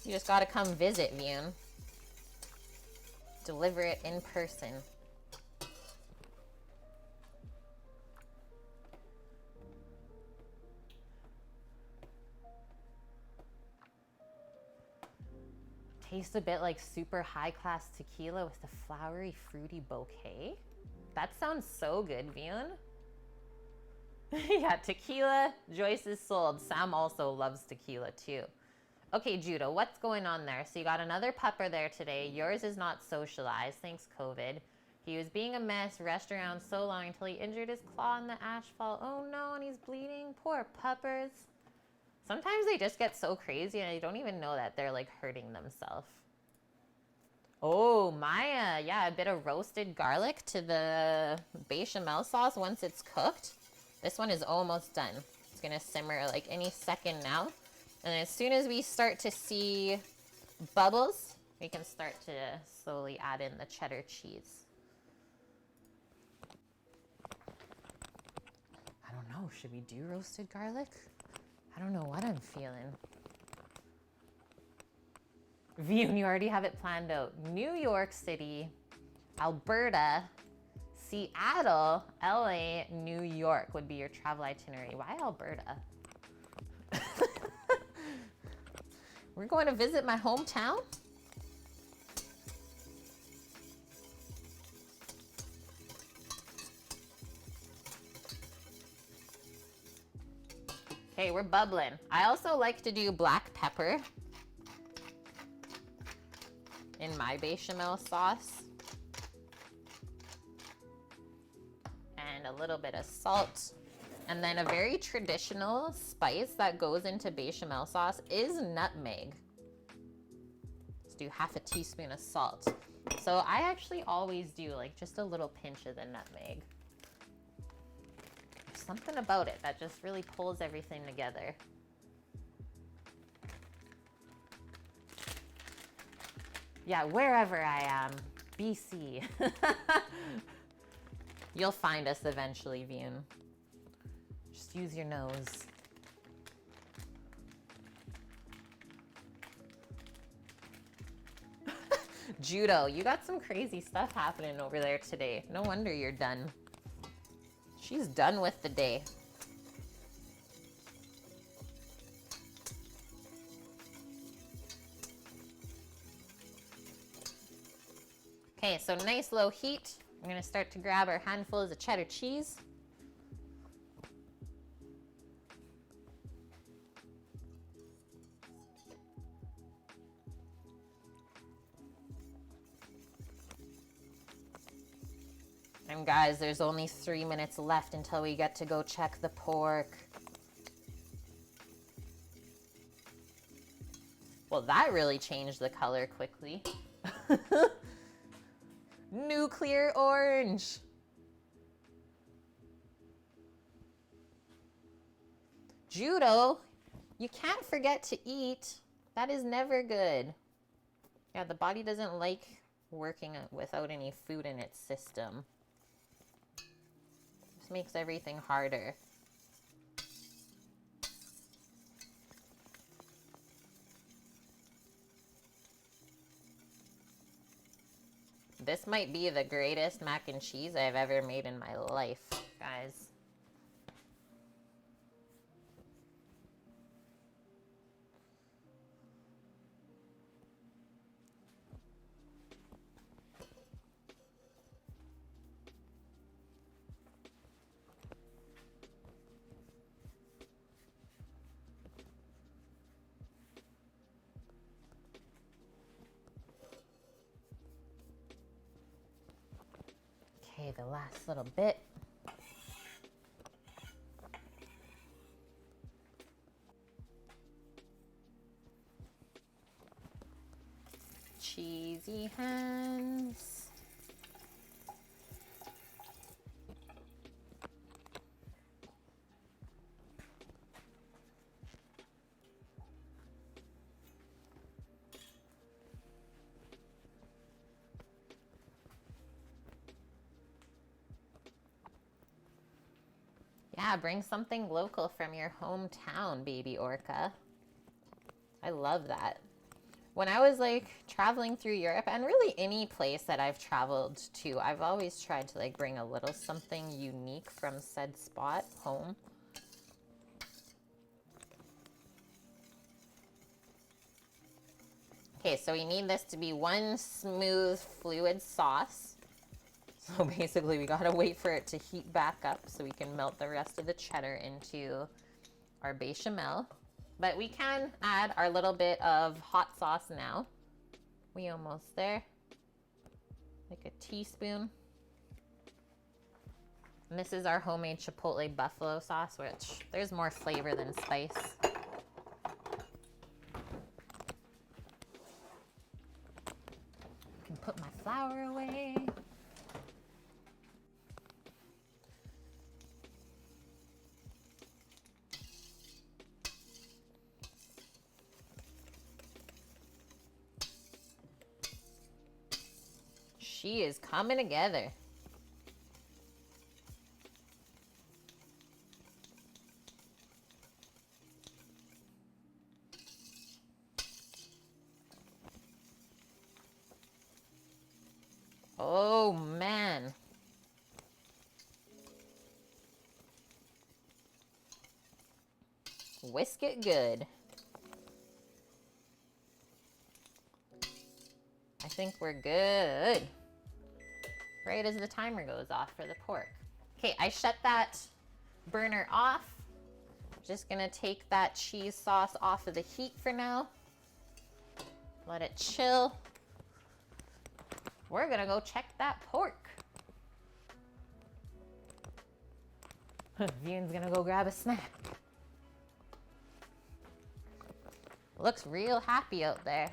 You just gotta come visit, Vune. Deliver it in person. Tastes a bit like super high-class tequila with a flowery, fruity bouquet. That sounds so good, Vune. Yeah, tequila, Joyce is sold. Sam also loves tequila too. Okay, Judo, what's going on there? So you got another pupper there today. Yours is not socialized, thanks COVID. He was being a mess, rushed around so long until he injured his claw in the asphalt. Oh no, and he's bleeding. Poor puppers. Sometimes they just get so crazy and they don't even know that they're like hurting themselves. Oh, Maya, yeah, a bit of roasted garlic to the bechamel sauce once it's cooked. This one is almost done. It's gonna simmer like any second now. And as soon as we start to see bubbles, we can start to slowly add in the cheddar cheese. I don't know, should we do roasted garlic? I don't know what I'm feeling. View, you already have it planned out. New York City, Alberta, Seattle, LA, New York would be your travel itinerary. Why Alberta? We're going to visit my hometown? Okay, we're bubbling. I also like to do black pepper in my bechamel sauce. And a little bit of salt. And then a very traditional spice that goes into bechamel sauce is nutmeg. Let's do half a teaspoon of salt. So I actually always do like just a little pinch of the nutmeg. There's something about it that just really pulls everything together. Yeah, wherever I am, BC. You'll find us eventually, Vune. Just use your nose. Judo, you got some crazy stuff happening over there today. No wonder you're done. She's done with the day. Okay, so nice low heat. I'm gonna start to grab our handfuls of cheddar cheese. And guys, there's only 3 minutes left until we get to go check the pork. Well, that really changed the color quickly. Nuclear orange. Judo, you can't forget to eat. That is never good. Yeah, the body doesn't like working without any food in its system. This makes everything harder. This might be the greatest mac and cheese I've ever made in my life, guys. Okay, the last little bit. Cheesy hands. Yeah, bring something local from your hometown, baby orca. I love that. When I was like traveling through Europe, and really any place that I've traveled to, I've always tried to like bring a little something unique from said spot home. Okay, so we need this to be one smooth fluid sauce. So basically we gotta wait for it to heat back up so we can melt the rest of the cheddar into our bechamel. But we can add our little bit of hot sauce now. We almost there. Like a teaspoon. And this is our homemade chipotle buffalo sauce, which there's more flavor than spice. Can put my flour away. She is coming together. Oh man. Whisk it good. I think we're good. Right as the timer goes off for the pork. Okay, I shut that burner off. Just gonna take that cheese sauce off of the heat for now. Let it chill. We're gonna go check that pork. Vian's gonna go grab a snack. Looks real happy out there.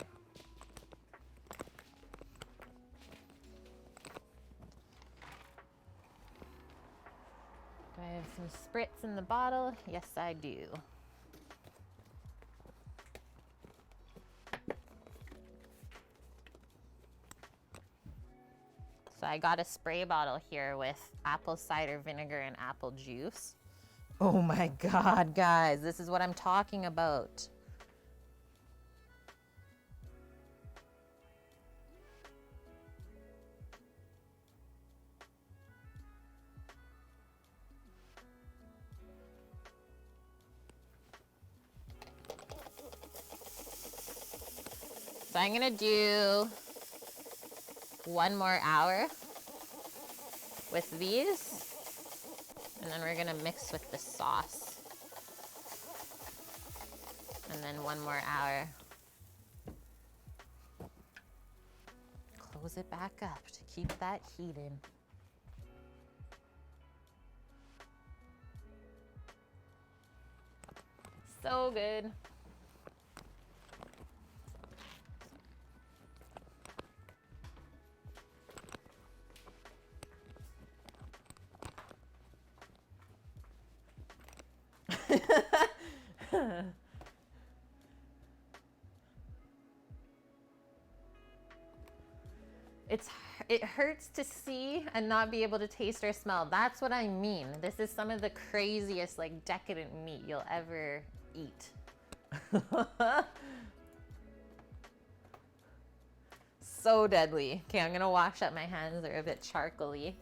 Do I have some spritz in the bottle? Yes, I do. So I got a spray bottle here with apple cider vinegar and apple juice. Oh my God, guys, this is what I'm talking about. So I'm gonna do 1 more hour with these, and then we're gonna mix with the sauce. And then 1 more hour. Close it back up to keep that heat in. So good. It hurts to see and not be able to taste or smell. That's what I mean. This is some of the craziest, like, decadent meat you'll ever eat. So deadly. Okay, I'm gonna wash up my hands. They're a bit charcoaly.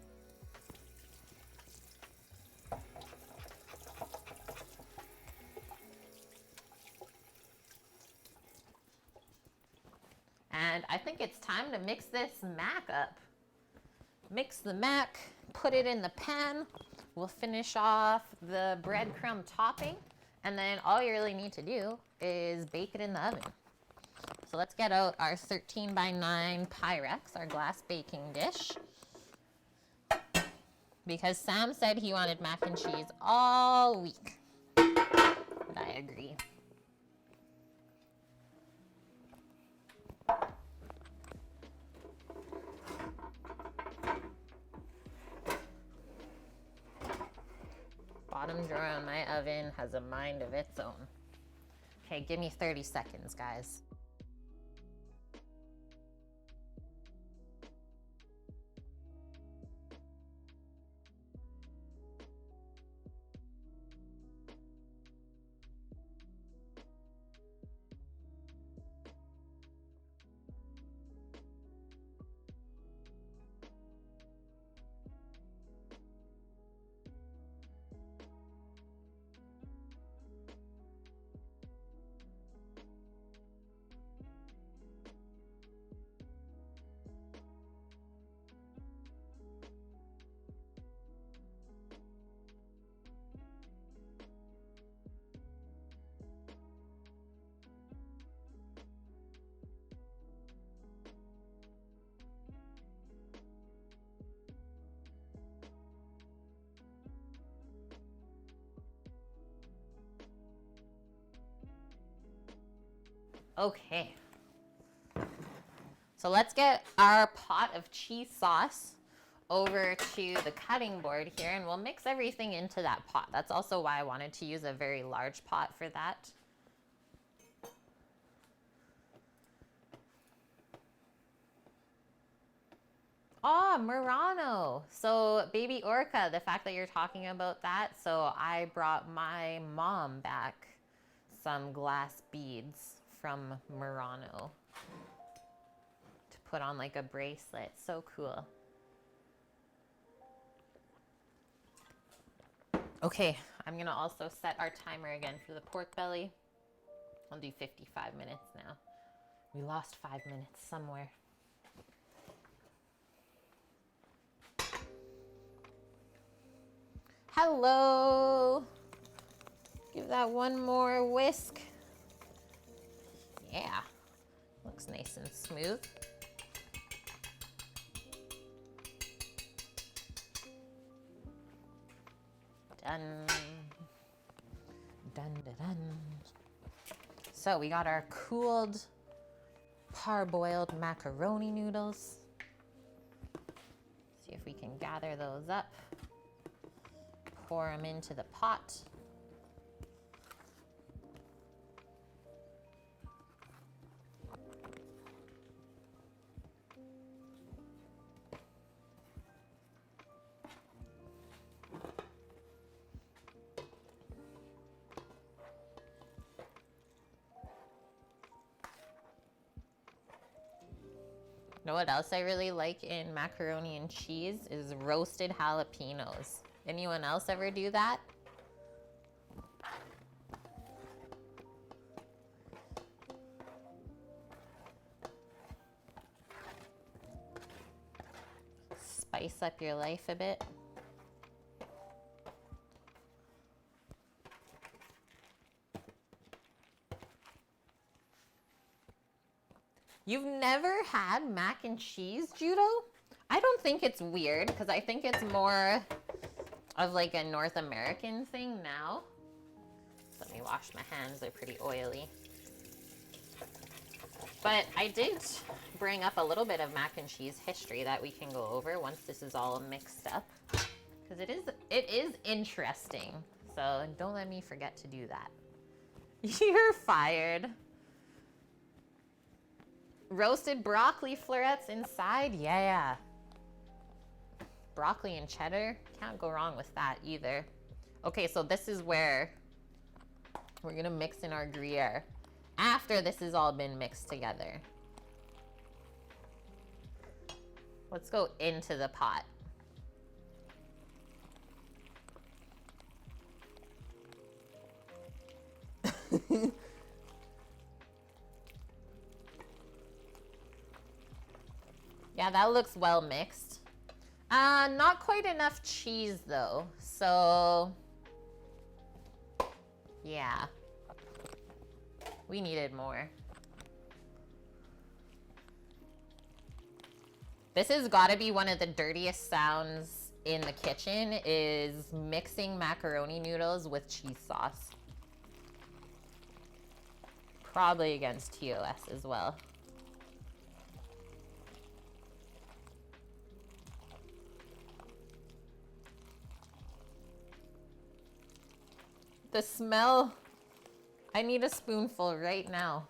And I think it's time to mix this mac up. Mix the mac, put it in the pan. We'll finish off the breadcrumb topping, and then all you really need to do is bake it in the oven. So let's get out our 13x9 Pyrex, our glass baking dish. Because Sam said he wanted mac and cheese all week. And I agree. Bottom drawer on my oven has a mind of its own. Okay, give me 30 seconds, guys. Okay. So let's get our pot of cheese sauce over to the cutting board here, and we'll mix everything into that pot. That's also why I wanted to use a very large pot for that. Oh, Murano. So baby Orca, the fact that you're talking about that, so I brought my mom back some glass beads from Murano to put on like a bracelet. So cool. Okay, I'm gonna also set our timer again for the pork belly. I'll do 55 minutes now. We lost 5 minutes somewhere. Hello. Give that one more whisk. Yeah, looks nice and smooth. Done. Dun, dun, dun. So we got our cooled parboiled macaroni noodles. See if we can gather those up. Pour them into the pot. You know what else I really like in macaroni and cheese is roasted jalapenos. Anyone else ever do that? Spice up your life a bit. You've never had mac and cheese, Judo? I don't think it's weird because I think it's more of like a North American thing now. Let me wash my hands, they're pretty oily. But I did bring up a little bit of mac and cheese history that we can go over once this is all mixed up. Because it is interesting. So don't let me forget to do that. You're fired. Roasted broccoli florets inside, yeah. Broccoli and cheddar, can't go wrong with that either. Okay, so this is where we're gonna mix in our Gruyere after this has all been mixed together. Let's go into the pot. Yeah, that looks well mixed. Not quite enough cheese though, so yeah, we needed more. This has got to be one of the dirtiest sounds in the kitchen, is mixing macaroni noodles with cheese sauce. Probably against TOS as well. The smell, I need a spoonful right now.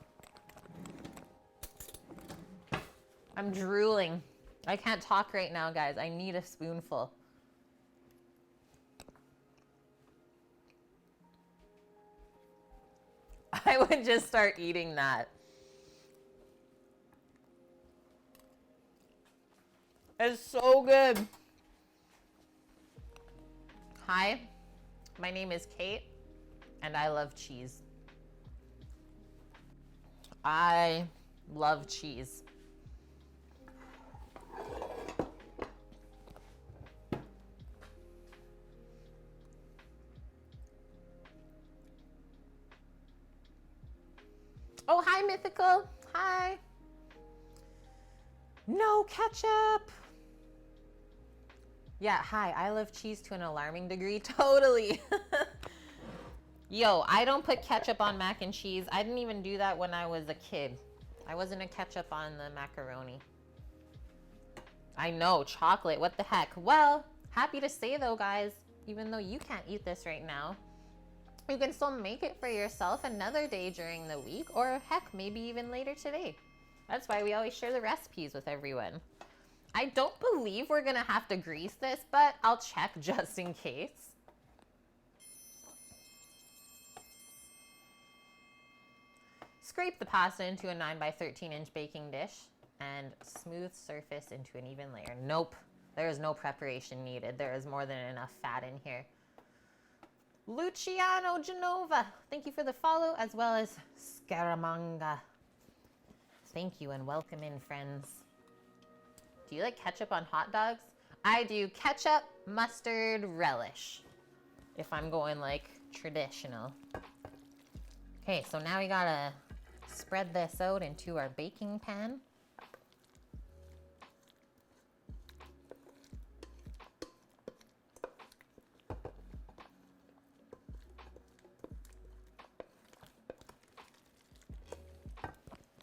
I'm drooling. I can't talk right now, guys. I need a spoonful. I would just start eating that. It's so good. Hi, my name is Kate, and I love cheese. I love cheese. Oh, hi, Mythical. Hi. No ketchup. Yeah, hi. I love cheese to an alarming degree. Totally. Yo, I don't put ketchup on mac and cheese. I didn't even do that when I was a kid. I wasn't a ketchup on the macaroni. I know, chocolate, what the heck? Well, happy to say though, guys, even though you can't eat this right now, you can still make it for yourself another day during the week, or heck, maybe even later today. That's why we always share the recipes with everyone. I don't believe we're gonna have to grease this, but I'll check just in case. Scrape the pasta into a 9 by 13 inch baking dish and smooth surface into an even layer. Nope, there is no preparation needed. There is more than enough fat in here. Luciano Genova, thank you for the follow, as well as Scaramanga. Thank you and welcome in, friends. Do you like ketchup on hot dogs? I do ketchup, mustard, relish, if I'm going like traditional. Okay, so now we gotta spread this out into our baking pan.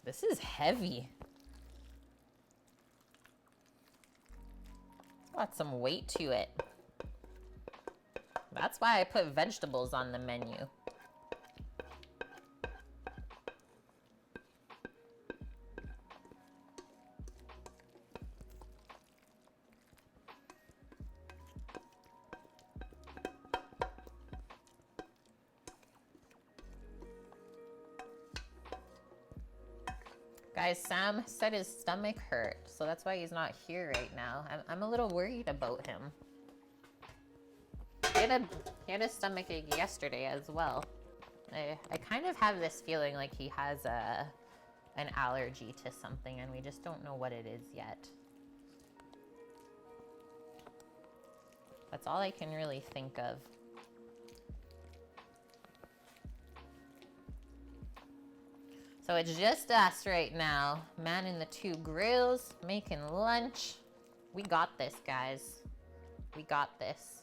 This is heavy. It's got some weight to it. That's why I put vegetables on the menu. Guys, Sam said his stomach hurt, so that's why he's not here right now. I'm a little worried about him. He had a stomach ache yesterday as well. I kind of have this feeling like he has an allergy to something, and we just don't know what it is yet. That's all I can really think of. So it's just us right now, manning the two grills, making lunch. We got this, guys. We got this.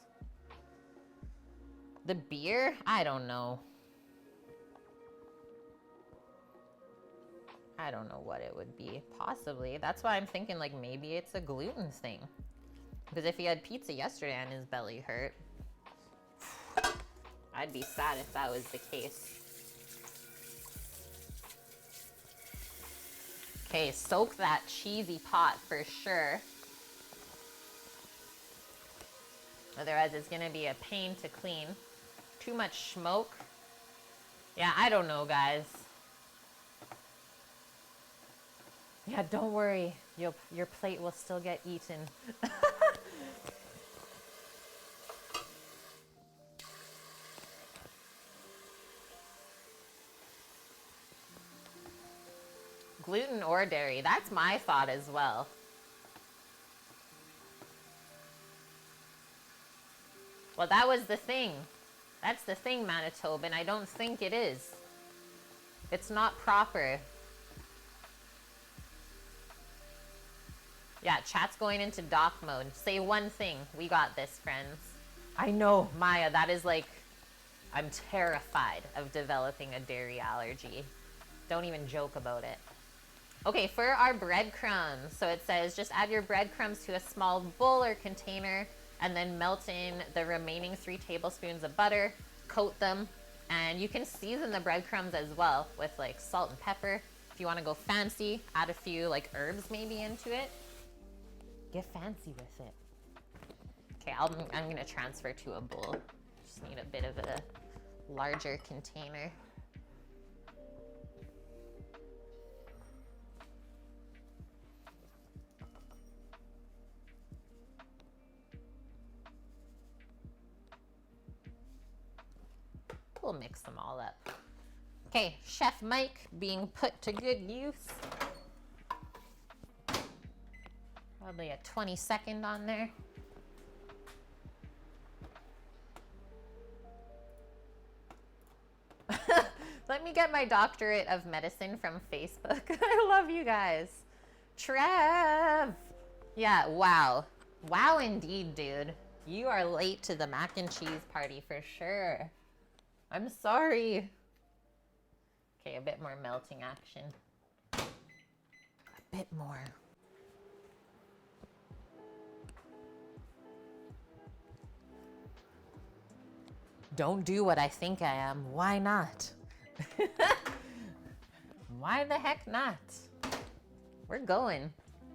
The beer? I don't know. I don't know what it would be. Possibly. That's why I'm thinking like maybe it's a gluten thing. Because if he had pizza yesterday and his belly hurt, I'd be sad if that was the case. Okay, soak that cheesy pot for sure. Otherwise it's gonna be a pain to clean. Too much smoke. Yeah, I don't know, guys. Yeah, don't worry. Your plate will still get eaten. Gluten or dairy, that's my thought as well. Well, that was the thing. That's the thing, Manitoban. I don't think it is. It's not proper. Yeah, chat's going into doc mode. Say one thing. We got this, friends. I know, Maya, that is like, I'm terrified of developing a dairy allergy. Don't even joke about it. Okay, for our breadcrumbs, so it says just add your breadcrumbs to a small bowl or container and then melt in the remaining 3 tablespoons of butter, coat them, and you can season the breadcrumbs as well with like salt and pepper. If you want to go fancy, add a few like herbs maybe into it. Get fancy with it. Okay, I'm gonna transfer to a bowl. Just need a bit of a larger container. We'll mix them all up. Okay, Chef Mike being put to good use. Probably a 20-second on there. Let me get my doctorate of medicine from Facebook. I love you guys. Trev. Yeah, wow. Wow indeed, dude. You are late to the mac and cheese party for sure. I'm sorry. Okay, a bit more melting action. A bit more. Don't do what I think I am. Why not? Why the heck not? We're going.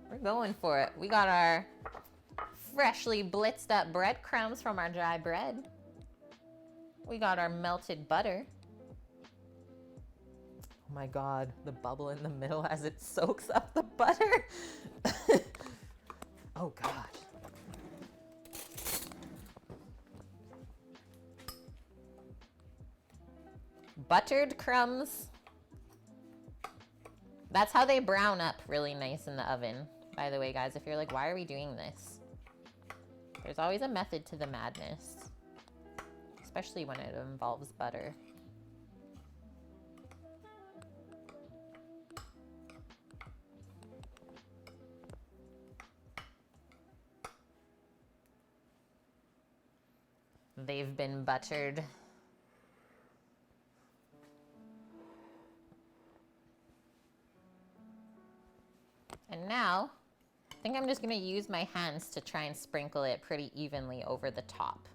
We're going for it. We got our freshly blitzed up breadcrumbs from our dry bread. We got our melted butter. Oh my God, the bubble in the middle as it soaks up the butter. Oh gosh. Buttered crumbs. That's how they brown up really nice in the oven. By the way, guys, if you're like, why are we doing this? There's always a method to the madness, especially when it involves butter. They've been buttered. And now, I think I'm just gonna use my hands to try and sprinkle it pretty evenly over the top.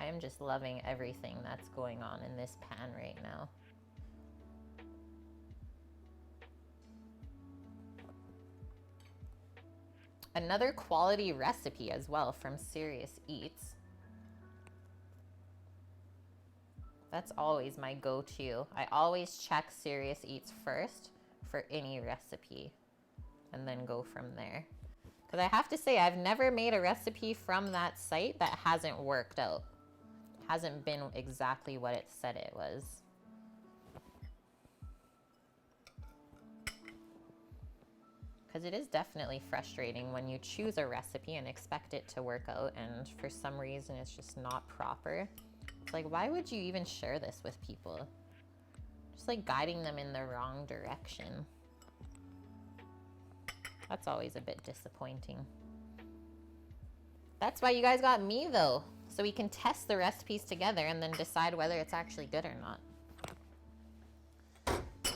I am just loving everything that's going on in this pan right now. Another quality recipe as well from Serious Eats. That's always my go-to. I always check Serious Eats first for any recipe and then go from there. Because I have to say, I've never made a recipe from that site that hasn't worked out. Hasn't been exactly what it said it was. Because it is definitely frustrating when you choose a recipe and expect it to work out and for some reason it's just not proper. It's like, why would you even share this with people? Just like guiding them in the wrong direction. That's always a bit disappointing. That's why you guys got me though. So we can test the recipes together and then decide whether it's actually good or not.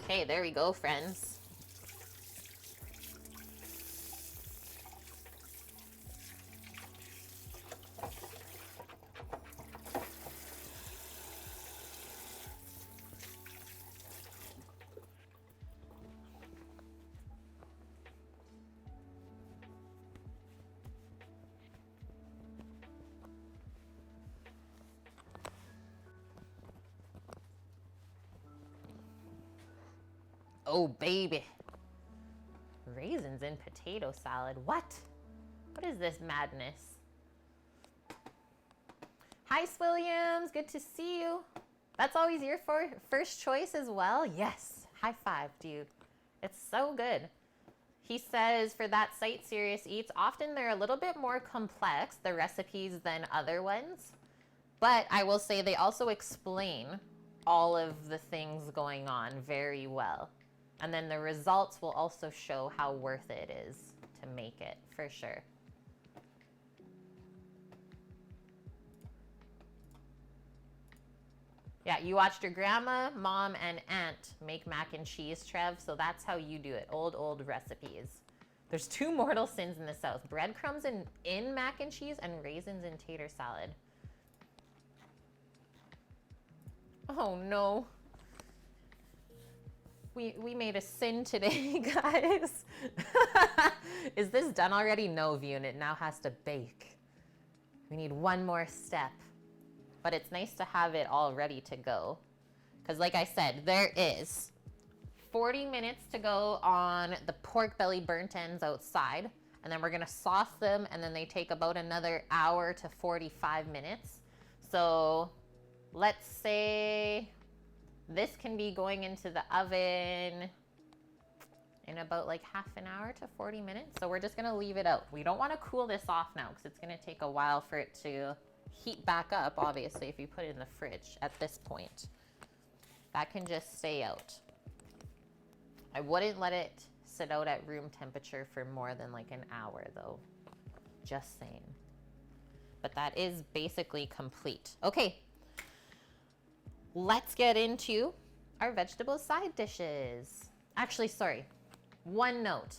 Okay, there we go, friends. Oh, baby. Raisins in potato salad. What? What is this madness? Hi, Swilliams. Good to see you. That's always your first choice as well? Yes. High five, dude. It's so good. He says for that site, Serious Eats, often they're a little bit more complex, the recipes, than other ones. But I will say they also explain all of the things going on very well. And then the results will also show how worth it is to make it, for sure. Yeah, you watched your grandma, mom, and aunt make mac and cheese, Trev, so that's how you do it. Old recipes. There's two mortal sins in the South. Breadcrumbs in mac and cheese and raisins in tater salad. Oh, no. We made a sin today, guys. Is this done already? No, Vune. It now has to bake. We need one more step. But it's nice to have it all ready to go. Because like I said, there is 40 minutes to go on the pork belly burnt ends outside. And then we're going to sauce them. And then they take about another hour to 45 minutes. So let's say this can be going into the oven in about like half an hour to 40 minutes. So we're just gonna leave it out. We don't wanna cool this off now because it's gonna take a while for it to heat back up, obviously, if you put it in the fridge at this point. That can just stay out. I wouldn't let it sit out at room temperature for more than like an hour though. Just saying. But that is basically complete. Okay, let's get into our vegetable side dishes. Actually, sorry, one note,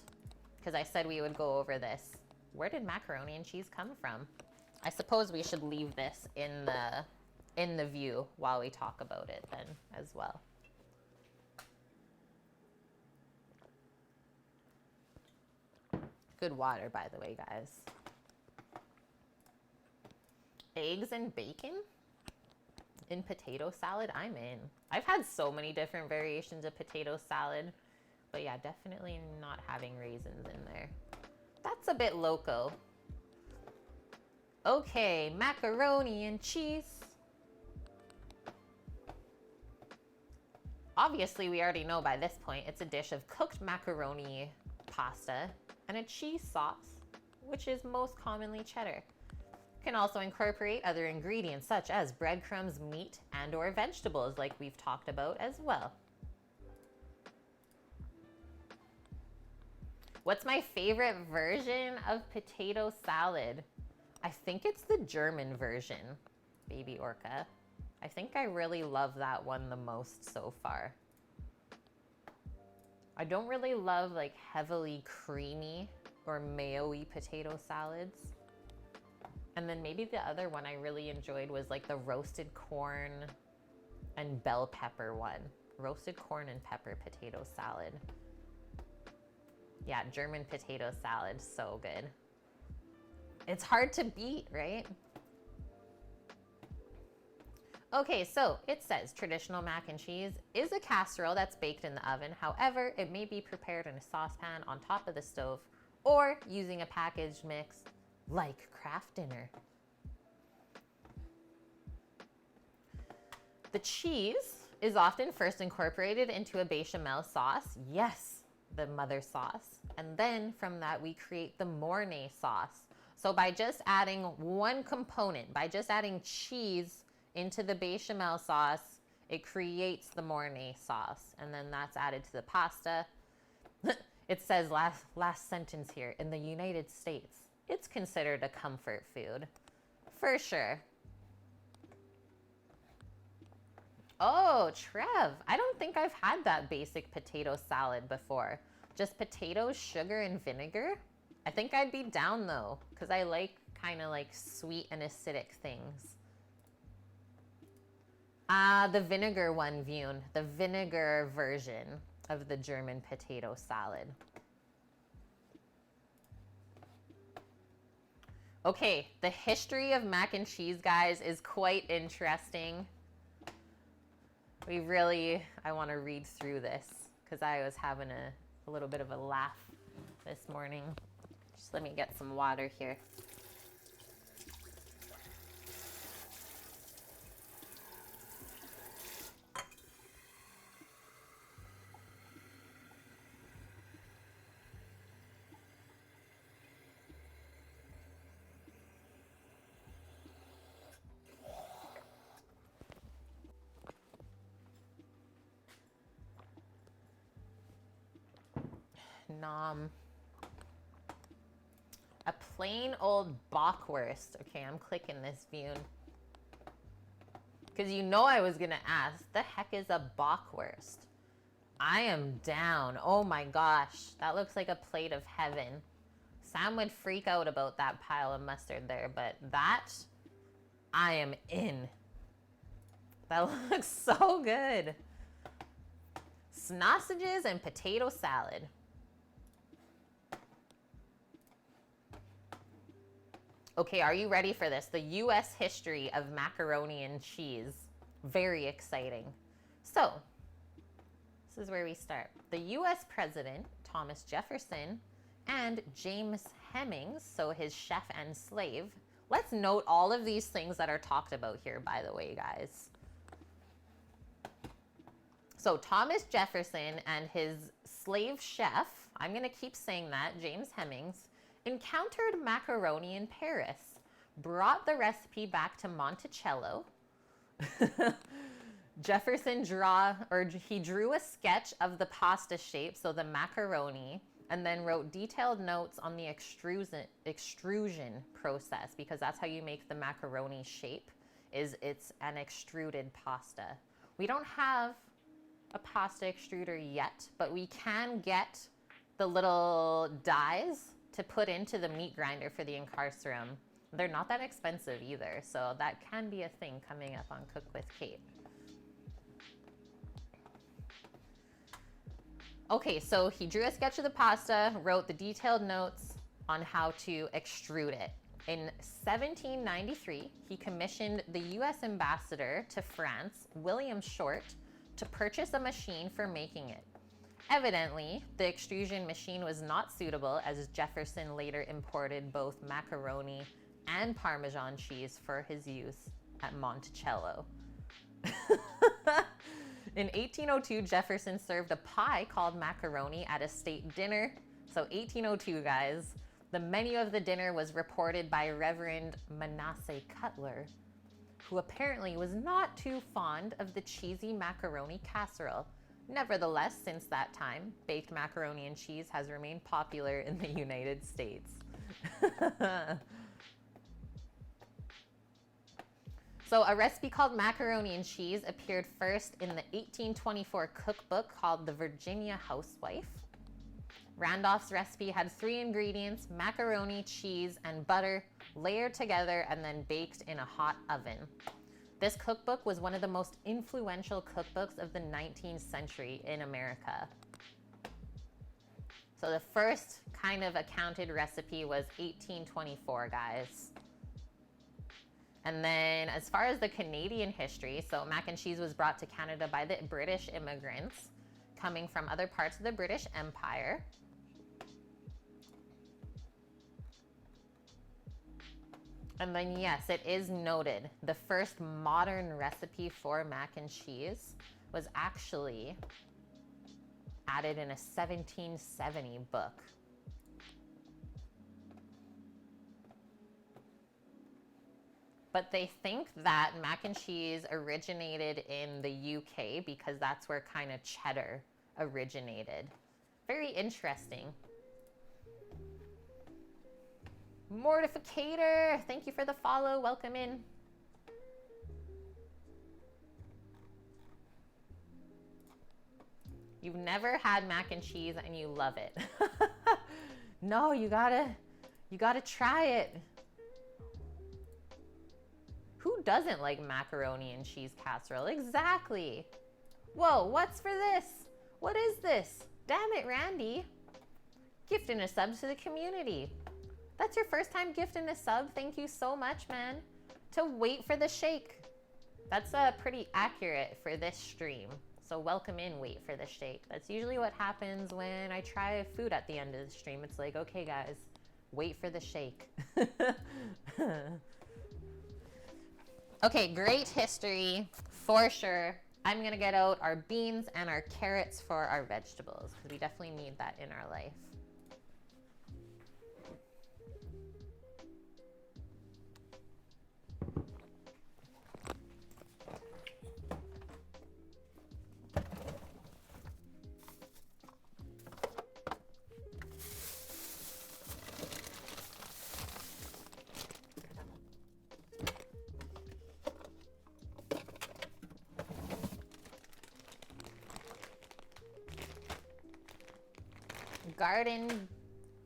because I said we would go over this. Where did macaroni and cheese come from? I suppose we should leave this in the view while we talk about it then as well. Good water, by the way, guys. Eggs and bacon in potato salad, I'm in. I've had so many different variations of potato salad, but yeah, definitely not having raisins in there. That's a bit loco. Okay, macaroni and cheese. Obviously, we already know by this point, it's a dish of cooked macaroni pasta and a cheese sauce, which is most commonly cheddar. Can also incorporate other ingredients such as breadcrumbs, meat, and or vegetables like we've talked about as well. What's my favorite version of potato salad? I think it's the German version, Baby Orca. I think I really love that one the most so far. I don't really love like heavily creamy or mayo-y potato salads. And then maybe the other one I really enjoyed was like the roasted corn and bell pepper one. Roasted corn and pepper potato salad. Yeah, German potato salad, so good. It's hard to beat, right? Okay, so it says traditional mac and cheese is a casserole that's baked in the oven. However, it may be prepared in a saucepan on top of the stove or using a packaged mix like Kraft Dinner. The cheese is often first incorporated into a bechamel sauce. Yes, the mother sauce. And then from that, we create the Mornay sauce. So by just adding one component, by just adding cheese into the bechamel sauce, it creates the Mornay sauce. And then that's added to the pasta. It says last sentence here, in the United States, it's considered a comfort food, for sure. Oh, Trev, I don't think I've had that basic potato salad before. Just potatoes, sugar, and vinegar? I think I'd be down though, because I like kind of like sweet and acidic things. The vinegar one, Vune, the vinegar version of the German potato salad. Okay, the history of mac and cheese, guys, is quite interesting. I want to read through this because I was having a little bit of a laugh this morning. Just let me get some water here. Nom. A plain old bockwurst. Okay, I'm clicking this view. Because you know I was going to ask, the heck is a bockwurst? I am down. Oh my gosh. That looks like a plate of heaven. Sam would freak out about that pile of mustard there, but that, I am in. That looks so good. Sausages and potato salad. Okay, are you ready for this? The U.S. history of macaroni and cheese. Very exciting. So, this is where we start. The U.S. President, Thomas Jefferson, and James Hemings, so his chef and slave. Let's note all of these things that are talked about here, by the way, guys. So Thomas Jefferson and his slave chef, I'm going to keep saying that, James Hemings, encountered macaroni in Paris, brought the recipe back to Monticello. Jefferson drew a sketch of the pasta shape, so the macaroni, and then wrote detailed notes on the extrusion process, because that's how you make the macaroni shape, is it's an extruded pasta. We don't have a pasta extruder yet, but we can get the little dies to put into the meat grinder for the incarcerum. They're not that expensive either, so that can be a thing coming up on Cook with Kate. Okay, so he drew a sketch of the pasta, wrote the detailed notes on how to extrude it. In 1793, he commissioned the U.S. ambassador to France, William Short, to purchase a machine for making it. Evidently, the extrusion machine was not suitable, as Jefferson later imported both macaroni and Parmesan cheese for his use at Monticello. In 1802, Jefferson served a pie called macaroni at a state dinner. So 1802, guys. The menu of the dinner was reported by Reverend Manasseh Cutler, who apparently was not too fond of the cheesy macaroni casserole. Nevertheless, since that time, baked macaroni and cheese has remained popular in the United States. So a recipe called macaroni and cheese appeared first in the 1824 cookbook called The Virginia Housewife. Randolph's recipe had 3 ingredients: macaroni, cheese, and butter, layered together and then baked in a hot oven. This cookbook was one of the most influential cookbooks of the 19th century in America. So the first kind of accounted recipe was 1824, guys. And then as far as the Canadian history, so mac and cheese was brought to Canada by the British immigrants coming from other parts of the British Empire. And then, yes, it is noted the first modern recipe for mac and cheese was actually added in a 1770 book. But they think that mac and cheese originated in the UK because that's where kind of cheddar originated. Very interesting. Mortificator, thank you for the follow. Welcome in. You've never had mac and cheese and you love it. No, you gotta try it. Who doesn't like macaroni and cheese casserole? Exactly. Whoa, what's for this? What is this? Damn it, Randy. Gifting a sub to the community. That's your first time gifting a sub. Thank you so much, man. To wait for the shake. That's pretty accurate for this stream. So welcome in, wait for the shake. That's usually what happens when I try food at the end of the stream. It's like, okay, guys, wait for the shake. Okay, great history for sure. I'm gonna get out our beans and our carrots for our vegetables because we definitely need that in our life.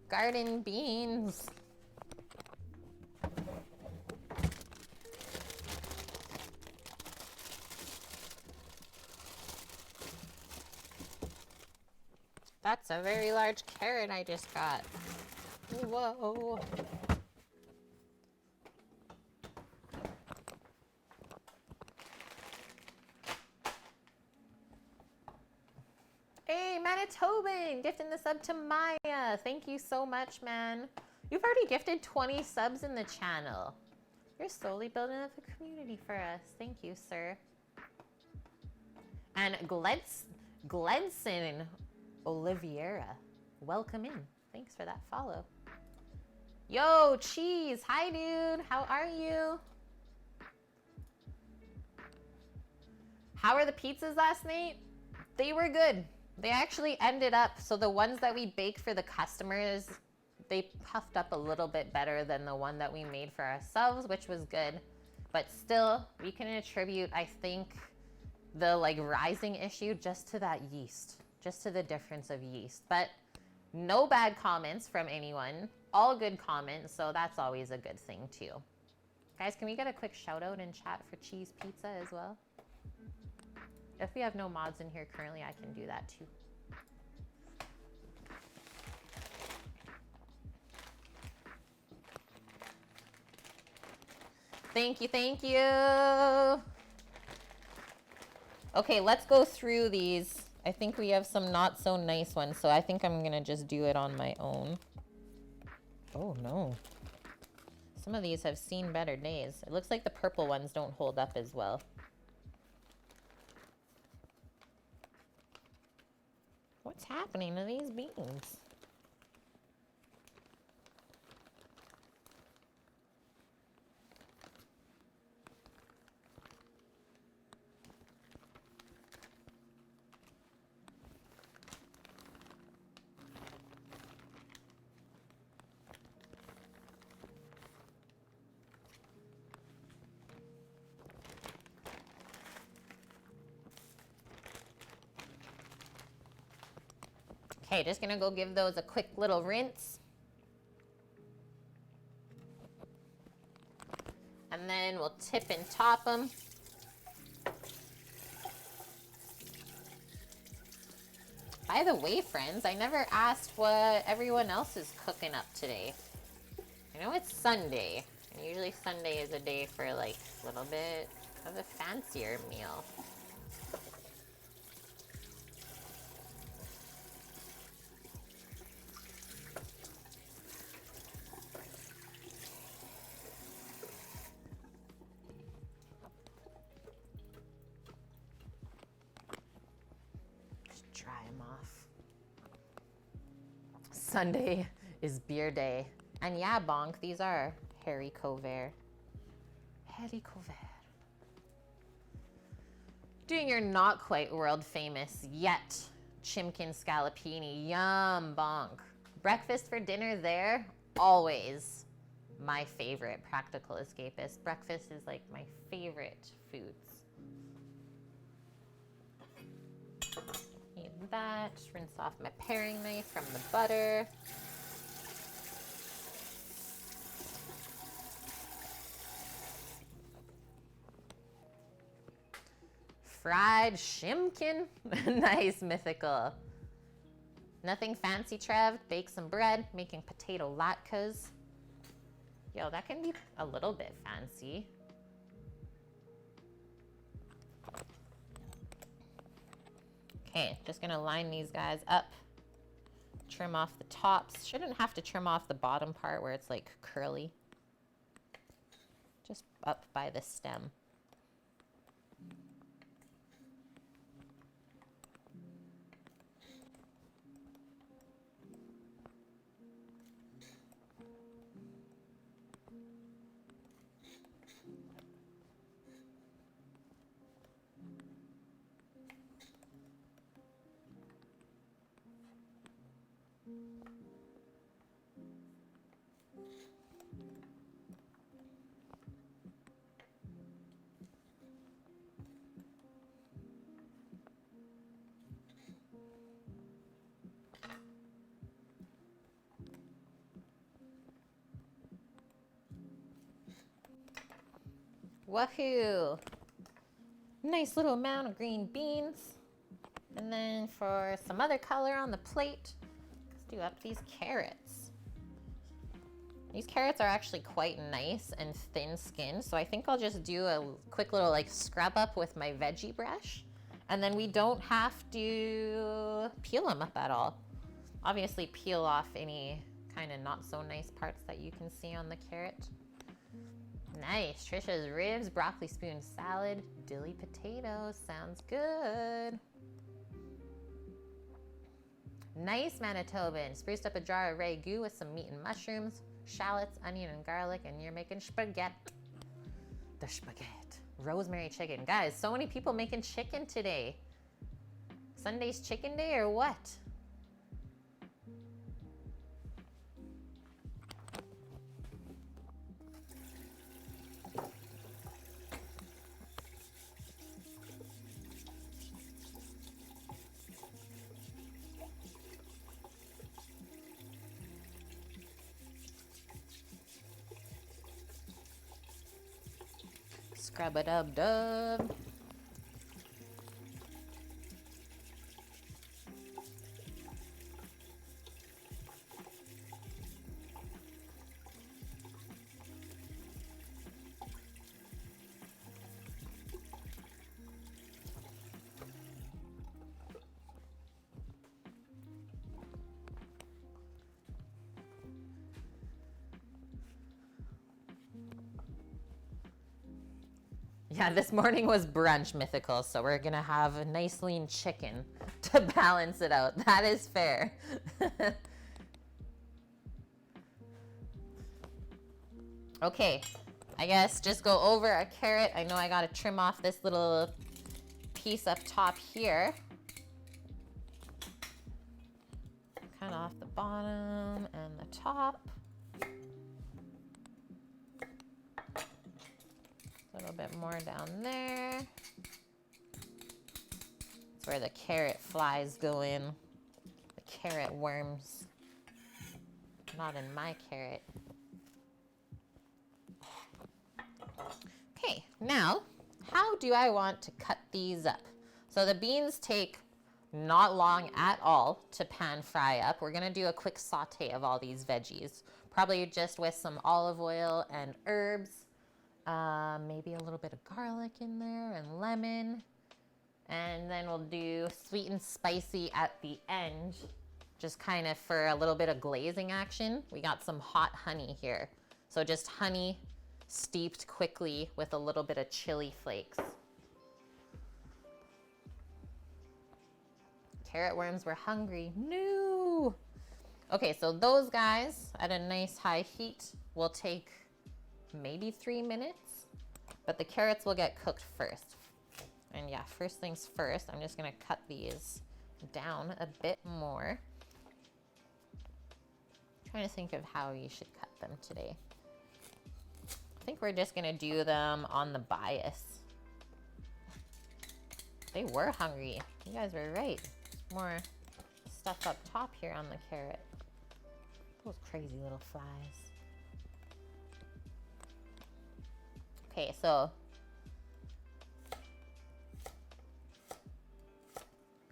Garden beans. That's a very large carrot I just got. Whoa. Hey, Manitoban, gifting the sub to Maya. Thank you so much, man. You've already gifted 20 subs in the channel. You're slowly building up a community for us. Thank you, sir. And Gledson Oliveira, welcome in. Thanks for that follow. Yo, Cheese. Hi, dude. How are you? How are the pizzas last night? They were good. They actually ended up, so the ones that we baked for the customers, they puffed up a little bit better than the one that we made for ourselves, which was good. But still, we can attribute, I think, the like rising issue just to that yeast, just to the difference of yeast. But no bad comments from anyone, all good comments, so that's always a good thing too. Guys, can we get a quick shout out in chat for cheese pizza as well? If we have no mods in here currently, I can do that too. Thank you, thank you. Okay, let's go through these. I think we have some not so nice ones, so I think I'm gonna just do it on my own. Oh no. Some of these have seen better days. It looks like the purple ones don't hold up as well. What's happening to these beans? Okay, just gonna go give those a quick little rinse. And then we'll tip and top them. By the way, friends, I never asked what everyone else is cooking up today. I know it's Sunday, and usually Sunday is a day for like a little bit of a fancier meal. Dry them off. Sunday is beer day. And yeah, Bonk, these are haricot vert. Haricot vert. Doing your not quite world famous yet chimkin scallopini. Yum, Bonk. Breakfast for dinner there, always my favorite practical escapist. Breakfast is like my favorite foods. Need that. Rinse off my paring knife from the butter. Fried shimkin. Nice, mythical. Nothing fancy, Trev. Bake some bread. Making potato latkes. Yo, that can be a little bit fancy. Okay, just gonna line these guys up. Trim off the tops. Shouldn't have to trim off the bottom part where it's like curly. Just up by the stem. Woohoo! Nice little amount of green beans. And then for some other color on the plate, let's do up these carrots. These carrots are actually quite nice and thin skinned, so I think I'll just do a quick little like scrub up with my veggie brush. And then we don't have to peel them up at all. Obviously peel off any kind of not so nice parts that you can see on the carrot. Nice. Trisha's ribs, broccoli spoon salad, dilly potatoes. Sounds good. Nice, Manitoban. Spruced up a jar of ragu with some meat and mushrooms, shallots, onion, and garlic, and you're making spaghetti. The spaghetti. Rosemary chicken. Guys, so many people making chicken today. Sunday's chicken day or what? Scrub-a-dub-dub. Yeah, this morning was brunch, Mythical, so we're gonna have a nice lean chicken to balance it out. That is fair. Okay, I guess just go over a carrot. I know I gotta trim off this little piece up top here. Cut off the bottom and the top. A little bit more down there. That's where the carrot flies go in. The carrot worms. Not in my carrot. Okay, now, how do I want to cut these up? So the beans take not long at all to pan fry up. We're gonna do a quick saute of all these veggies. Probably just with some olive oil and herbs. Maybe a little bit of garlic in there and lemon. And then we'll do sweet and spicy at the end, just kind of for a little bit of glazing action. We got some hot honey here. So just honey steeped quickly with a little bit of chili flakes. Carrot worms were hungry. No! Okay, so those guys at a nice high heat will take maybe 3 minutes, but the carrots will get cooked first. And yeah, first things first, I'm just gonna cut these down a bit more. I'm trying to think of how you should cut them today. I think we're just gonna do them on the bias. They were hungry. You guys were right. More stuff up top here on the carrot. Those crazy little flies. Okay, so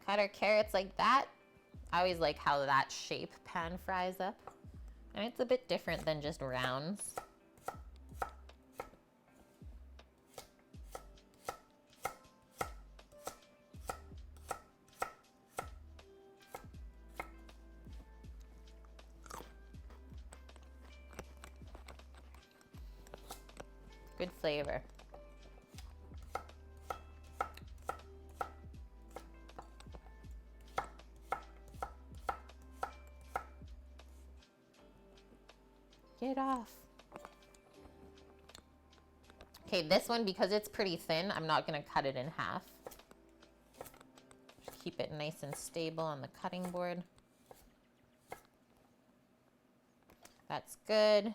cut our carrots like that. I always like how that shape pan fries up. And it's a bit different than just rounds. Good flavor. Get off. Okay, this one, because it's pretty thin, I'm not gonna cut it in half. Just keep it nice and stable on the cutting board. That's good.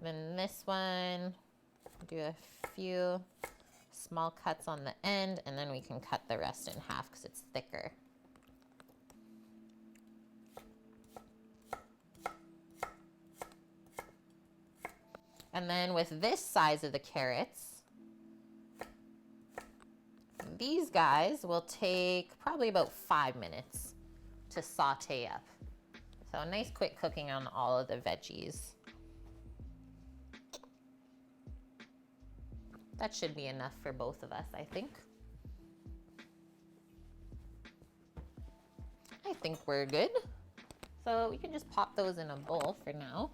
Then this one, do a few small cuts on the end, and then we can cut the rest in half because it's thicker. And then with this size of the carrots, these guys will take probably about 5 minutes to saute up. So a nice quick cooking on all of the veggies. That should be enough for both of us, I think. I think we're good. So we can just pop those in a bowl for now.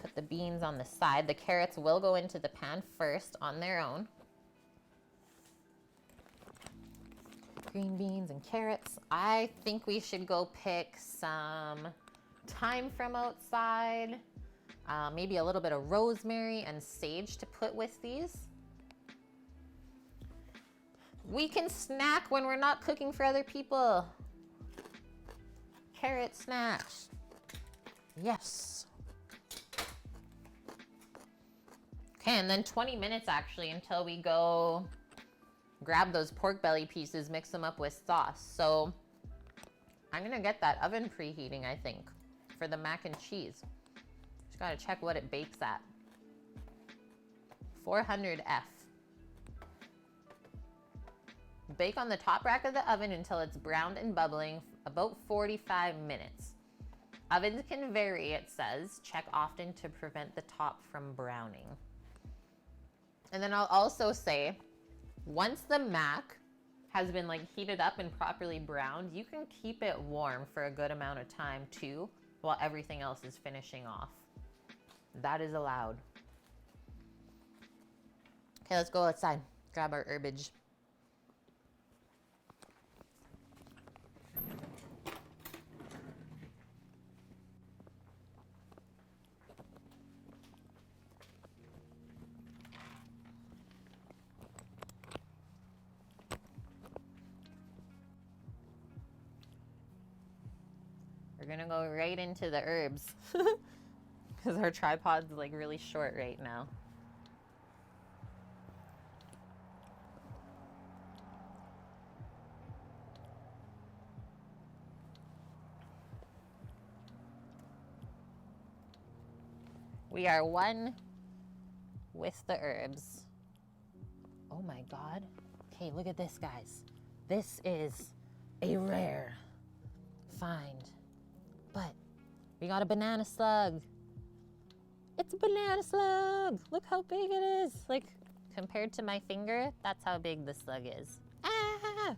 Put the beans on the side. The carrots will go into the pan first on their own. Green beans and carrots. I think we should go pick some thyme from outside. Maybe a little bit of rosemary and sage to put with these. We can snack when we're not cooking for other people. Carrot snacks. Yes. Okay, and then 20 minutes actually until we go grab those pork belly pieces, mix them up with sauce. So I'm gonna get that oven preheating, I think, for the mac and cheese. Just gotta check what it bakes at. 400 F. Bake on the top rack of the oven until it's browned and bubbling, about 45 minutes. Ovens can vary, it says. Check often to prevent the top from browning. And then I'll also say, once the mac has been like heated up and properly browned, you can keep it warm for a good amount of time too, while everything else is finishing off. That is allowed. Okay, let's go outside, grab our herbage. We're gonna go right into the herbs because our tripod's like really short right now. We are one with the herbs. Oh my God. Okay, look at this, guys. This is a rare find. But we got a banana slug. It's a banana slug. Look how big it is. Like, compared to my finger, that's how big the slug is. Ah!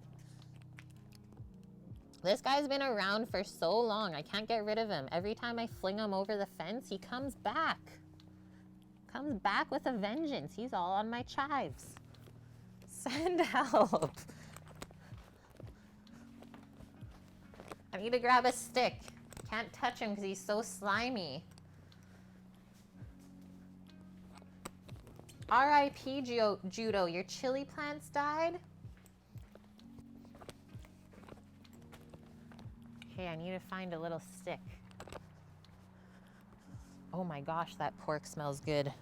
This guy's been around for so long. I can't get rid of him. Every time I fling him over the fence, he comes back. Comes back with a vengeance. He's all on my chives. Send help. I need to grab a stick. Can't touch him because he's so slimy. R.I.P. Judo, your chili plants died? Okay, I need to find a little stick. Oh my gosh, that pork smells good.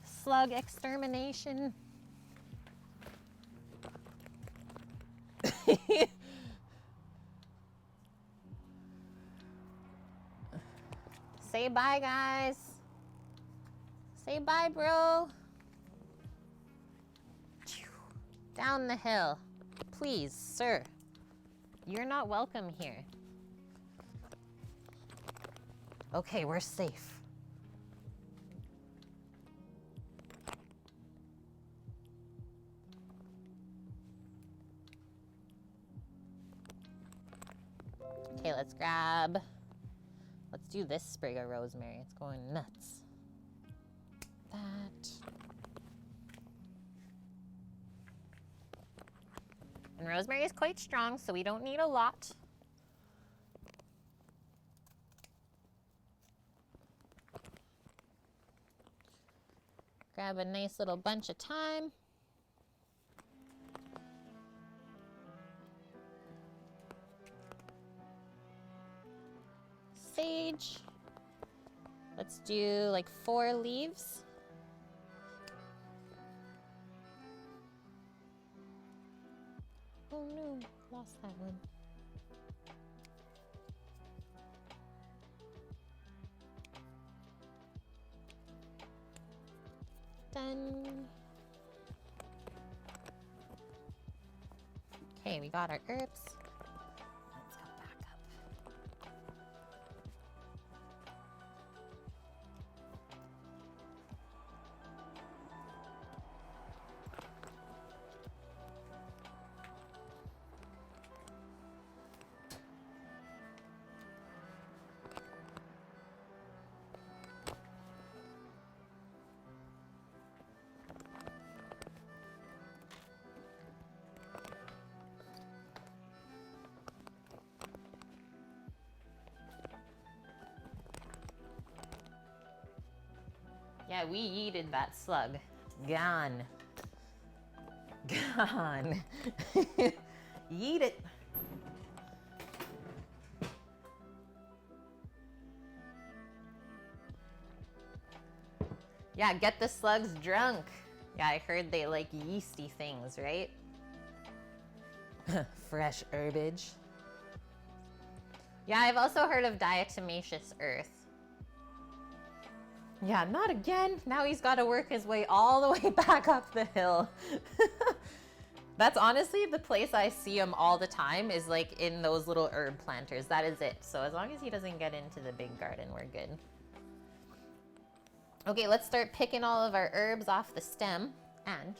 Slug extermination. Say bye, guys. Say bye, bro. Down the hill. Please, sir. You're not welcome here. Okay, we're safe. Okay, let's do this sprig of rosemary. It's going nuts. That. And rosemary is quite strong, so we don't need a lot. Grab a nice little bunch of thyme. Sage. Let's do like 4 leaves. Oh no, lost that one. Done. Okay, we got our herbs. Let's go back up. Yeah, we yeeted that slug. Gone. Gone. Yeet it. Yeah, get the slugs drunk. Yeah, I heard they like yeasty things, right? Fresh herbage. Yeah, I've also heard of diatomaceous earth. Yeah, not again. Now he's got to work his way all the way back up the hill. That's honestly the place I see him all the time, is like in those little herb planters. That is it. So as long as he doesn't get into the big garden, we're good. Okay, let's start picking all of our herbs off the stem and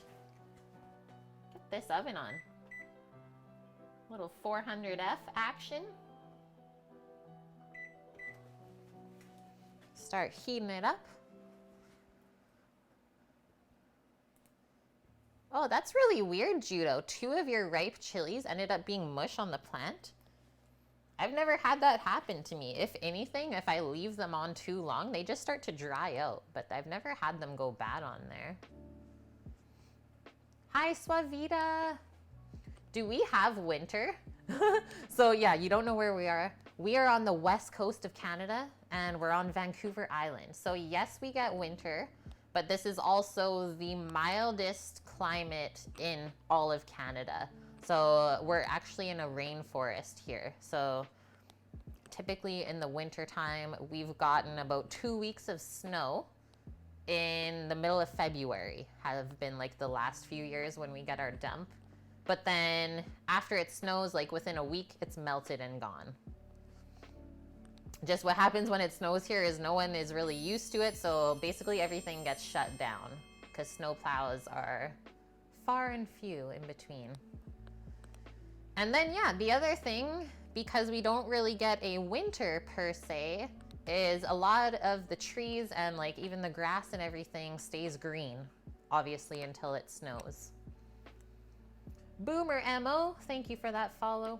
get this oven on. Little 400F action. Start heating it up. Oh, that's really weird, Judo. 2 of your ripe chilies ended up being mush on the plant. I've never had that happen to me. If anything, if I leave them on too long, they just start to dry out, but I've never had them go bad on there. Hi, Suavita. Do we have winter? So yeah, you don't know where we are. We are on the west coast of Canada and we're on Vancouver Island. So yes, we get winter, but this is also the mildest climate in all of Canada. So we're actually in a rainforest here. So typically in the winter time, we've gotten about 2 weeks of snow in the middle of February, have been like the last few years when we get our dump. But then after it snows, like within a week, it's melted and gone. Just what happens when it snows here is no one is really used to it. So basically everything gets shut down because snow plows are far and few in between. And then, yeah, the other thing, because we don't really get a winter per se, is a lot of the trees and like even the grass and everything stays green, obviously, until it snows. Boomer Mo, thank you for that follow.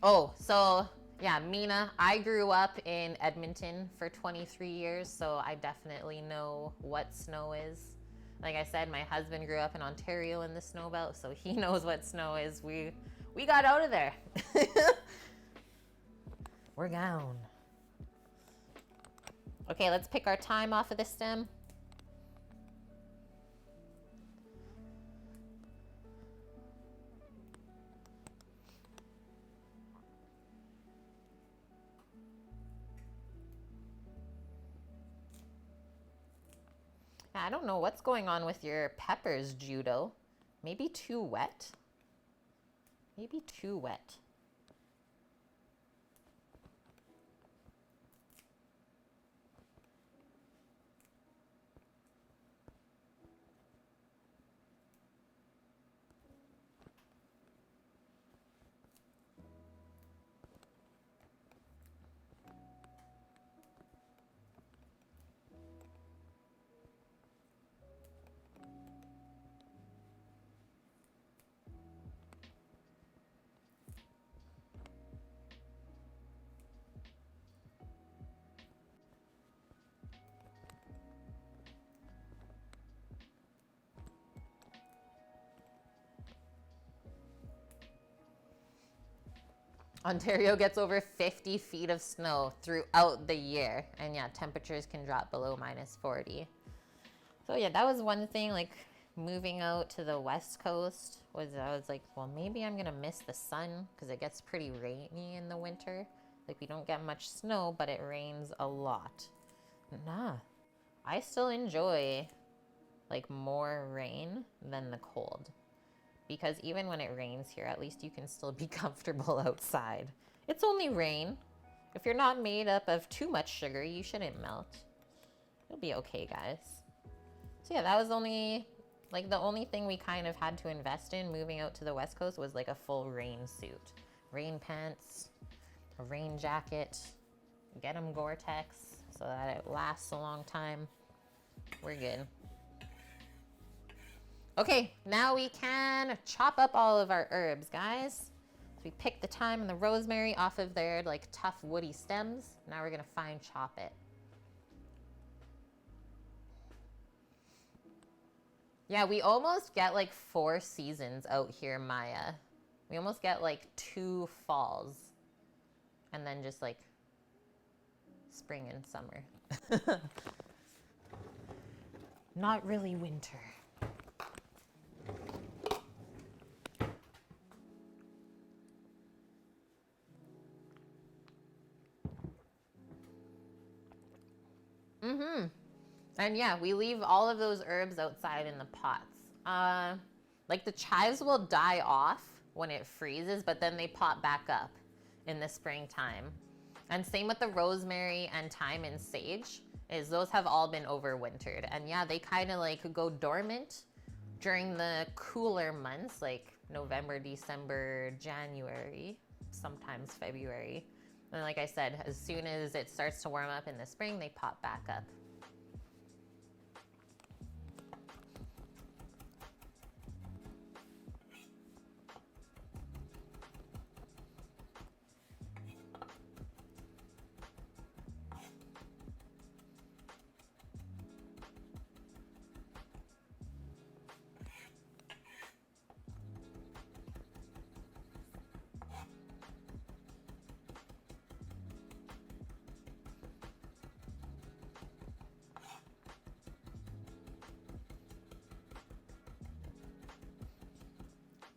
Oh, so yeah, Mina, I grew up in Edmonton for 23 years, so I definitely know what snow is. Like I said, my husband grew up in Ontario in the snow belt, so he knows what snow is. We got out of there. We're gone. Okay, let's pick our thyme off of the stem. I don't know what's going on with your peppers, Judo. Maybe too wet? Maybe too wet. Ontario gets over 50 feet of snow throughout the year. And yeah, temperatures can drop below -40. So yeah, that was one thing, like moving out to the west coast, was I was like, well, maybe I'm gonna miss the sun because it gets pretty rainy in the winter. Like we don't get much snow, but it rains a lot. Nah, I still enjoy like more rain than the cold. Because even when it rains here, at least you can still be comfortable outside. It's only rain. If you're not made up of too much sugar, you shouldn't melt. You'll be okay, guys. So yeah, that was only, like the only thing we kind of had to invest in moving out to the West Coast was like a full rain suit. Rain pants, a rain jacket, get them Gore-Tex so that it lasts a long time. We're good. Okay, now we can chop up all of our herbs, guys. So we picked the thyme and the rosemary off of their like tough woody stems. Now we're gonna fine chop it. Yeah, we almost get like 4 seasons out here, Maya. We almost get like 2 falls. And then just like spring and summer. Not really winter. And yeah, we leave all of those herbs outside in the pots. Like the chives will die off when it freezes, but then they pop back up in the springtime. And same with the rosemary and thyme and sage, is those have all been overwintered. And yeah, they kind of like go dormant during the cooler months, like November, December, January, sometimes February. And like I said, as soon as it starts to warm up in the spring, they pop back up.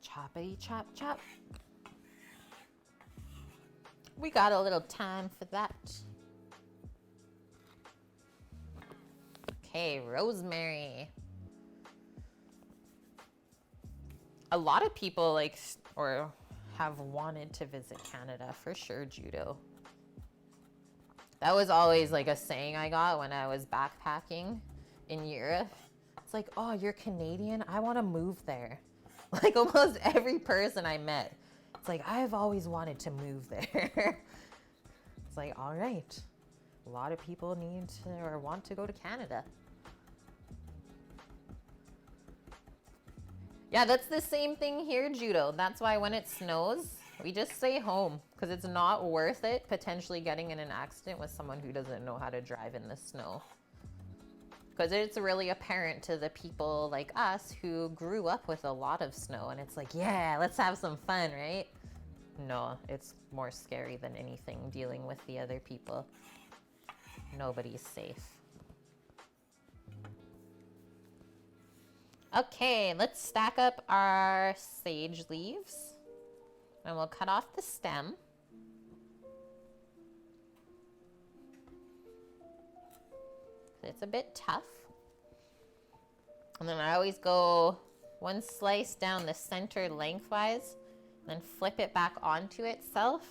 Choppity chop chop. We got a little time for that. Okay, rosemary. A lot of people like or have wanted to visit Canada for sure, Judo. That was always like a saying I got when I was backpacking in Europe. It's like, oh, you're Canadian? I want to move there. Like almost every person I met, it's like, I've always wanted to move there. It's like, all right. A lot of people need to or want to go to Canada. Yeah, that's the same thing here, Judo. That's why when it snows, we just stay home because it's not worth it potentially getting in an accident with someone who doesn't know how to drive in the snow. Because it's really apparent to the people like us who grew up with a lot of snow, and it's like, yeah, let's have some fun, right? No, it's more scary than anything dealing with the other people. Nobody's safe. Okay, let's stack up our sage leaves, and we'll cut off the stem. It's a bit tough. And then I always go 1 slice down the center lengthwise, then flip it back onto itself,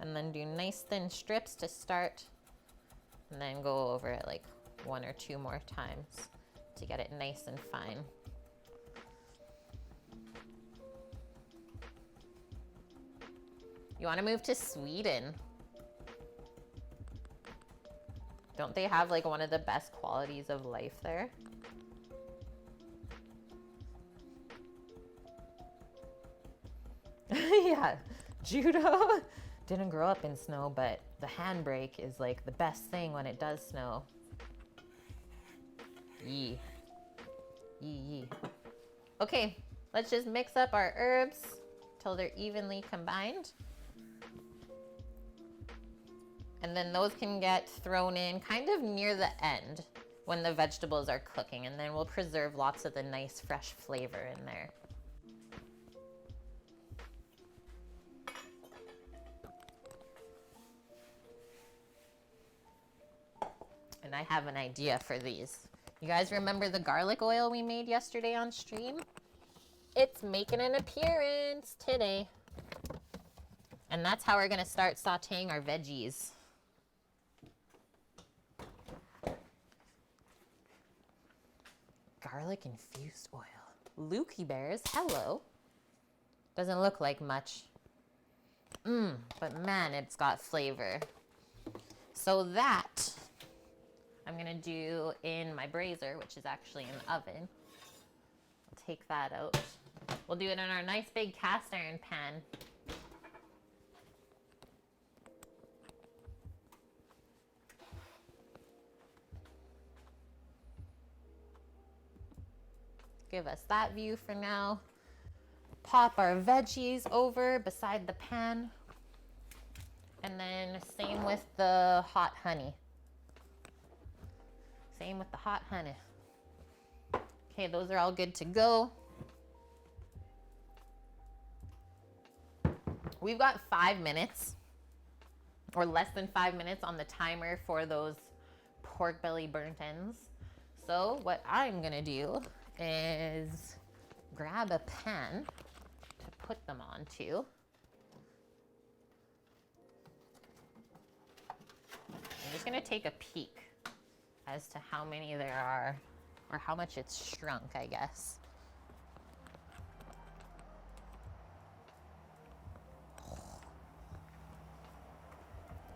and then do nice thin strips to start, and then go over it like 1 or 2 more times to get it nice and fine. You want to move to Sweden? Don't they have like one of the best qualities of life there? Yeah, Judo didn't grow up in snow, but the handbrake is like the best thing when it does snow. Yee. Yee yee. Okay, let's just mix up our herbs till they're evenly combined. And then those can get thrown in kind of near the end when the vegetables are cooking, and then we'll preserve lots of the nice fresh flavor in there. And I have an idea for these. You guys remember the garlic oil we made yesterday on stream? It's making an appearance today. And that's how we're gonna start sauteing our veggies. Garlic infused oil. Lukey bears, hello. Doesn't look like much. But man, it's got flavor. So that I'm gonna do in my brazier, which is actually an oven. I'll take that out. We'll do it in our nice big cast iron pan. give us that view for now. Pop our veggies over beside the pan. And then same with the hot honey. Same with the hot honey. Okay, those are all good to go. We've got 5 minutes or less than 5 minutes on the timer for those pork belly burnt ends. So what I'm gonna do is grab a pan to put them onto. I'm just gonna take a peek as to how many there are, or how much it's shrunk, I guess.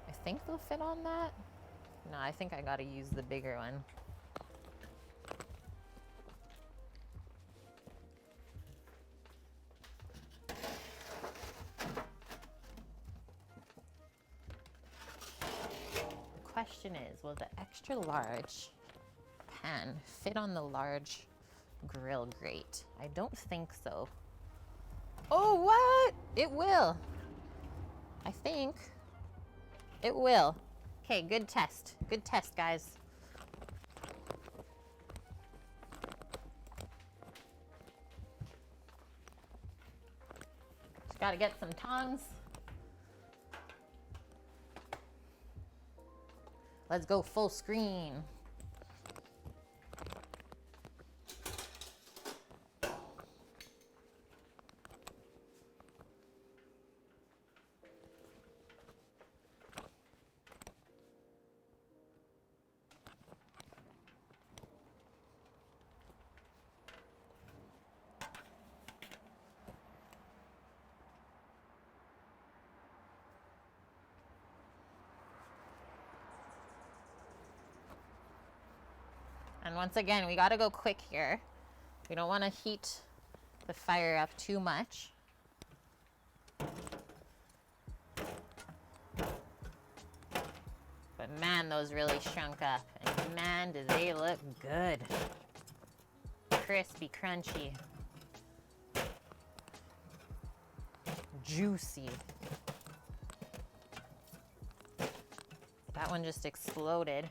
I think they'll fit on that. No, I think I gotta use the bigger one. The question is, will the extra large pan fit on the large grill grate? I don't think so. Oh, what? It will. I think it will. Okay, good test. Good test, guys. Just gotta get some tongs. Let's go full screen. And once again, we gotta go quick here. We don't wanna heat the fire up too much. But man, those really shrunk up. And man, do they look good. Crispy, crunchy. Juicy. That one just exploded.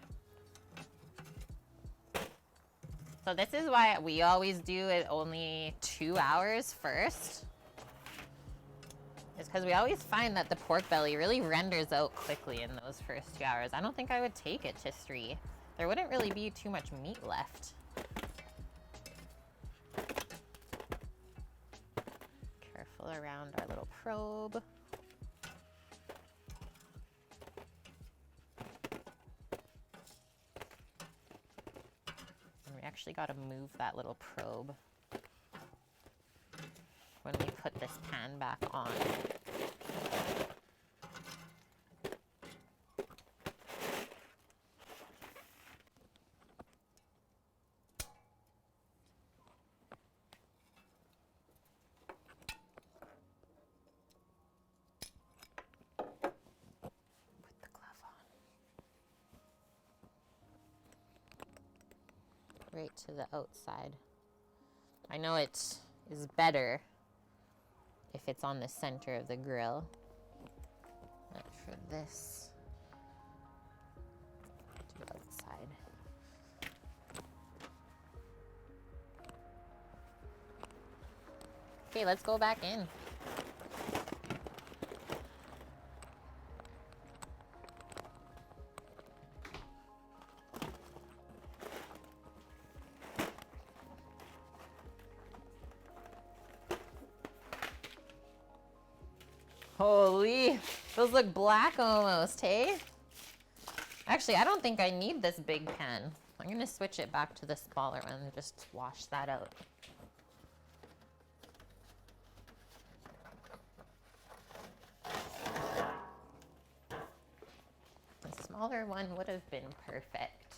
So this is why we always do it only 2 hours first. It's because we always find that the pork belly really renders out quickly in those first 2 hours. I don't think I would take it to 3. There wouldn't really be too much meat left. Careful around our little probe. Actually got to move that little probe when we put this pan back on. Put the glove on. Right to the outside. I know it is better if it's on the center of the grill, but for this, to the outside. Okay, let's go back in. Holy, those look black almost, hey? Actually, I don't think I need this big pan. I'm gonna switch it back to the smaller one and just wash that out. The smaller one would have been perfect.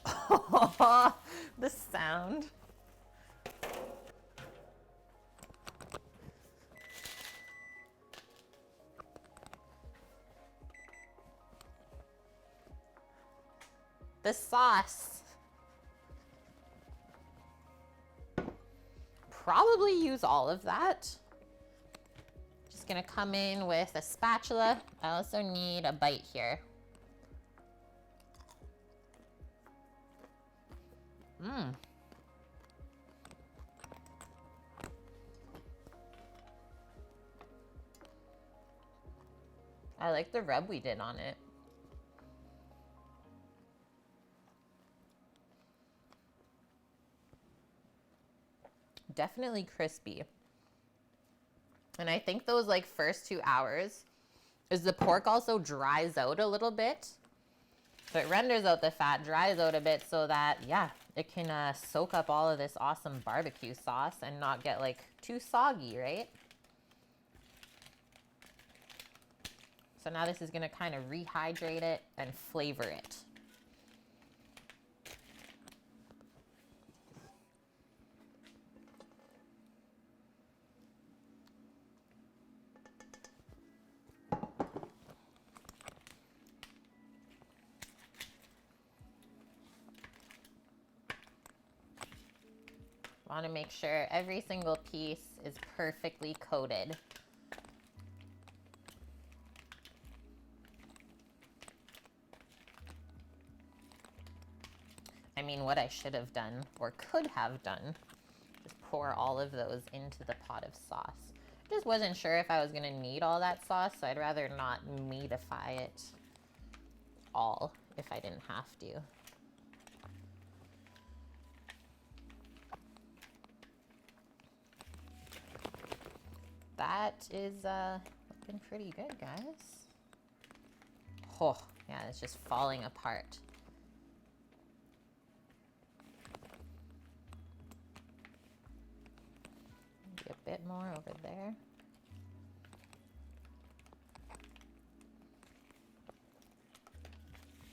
Oh, the sound. the sauce. Probably use all of that. Just gonna come in with a spatula. I also need a bite here. Mmm. I like the rub we did on it. Definitely crispy. And I think those like first 2 hours is the pork also dries out a little bit. So it renders out the fat, dries out a bit so that, yeah, it can soak up all of this awesome barbecue sauce and not get like too soggy, right? So now this is gonna kind of rehydrate it and flavor it. Want to make sure every single piece is perfectly coated. I mean, what I should have done or could have done is pour all of those into the pot of sauce. Just wasn't sure if I was going to need all that sauce, so I'd rather not meatify it all if I didn't have to. That is looking pretty good, guys. Oh, yeah, it's just falling apart. Maybe a bit more over there.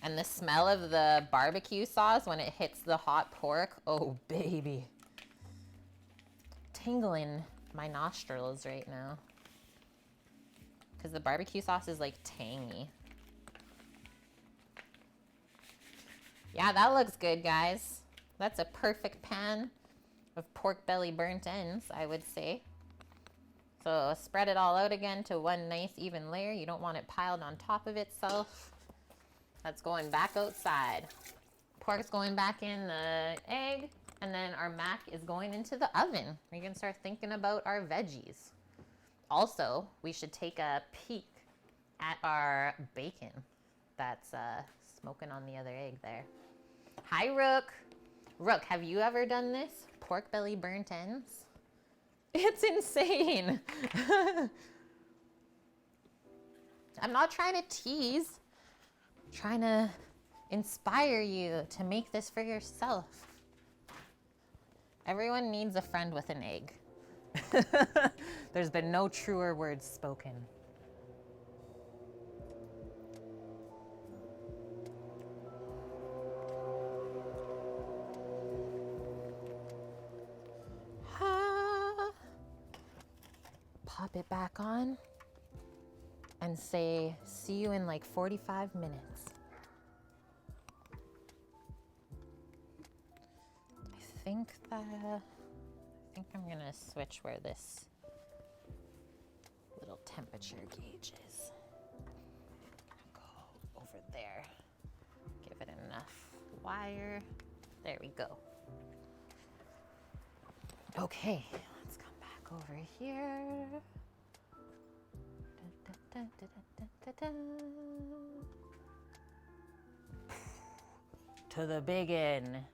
And the smell of the barbecue sauce when it hits the hot pork, oh baby. Tingling my nostrils right now. Because the barbecue sauce is like tangy. Yeah, that looks good, guys. That's a perfect pan of pork belly burnt ends, I would say. So spread it all out again to one nice even layer. You don't want it piled on top of itself. That's going back outside. Pork's going back in the egg, and then our mac is going into the oven. We can start thinking about our veggies. Also, we should take a peek at our bacon that's smoking on the other egg there. Hi, Rook. Rook, have you ever done this? Pork belly burnt ends? It's insane. I'm not trying to tease. I'm trying to inspire you to make this for yourself. Everyone needs a friend with an egg. There's been no truer words spoken. Pop it back on and say, see you in like 45 minutes. I think I'm gonna switch where this little temperature gauge is. Go over there. Give it enough wire. There we go. Okay, let's come back over here. Da, da, da, da, da, da. To the biggin.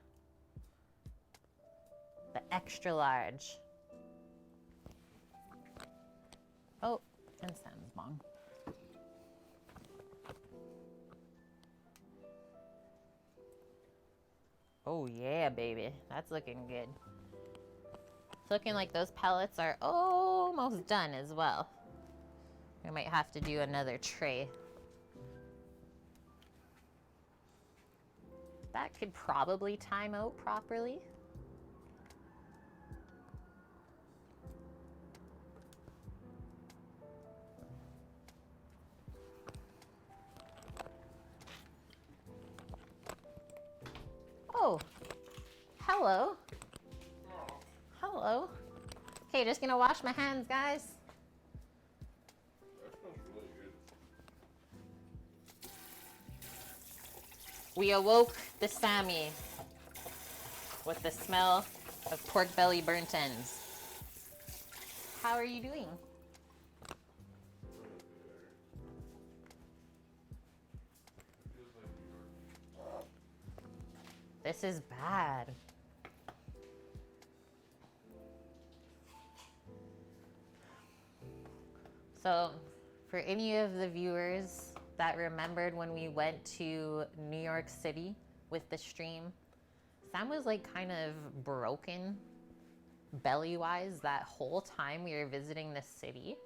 The extra large. Oh, and Sam's bong. Oh yeah, baby. That's looking good. It's looking like those pellets are almost done as well. We might have to do another tray. That could probably time out properly. Oh, hello. Hello. Okay, just gonna wash my hands, guys. That smells really good. We awoke the Sammy with the smell of pork belly burnt ends. How are you doing? This is bad. So, for any of the viewers that remembered when we went to New York City with the stream, Sam was like kind of broken belly-wise that whole time we were visiting the city,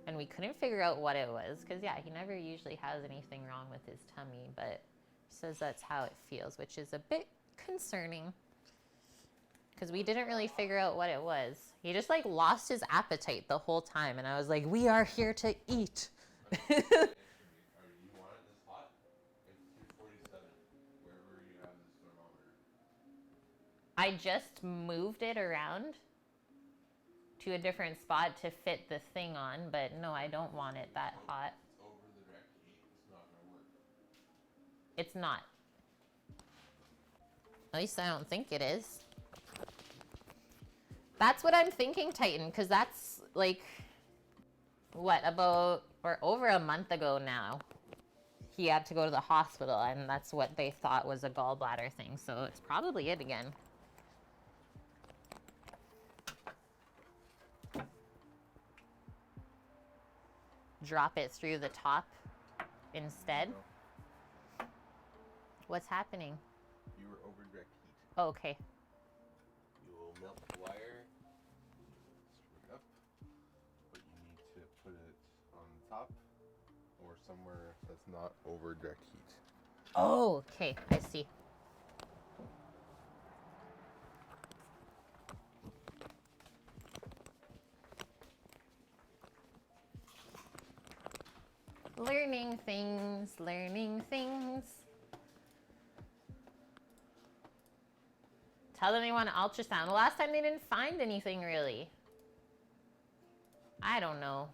and we couldn't figure out what it was because yeah, he never usually has anything wrong with his tummy, but he says that's how it feels, which is a bit concerning because we didn't really figure out what it was. He just like lost his appetite the whole time, and I was like, we are here to eat. You want it this hot? It's 247, wherever you have this thermometer. I just moved it around to a different spot to fit the thing on, but no, I don't want it that hot. It's over the direct heat. It's not going to work. It's not. At least I don't think it is. That's what I'm thinking, Titan, because that's like, what, about, or over a month ago now, he had to go to the hospital, and that's what they thought was a gallbladder thing, so it's probably it again. Drop it through the top instead. No. What's happening? You were over direct heat. Oh, okay. You will melt the wire straight up, but you need to put it on top or somewhere that's not over direct heat. Oh, okay, I see. Learning things, learning things. Tell them they want an ultrasound. The last time they didn't find anything really. I don't know.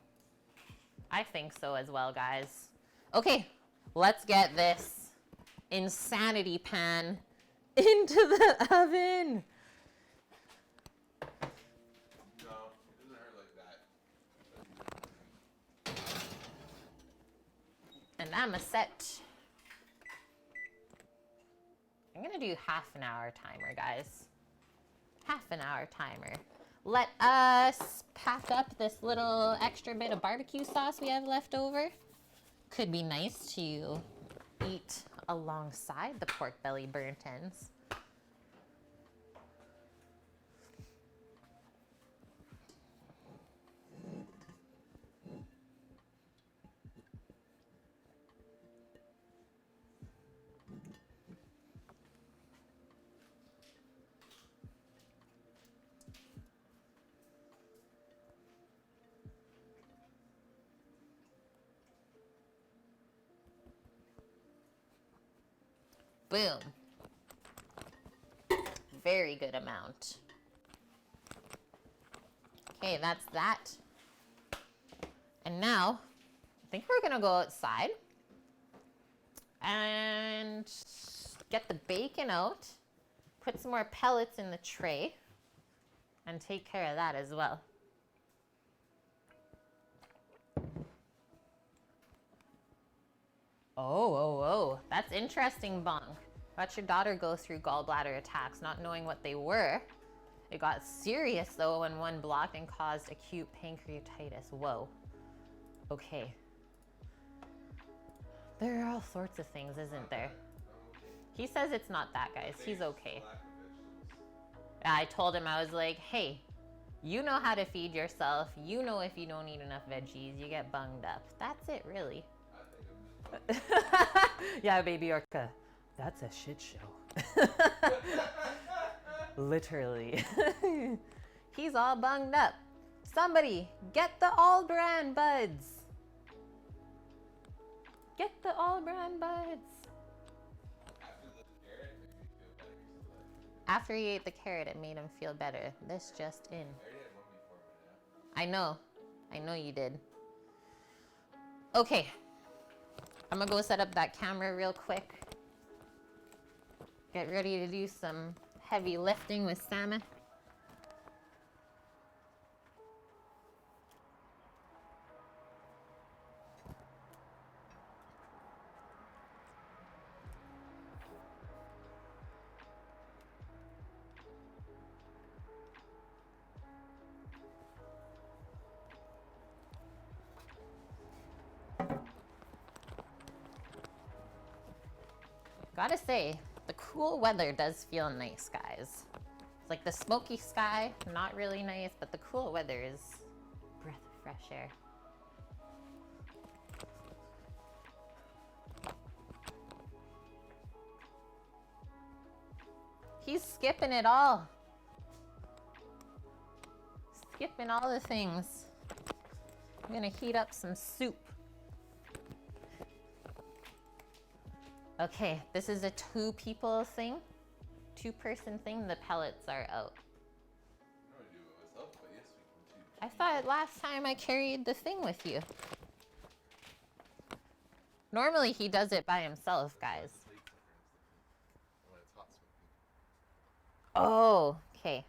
I think so as well, guys. Okay, let's get this insanity pan into the oven. No, it doesn't hurt like that. And I'm a set. I'm gonna do half an hour timer, guys. Half an hour timer. Let us pack up this little extra bit of barbecue sauce we have left over. Could be nice to eat alongside the pork belly burnt ends. Boom. Very good amount. Okay, that's that. And now, I think we're gonna go outside and get the bacon out, put some more pellets in the tray, and take care of that as well. Oh, that's interesting, Bong. Watch your daughter go through gallbladder attacks, not knowing what they were. It got serious though when one blocked and caused acute pancreatitis. Whoa. Okay. There are all sorts of things, isn't there? He says it's not that, guys. He's okay. I told him, I was like, hey, you know how to feed yourself. You know if you don't eat enough veggies, you get bunged up. That's it, really. Yeah, baby Orca. That's a shit show. Literally. He's all bunged up. Somebody, get the all brand buds. Get the all brand buds. After the carrot, maybe you feel better. After he ate the carrot, it made him feel better. This just in. I already had one before, but yeah. I know. I know you did. Okay. I'm gonna go set up that camera real quick. Get ready to do some heavy lifting with Sama. Gotta say, the cool weather does feel nice, guys. It's like the smoky sky, not really nice, but the cool weather is a breath of fresh air. He's skipping it all. Skipping all the things. I'm gonna heat up some soup. Okay, this is a 2-people thing, 2-person thing. The pellets are out. I don't do it myself, but yes, we can too. I thought last time I carried the thing with you. Normally he does it by himself, guys. When it's hot smoking. Oh, okay.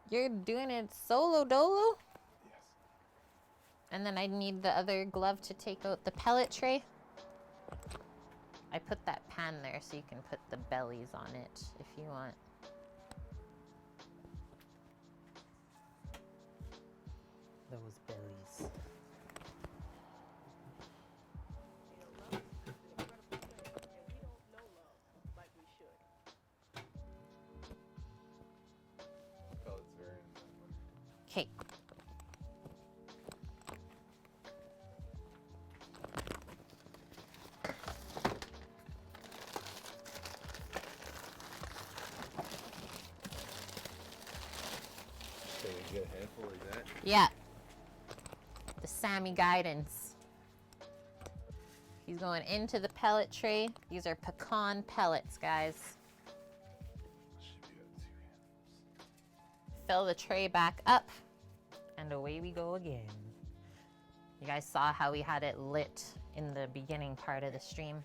You're doing it solo dolo? Yes. And then I need the other glove to take out the pellet tray. I put that pan there so you can put the bellies on it if you want. Those bellies. Pellets very nice. Okay. So you get a handful like that. Yeah. The Sammy guidance. He's going into the pellet tray. These are pecan pellets, guys. Should be about 2 handfuls. Fill the tray back up, and away we go again. You guys saw how we had it lit in the beginning part of the stream.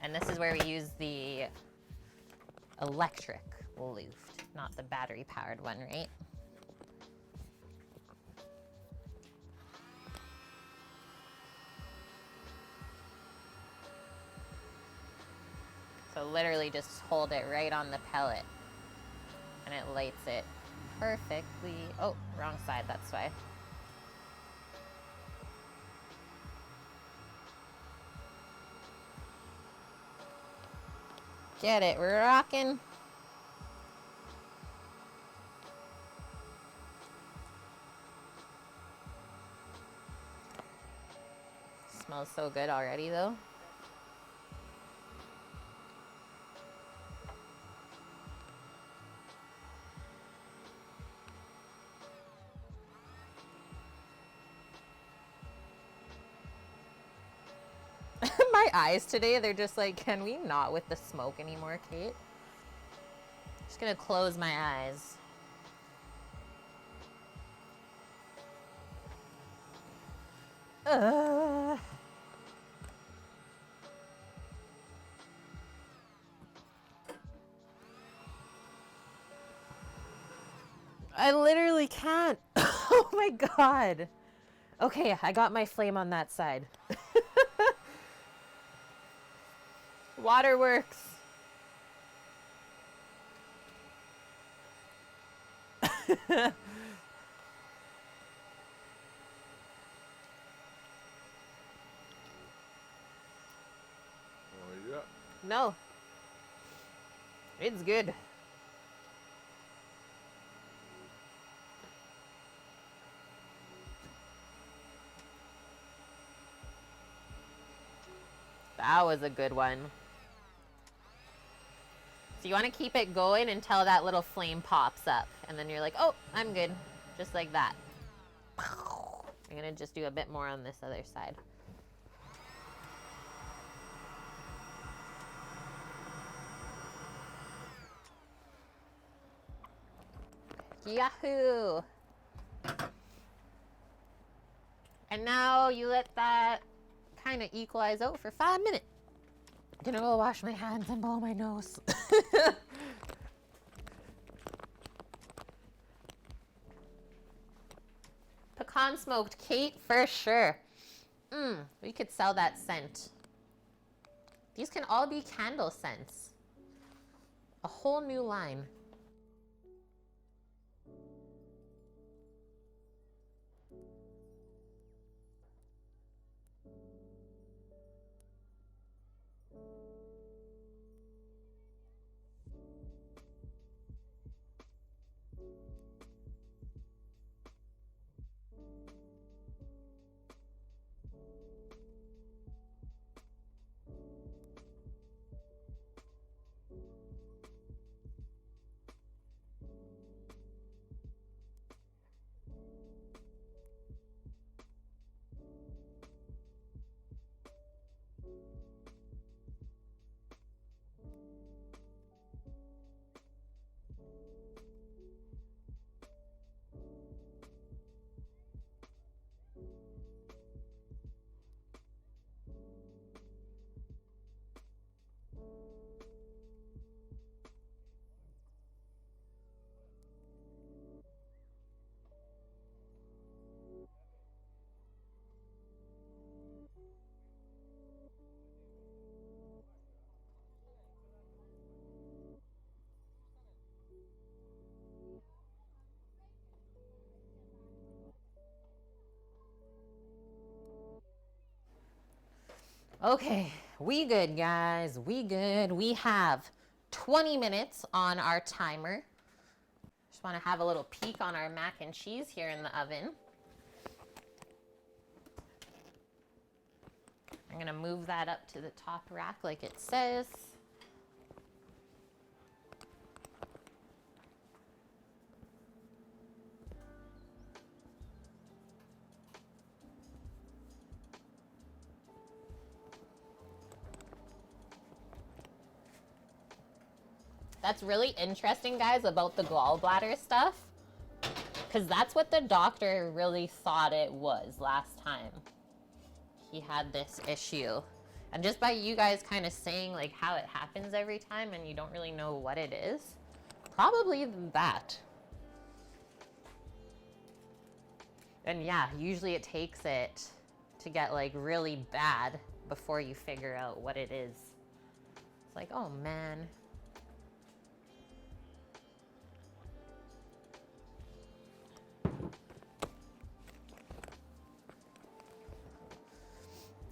And this is where we use the electric loofed, not the battery powered one, right? So literally just hold it right on the pellet and it lights it perfectly. Oh, wrong side, that's why. Get it rocking. Smells so good already though. My eyes today, they're just like, can we not with the smoke anymore, Kate? Just gonna close my eyes. I literally can't. Oh my God. Okay, I got my flame on that side. Waterworks. Yeah. No. It's good. That was a good one. So you want to keep it going until that little flame pops up. And then you're like, oh, I'm good. Just like that. I'm gonna just do a bit more on this other side. Yahoo! And now you let that kind of equalize out for 5 minutes. Gonna go wash my hands and blow my nose. Pecan smoked Kate for sure. We could sell that scent. These can all be candle scents. A whole new line. Okay, we good, guys. We good. We have 20 minutes on our timer. Just want to have a little peek on our mac and cheese here in the oven. I'm going to move that up to the top rack like it says. That's really interesting, guys, about the gallbladder stuff, because that's what the doctor really thought it was last time he had this issue. And just by you guys kind of saying like how it happens every time and you don't really know what it is, probably that. And yeah, usually it takes it to get like really bad before you figure out what it is. It's like, oh man.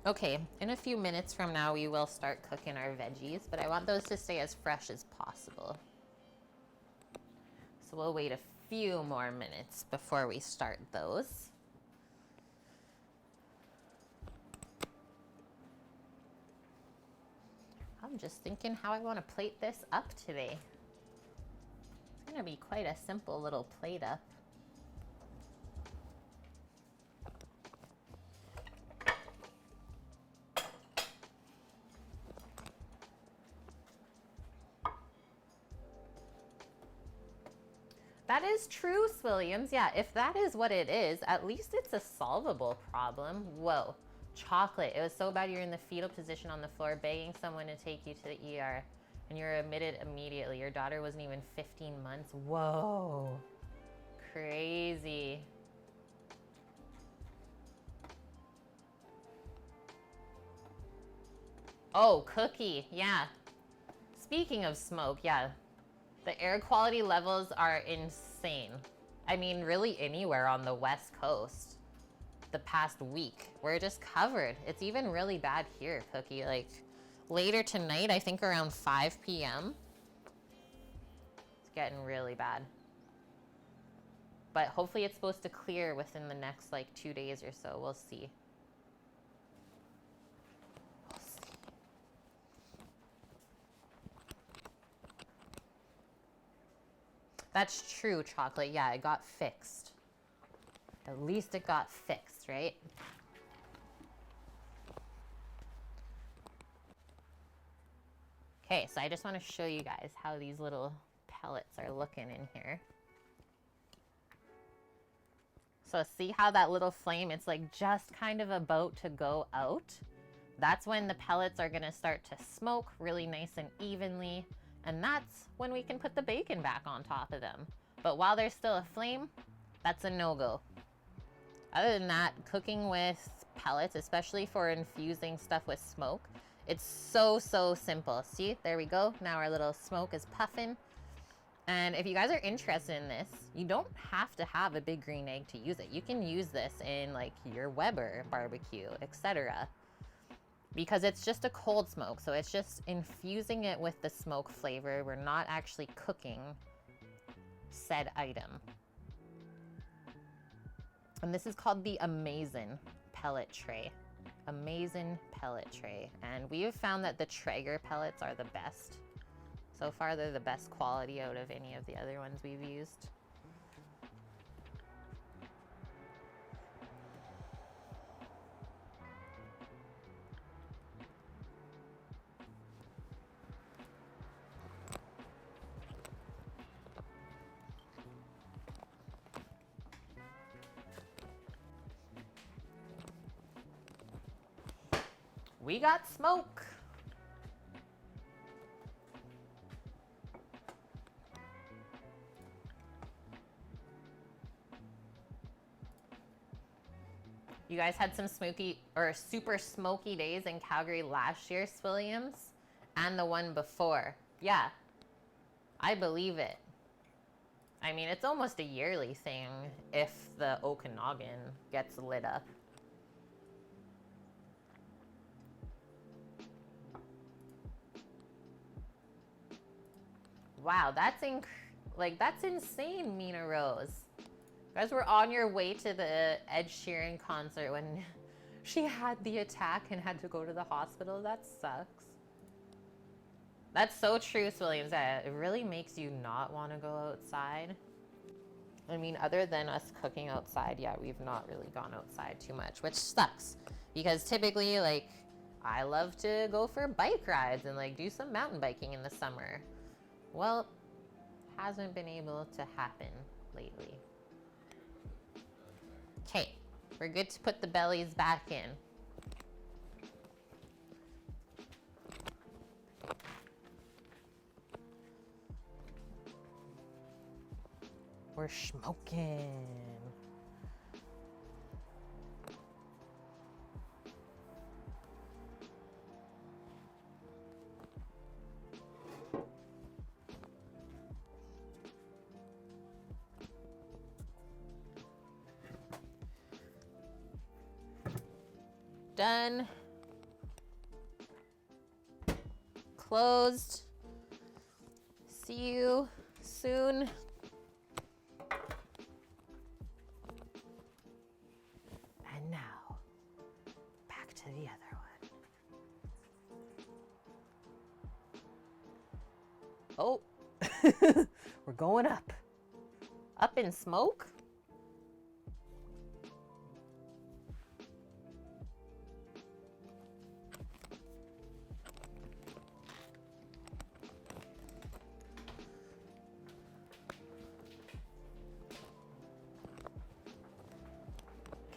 Okay, in a few minutes from now, we will start cooking our veggies, but I want those to stay as fresh as possible. So we'll wait a few more minutes before we start those. I'm just thinking how I want to plate this up today. It's gonna be quite a simple little plate up. That is true, Williams. Yeah, if that is what it is, at least it's a solvable problem. Whoa. Chocolate. It was so bad you're in the fetal position on the floor begging someone to take you to the ER and you're admitted immediately. Your daughter wasn't even 15 months. Whoa. Crazy. Oh, Cookie. Yeah. Speaking of smoke, yeah. The air quality levels are insane. I mean, really anywhere on the West Coast the past week. We're just covered. It's even really bad here, Cookie. Like, later tonight, I think around 5 p.m., it's getting really bad. But hopefully it's supposed to clear within the next, like, 2 days or so. We'll see. That's true, Chocolate. Yeah, it got fixed. At least it got fixed, right? Okay, so I just want to show you guys how these little pellets are looking in here. So see how that little flame, it's like just kind of about to go out? That's when the pellets are gonna start to smoke really nice and evenly, and that's when we can put the bacon back on top of them. But while there's still a flame, that's a no-go. Other than that, cooking with pellets, especially for infusing stuff with smoke, it's so simple. See, there we go. Now our little smoke is puffing. And if you guys are interested in this, you don't have to have a big green egg to use it. You can use this in like your Weber barbecue, etc. Because it's just a cold smoke, so it's just infusing it with the smoke flavor. We're not actually cooking said item. And this is called the Amazin' pellet tray. Amazin' pellet tray. And we have found that the Traeger pellets are the best. So far, they're the best quality out of any of the other ones we've used. We got smoke. You guys had some smoky or super smoky days in Calgary last year, Swilliams, and the one before. Yeah, I believe it. I mean, it's almost a yearly thing if the Okanagan gets lit up. Wow, that's insane, Mina Rose. You guys were on your way to the Ed Sheeran concert when she had the attack and had to go to the hospital. That sucks. That's so true, Williams. It really makes you not want to go outside. I mean, other than us cooking outside, yeah, we've not really gone outside too much, which sucks. Because typically, like, I love to go for bike rides and, like, do some mountain biking in the summer. Well, hasn't been able to happen lately. Okay, we're good to put the bellies back in. We're smoking. Done. Closed. See you soon. And now, back to the other one. Oh, we're going up. Up in smoke?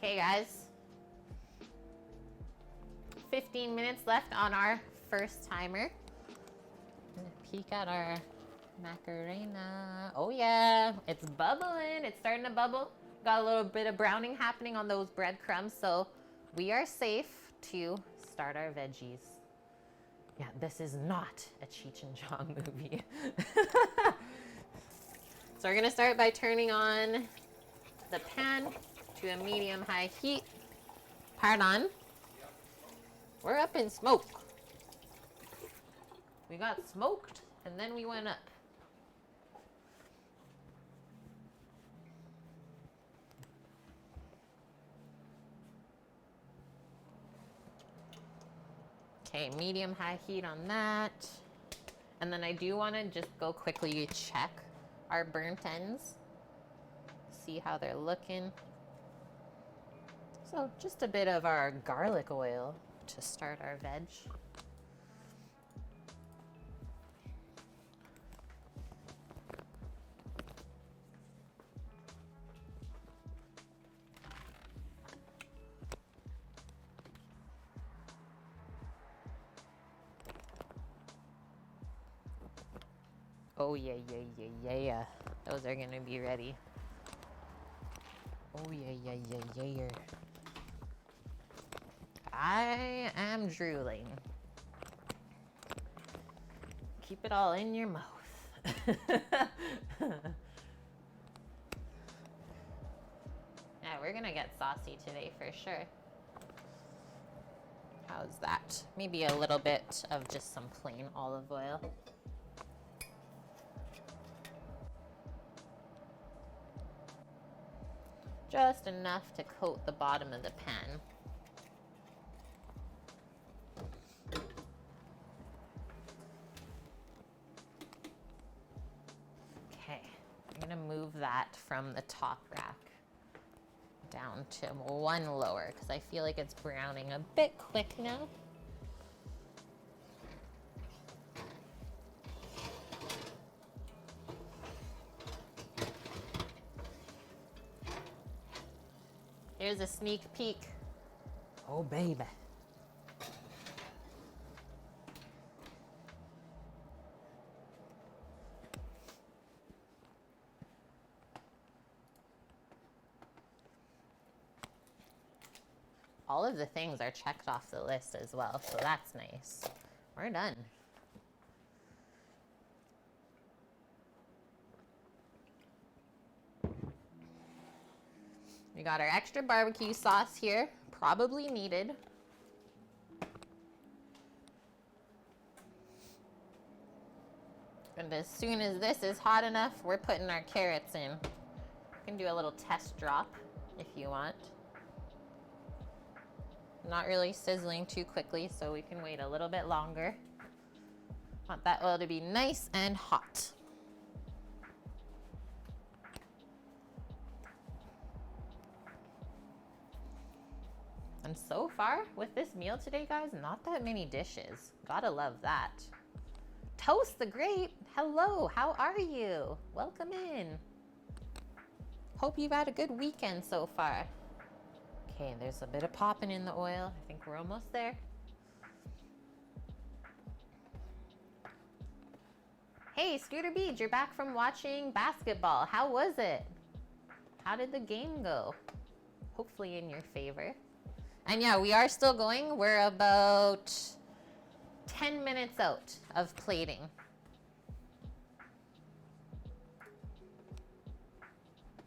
Okay, guys. 15 minutes left on our first timer. I'm gonna peek at our Macarena. Oh yeah, it's bubbling. It's starting to bubble. Got a little bit of browning happening on those breadcrumbs, so we are safe to start our veggies. Yeah, this is not a Cheech and Chong movie. So we're gonna start by turning on the pan to a medium-high heat. Pardon? We're up in smoke. We got smoked and then we went up. Okay, medium-high heat on that. And then I do want to just go quickly check our burnt ends. See how they're looking. So just a bit of our garlic oil to start our veg. Oh yeah, yeah, yeah, yeah, yeah. Those are gonna be ready. Oh yeah, yeah, yeah, yeah, yeah. I am drooling. Keep it all in your mouth. Yeah, we're gonna get saucy today for sure. How's that? Maybe a little bit of just some plain olive oil. Just enough to coat the bottom of the pan. Okay, I'm gonna move that from the top rack down to one lower because I feel like it's browning a bit quick now. Here's a sneak peek. Oh, baby. All of the things are checked off the list as well, so that's nice. We're done. We got our extra barbecue sauce here, probably needed. And as soon as this is hot enough, we're putting our carrots in. You can do a little test drop if you want. Not really sizzling too quickly, so we can wait a little bit longer. Want that oil to be nice and hot. And so far, with this meal today, guys, not that many dishes. Gotta love that. Toast the Great, hello, how are you? Welcome in. Hope you've had a good weekend so far. Okay, there's a bit of popping in the oil. I think we're almost there. Hey, Scooter Beach, you're back from watching basketball. How was it? How did the game go? Hopefully in your favor. And yeah, we are still going. We're about 10 minutes out of plating.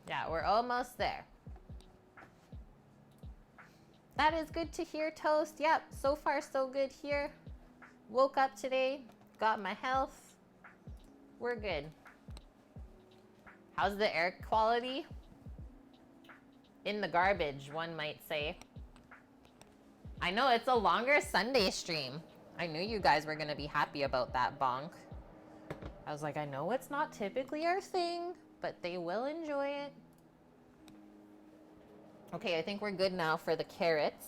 Yeah, we're almost there. That is good to hear, Toast. Yep, so far so good here. Woke up today, got my health. We're good. How's the air quality? In the garbage, one might say. I know it's a longer Sunday stream. I knew you guys were gonna be happy about that, Bonk. I was like, I know it's not typically our thing, but they will enjoy it. Okay, I think we're good now for the carrots.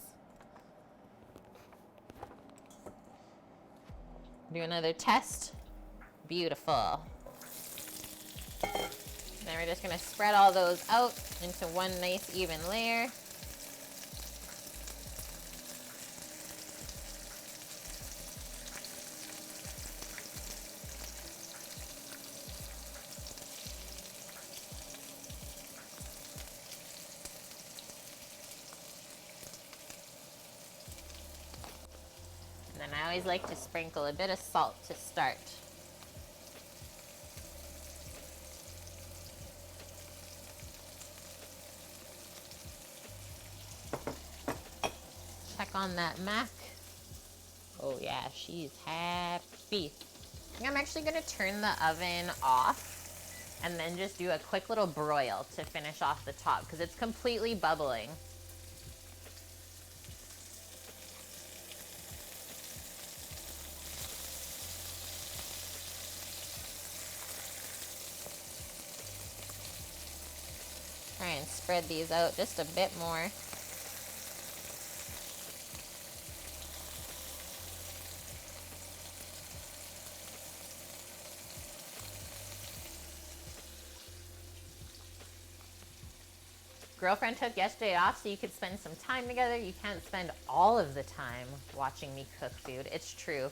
Do another test. Beautiful. Then we're just gonna spread all those out into one nice even layer. And I always like to sprinkle a bit of salt to start. Check on that mac. Oh yeah, she's happy. I think I'm actually gonna turn the oven off and then just do a quick little broil to finish off the top because it's completely bubbling. Try and spread these out just a bit more. Girlfriend took yesterday off so you could spend some time together. You can't spend all of the time watching me cook food. It's true.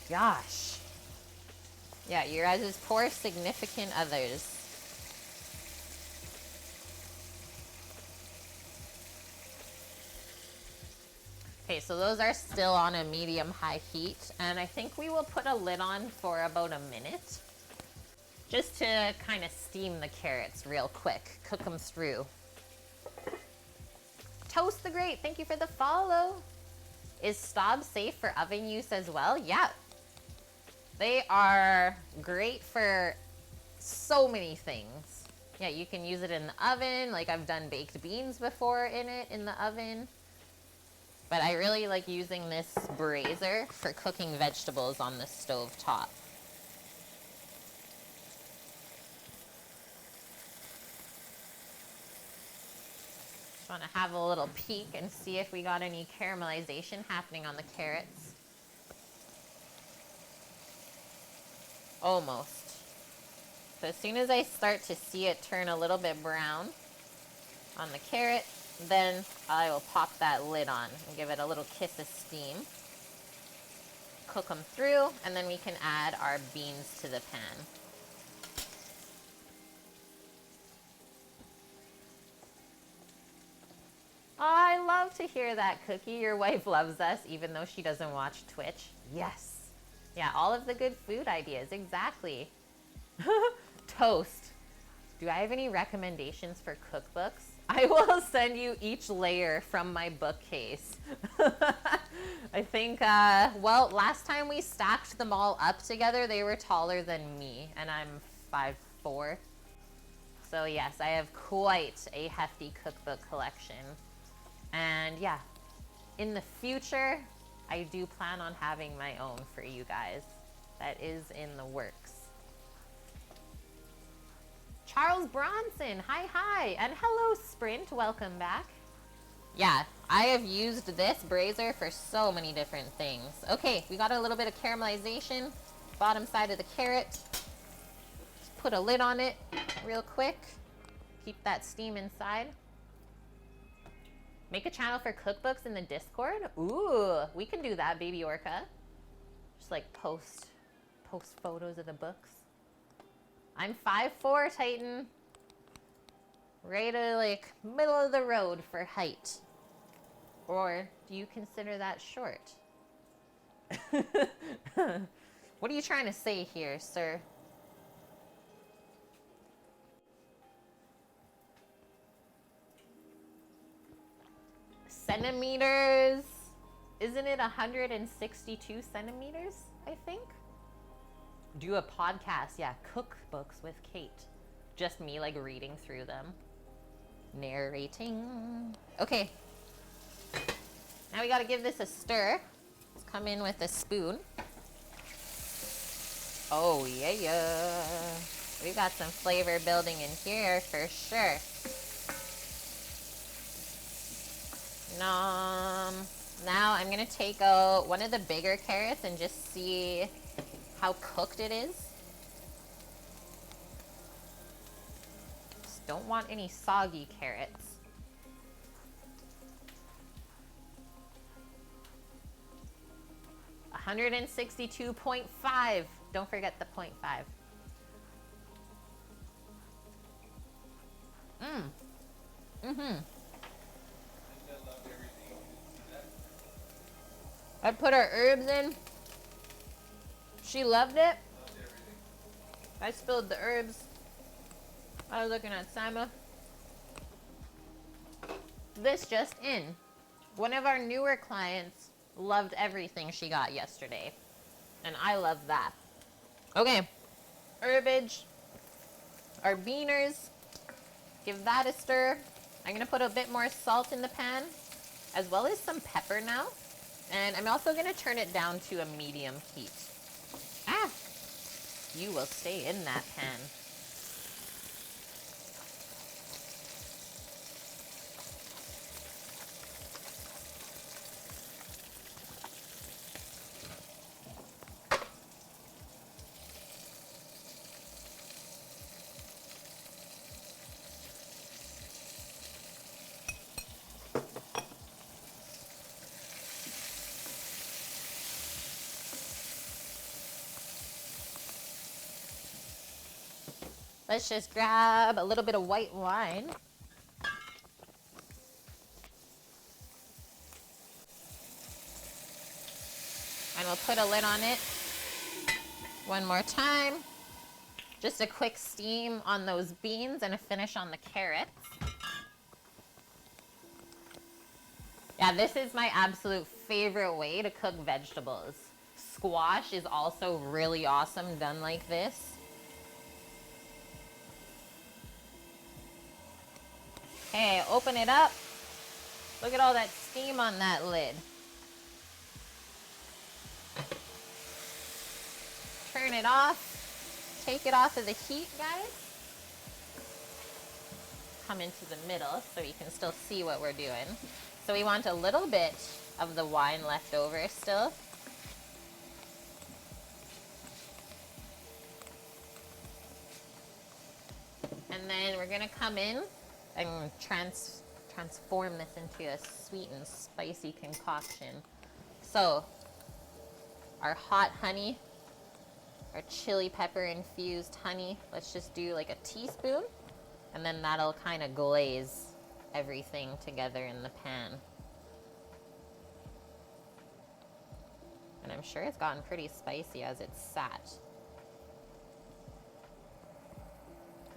Gosh. Yeah, your guys' poor significant others. Okay, so those are still on a medium-high heat, and I think we will put a lid on for about a minute, just to kind of steam the carrots real quick, cook them through. Toast the Great, thank you for the follow. Is Staub safe for oven use as well? Yeah. They are great for so many things. Yeah, you can use it in the oven, like I've done baked beans before in the oven. But I really like using this brazier for cooking vegetables on the stove top. Just want to have a little peek and see if we got any caramelization happening on the carrots. Almost. So as soon as I start to see it turn a little bit brown on the carrot, then I will pop that lid on and give it a little kiss of steam. Cook them through, and then we can add our beans to the pan. Oh, I love to hear that, Cookie. Your wife loves us, even though she doesn't watch Twitch. Yes. Yeah, all of the good food ideas, exactly. Toast. Do I have any recommendations for cookbooks? I will send you each layer from my bookcase. I think, well, last time we stacked them all up together, they were taller than me, and I'm 5'4". So yes, I have quite a hefty cookbook collection. And yeah, in the future, I do plan on having my own for you guys. That is in the works. Charles Bronson, hi, and hello Sprint, welcome back. Yeah, I have used this brazier for so many different things. Okay, we got a little bit of caramelization, bottom side of the carrot. Just put a lid on it real quick. Keep that steam inside. Make a channel for cookbooks in the Discord. Ooh, we can do that, Baby Orca. Just like post photos of the books. I'm 5'4", Titan. Right at like middle of the road for height. Or do you consider that short? What are you trying to say here, sir? Centimeters. Isn't it 162 centimeters, I think? Do a podcast, yeah, cookbooks with Kate. Just me like reading through them. Narrating. Okay. Now we gotta give this a stir. Let's come in with a spoon. Oh yeah. We got some flavor building in here for sure. Now I'm gonna take out one of the bigger carrots and just see how cooked it is. Just don't want any soggy carrots. $162.5. Don't forget the 0.5. I put our herbs in. She loved it. I spilled the herbs. I was looking at Sima. This just in. One of our newer clients loved everything she got yesterday. And I love that. Okay. Herbage. Our beaners. Give that a stir. I'm going to put a bit more salt in the pan. As well as some pepper now. And I'm also going to turn it down to a medium heat. Ah! You will stay in that pan. Let's just grab a little bit of white wine. And we'll put a lid on it one more time. Just a quick steam on those beans and a finish on the carrots. Yeah, this is my absolute favorite way to cook vegetables. Squash is also really awesome done like this. Okay, open it up. Look at all that steam on that lid. Turn it off. Take it off of the heat, guys. Come into the middle so you can still see what we're doing. So we want a little bit of the wine left over still. And then we're gonna come in and transform this into a sweet and spicy concoction. So our hot honey, our chili pepper infused honey, let's just do like a teaspoon, and then that'll kind of glaze everything together in the pan. And I'm sure it's gotten pretty spicy as it's sat.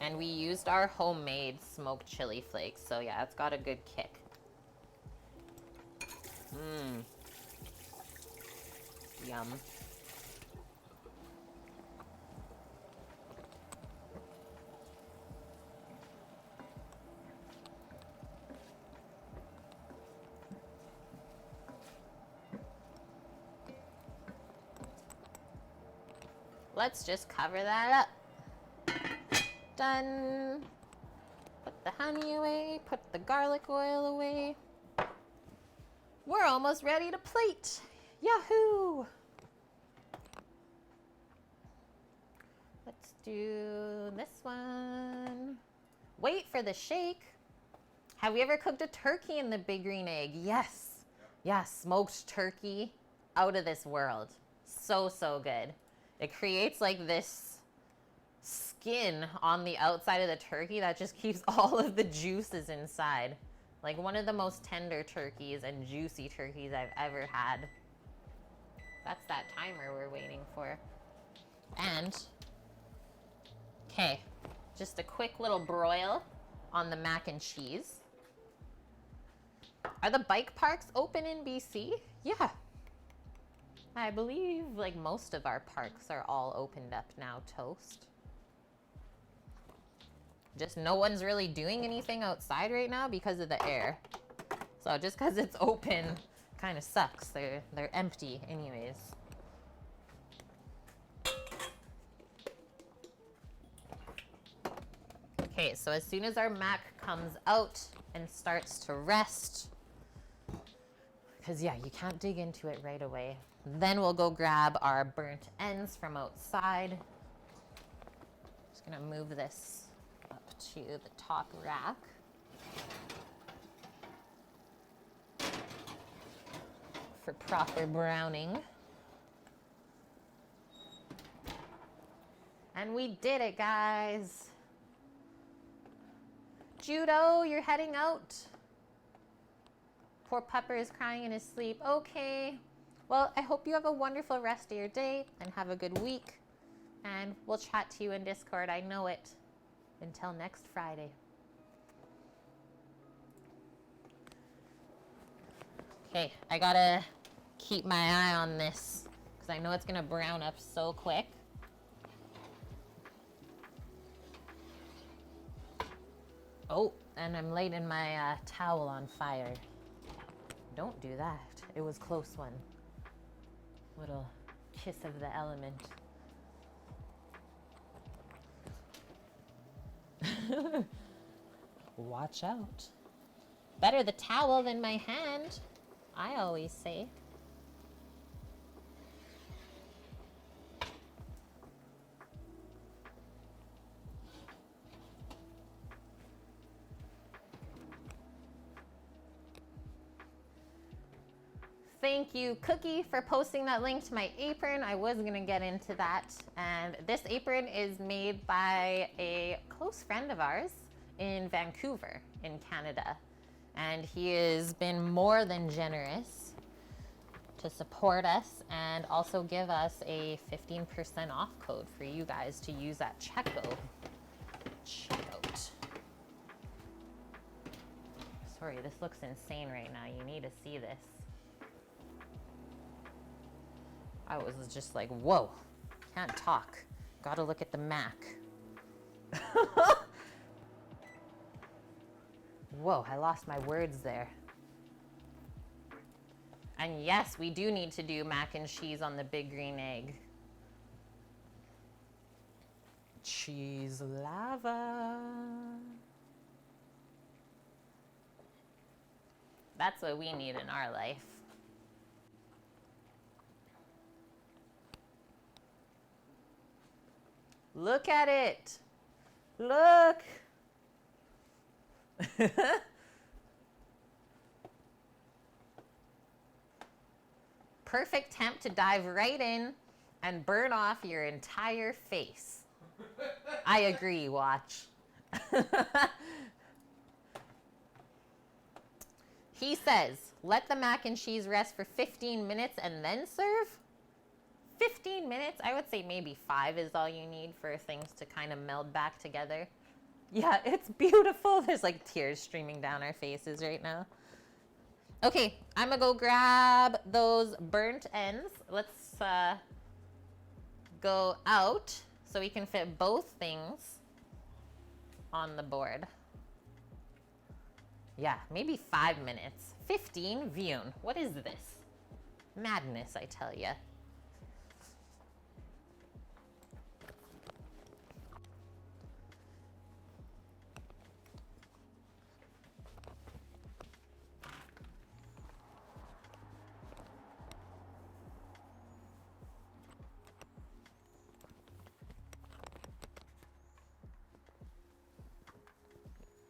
And we used our homemade smoked chili flakes, so yeah, it's got a good kick. Mmm. Yum. Let's just cover that up. Done. Put the honey away, put the garlic oil away. We're almost ready to plate. Yahoo! Let's do this one. Wait for the shake. Have we ever cooked a turkey in the Big Green Egg? Yes. Yeah, smoked turkey. Out of this world. So, so good. It creates like this skin on the outside of the turkey that just keeps all of the juices inside. Like one of the most tender turkeys and juicy turkeys I've ever had. That's that timer we're waiting for. And, okay, just a quick little broil on the mac and cheese. Are the bike parks open in BC? Yeah. I believe like most of our parks are all opened up now, Toast. Just no one's really doing anything outside right now because of the air. So just because it's open kind of sucks. They're empty anyways. Okay, so as soon as our mac comes out and starts to rest, because yeah, you can't dig into it right away. Then we'll go grab our burnt ends from outside. Just gonna move this up to the top rack. For proper browning. And we did it, guys. Judo, you're heading out. Poor Pupper is crying in his sleep. Okay. Well, I hope you have a wonderful rest of your day and have a good week. And we'll chat to you in Discord. I know it. Until next Friday. Okay, I gotta keep my eye on this because I know it's gonna brown up so quick. Oh, and I'm lighting my towel on fire. Don't do that. It was a close one. Little kiss of the element. Watch out. Better the towel than my hand, I always say. Thank you, Cookie, for posting that link to my apron. I was gonna get into that. And this apron is made by a close friend of ours in Vancouver, in Canada. And he has been more than generous to support us and also give us a 15% off code for you guys to use at checkout. Sorry, this looks insane right now. You need to see this. I was just like, whoa, can't talk. Gotta look at the Mac. Whoa, I lost my words there. And yes, we do need to do mac and cheese on the big green egg. Cheese lava. That's what we need in our life. Look at it. Look. Perfect temp to dive right in and burn off your entire face. I agree, watch. He says, let the mac and cheese rest for 15 minutes and then serve. 15 minutes? I would say maybe 5 is all you need for things to kind of meld back together. Yeah, it's beautiful. There's like tears streaming down our faces right now. Okay, I'm gonna go grab those burnt ends. Let's go out so we can fit both things on the board. Yeah, maybe 5 minutes. 15, Vion. What is this? Madness, I tell ya.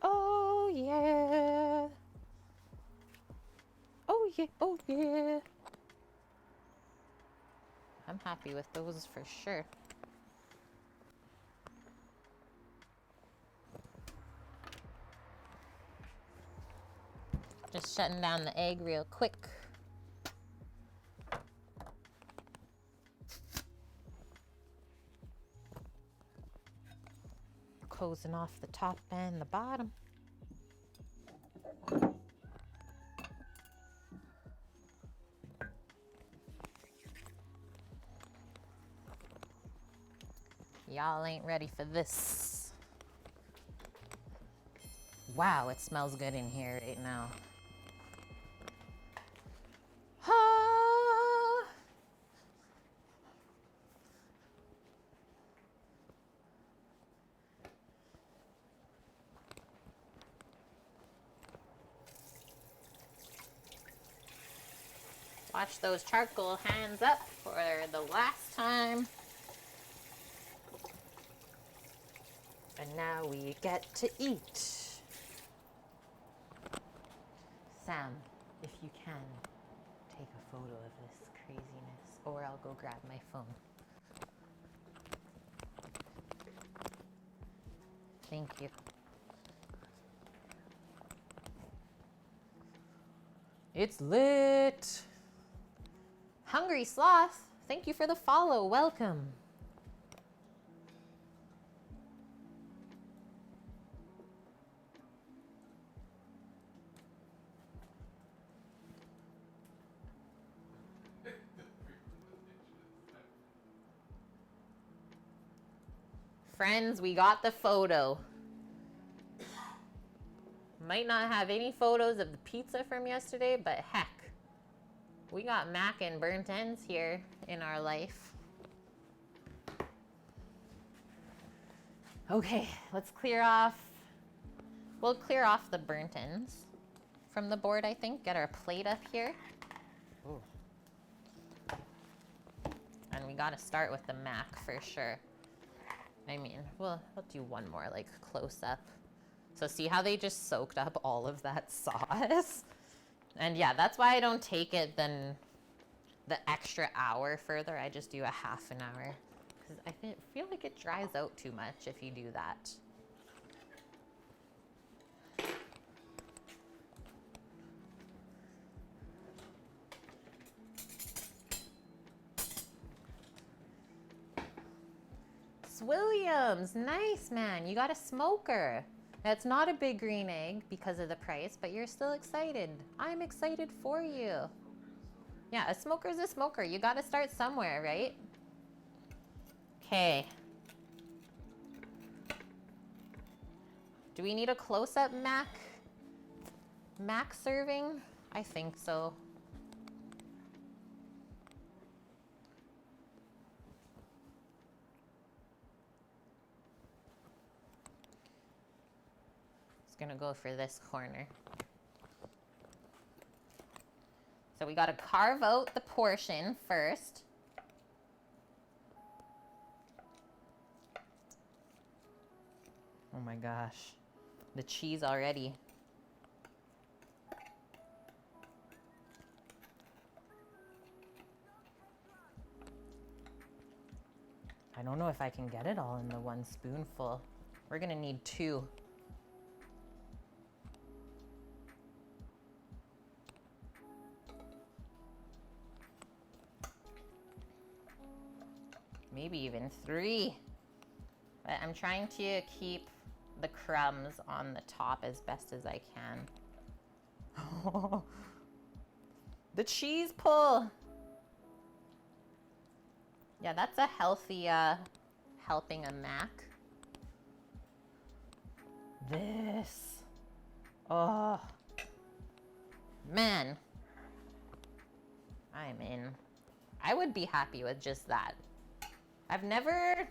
Oh yeah. Oh yeah, oh yeah. I'm happy with those for sure. Just shutting down the egg real quick. Closing off the top and the bottom. Y'all ain't ready for this. Wow, it smells good in here right now. Ah. Watch those charcoal hands up for the last time. And now we get to eat. Sam, if you can, take a photo of this craziness, or I'll go grab my phone. Thank you. It's lit. Hungry Sloth, thank you for the follow. Welcome. Friends, we got the photo. Might not have any photos of the pizza from yesterday, but heck, we got mac and burnt ends here in our life. Okay, let's clear off. We'll clear off the burnt ends from the board, I think. Get our plate up here. Ooh. And we gotta start with the mac for sure. I mean, we'll do one more like close up. So see how they just soaked up all of that sauce? And yeah, that's why I don't take it then the extra hour further. I just do a half an hour because I feel like it dries out too much if you do that. Williams, nice man. You got a smoker. That's not a big green egg because of the price, but you're still excited. I'm excited for you. Yeah, a smoker's a smoker. You got to start somewhere, right? Okay. Do we need a close-up mac serving? I think so. Gonna go for this corner. So we gotta carve out the portion first. Oh my gosh, the cheese already. I don't know if I can get it all in the one spoonful. We're gonna need 2. Maybe even 3. But I'm trying to keep the crumbs on the top as best as I can. The cheese pull. Yeah, that's a healthy helping a mac. This. Oh. Man. I'm in. I would be happy with just that. I've never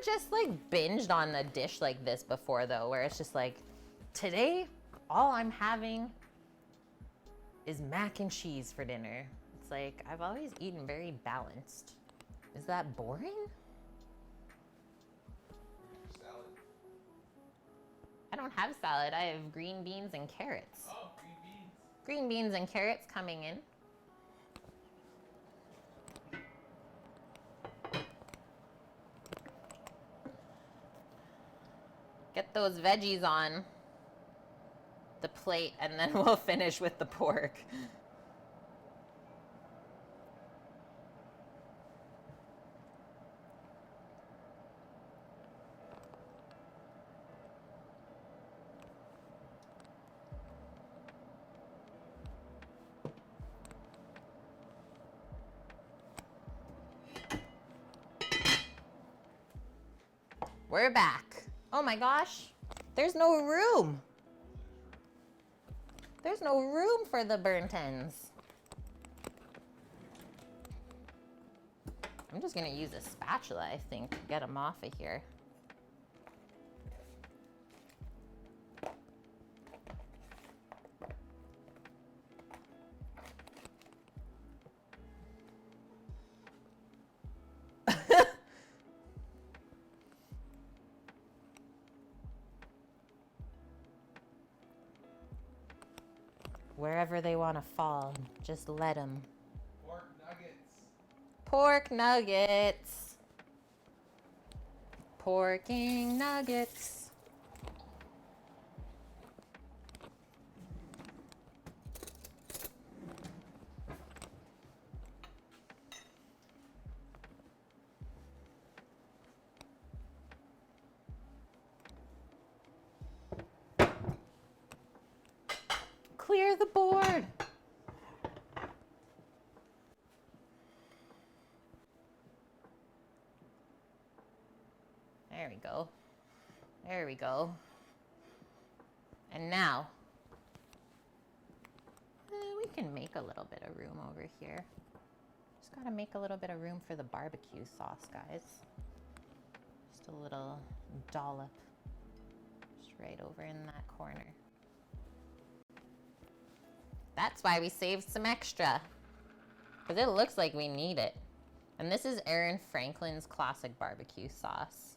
just like binged on a dish like this before though, where it's just like, today, all I'm having is mac and cheese for dinner. It's like, I've always eaten very balanced. Is that boring? Salad. I don't have salad. I have green beans and carrots. Oh, green beans. Green beans and carrots coming in. Get those veggies on the plate and then we'll finish with the pork. We're back. Oh my gosh, there's no room. There's no room for the burnt ends. I'm just gonna use a spatula, I think, to get them off of here. Wherever they want to fall, just let them. Pork nuggets. Pork nuggets. Porking nuggets. Clear the board. There we go. There we go. And now, we can make a little bit of room over here. Just gotta make a little bit of room for the barbecue sauce, guys. Just a little dollop. Just right over in that corner. That's why we saved some extra. Because it looks like we need it. And this is Aaron Franklin's classic barbecue sauce.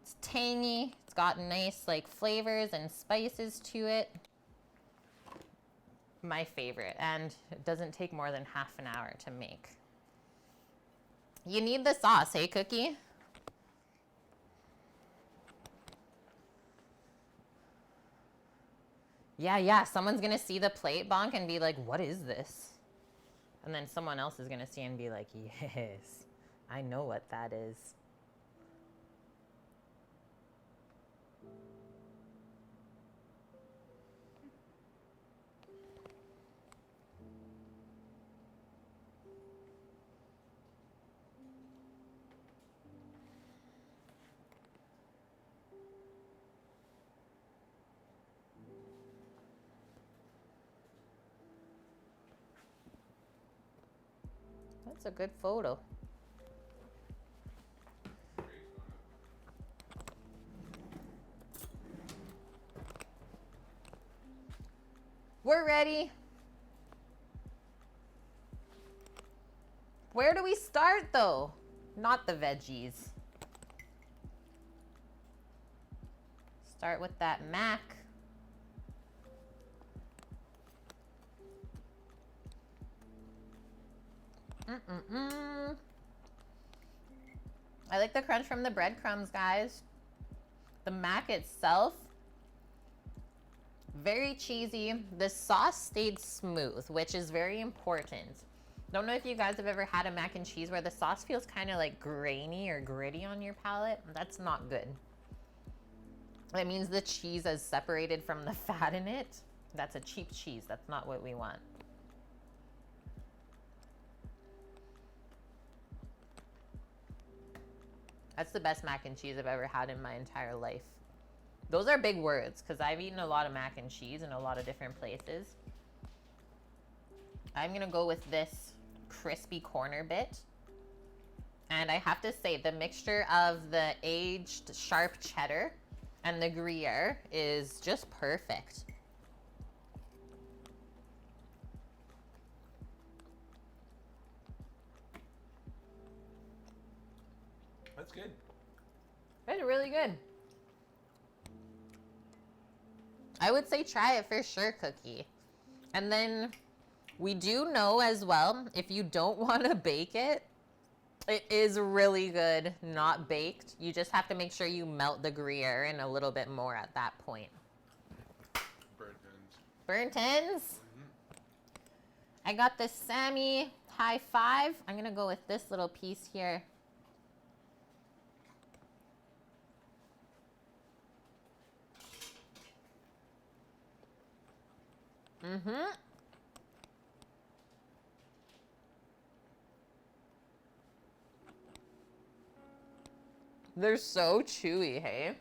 It's tangy. It's got nice like flavors and spices to it. my favorite, and it doesn't take more than half an hour to make. You need the sauce, hey Cookie? Yeah, someone's gonna see the plate, Bonk, and be like, what is this? And then someone else is gonna see and be like, yes, I know what that is. That's a good photo. We're ready. Where do we start though? Not the veggies. Start with that mac. I like the crunch from the breadcrumbs, guys. The mac itself, very cheesy. The sauce stayed smooth, which is very important. Don't know if you guys have ever had a mac and cheese where the sauce feels kind of like grainy or gritty on your palate. That's not good. That means the cheese is separated from the fat in it. That's a cheap cheese. That's not what we want. That's the best mac and cheese I've ever had in my entire life. Those are big words because I've eaten a lot of mac and cheese in a lot of different places. I'm gonna go with this crispy corner bit. And I have to say, the mixture of the aged sharp cheddar and the Gruyere is just perfect. That's good. It's really good. I would say try it for sure, Cookie. And then we do know as well, if you don't want to bake it, it is really good not baked. You just have to make sure you melt the Gruyere in a little bit more at that point. Burnt ends. Burnt ends? I got the Sammy high five. I'm gonna go with this little piece here. They're so chewy, hey?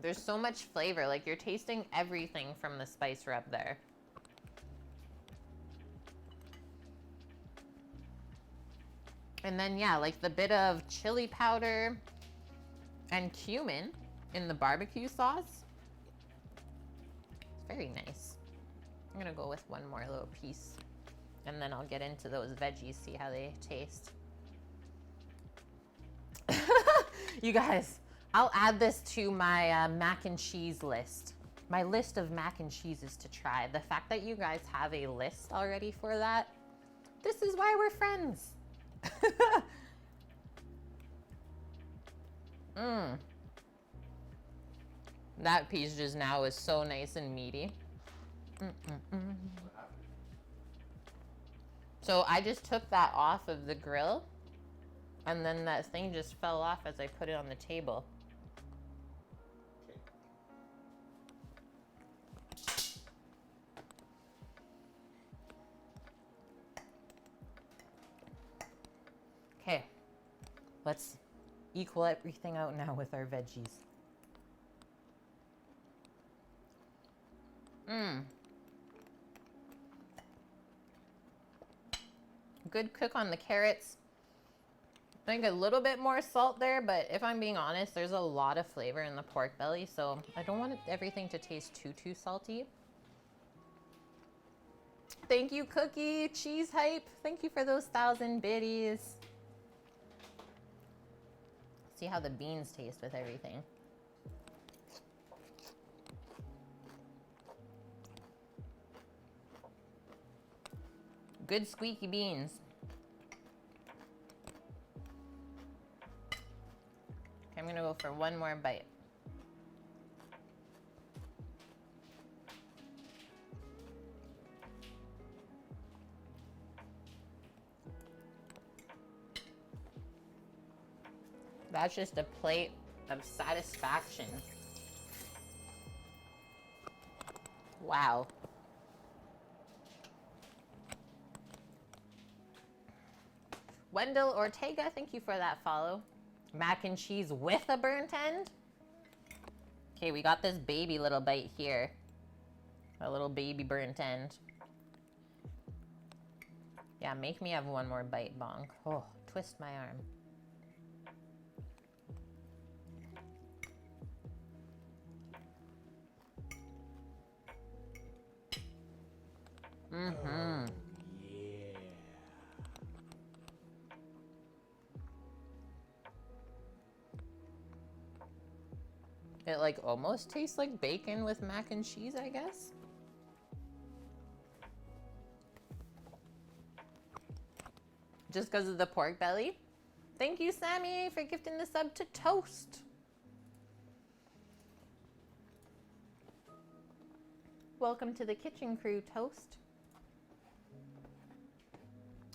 There's so much flavor. Like, you're tasting everything from the spice rub there. And then, yeah, like the bit of chili powder and cumin in the barbecue sauce. It's very nice. I'm gonna go with one more little piece and then I'll get into those veggies, see how they taste. You guys, I'll add this to my mac and cheese list. My list of mac and cheeses to try. The fact that you guys have a list already for that, this is why we're friends. That piece just now is so nice and meaty. So I just took that off of the grill and then that thing just fell off as I put it on the table. Okay, let's equal everything out now with our veggies. Good cook on the carrots. I think a little bit more salt there, but if I'm being honest, there's a lot of flavor in the pork belly, so I don't want everything to taste too salty. Thank you, Cookie, Cheese Hype. Thank you for those 1,000 biddies. See how the beans taste with everything. Good squeaky beans. Okay, I'm gonna go for one more bite. That's just a plate of satisfaction. Wow. Wendell Ortega, thank you for that follow. Mac and cheese with a burnt end. Okay, we got this baby little bite here. A little baby burnt end. Yeah, make me have one more bite, Bonk. Oh, twist my arm. Mm-hmm. It like almost tastes like bacon with mac and cheese, I guess. Just because of the pork belly. Thank you, Sammy, for gifting the sub to Toast. Welcome to the kitchen crew, Toast.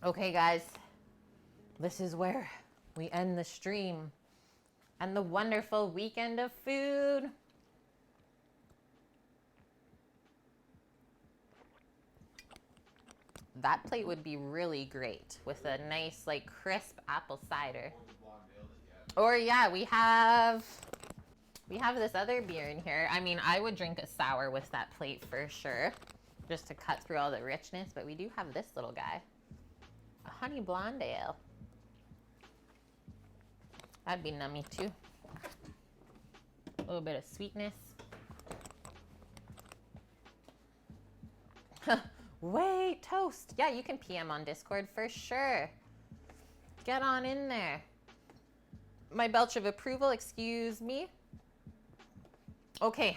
Okay, guys. This is where we end the stream and the wonderful weekend of food. That plate would be really great with a nice, like, crisp apple cider. Or yeah, we have this other beer in here. I mean, I would drink a sour with that plate for sure, just to cut through all the richness, but we do have this little guy. A honey blonde ale. That'd be nummy too. A little bit of sweetness. Wait, Toast. Yeah, you can PM on Discord for sure. Get on in there. My belch of approval, excuse me. Okay.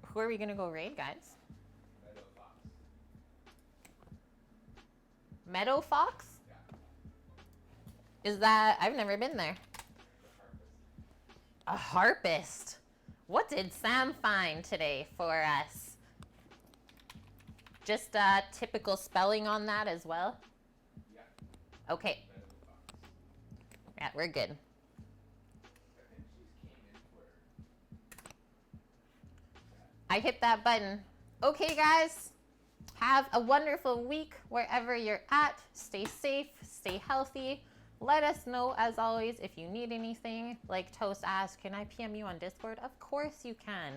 Who are we gonna go raid, guys? Meadow Fox? Yeah. Is that, I've never been there. A harpist. What did Sam find today for us? Just typical spelling on that as well? Yeah. Okay. Yeah, we're good. I hit that button. Okay, guys. Have a wonderful week wherever you're at. Stay safe, stay healthy. Let us know, as always, if you need anything. Like Toast asked, can I PM you on Discord? Of course you can.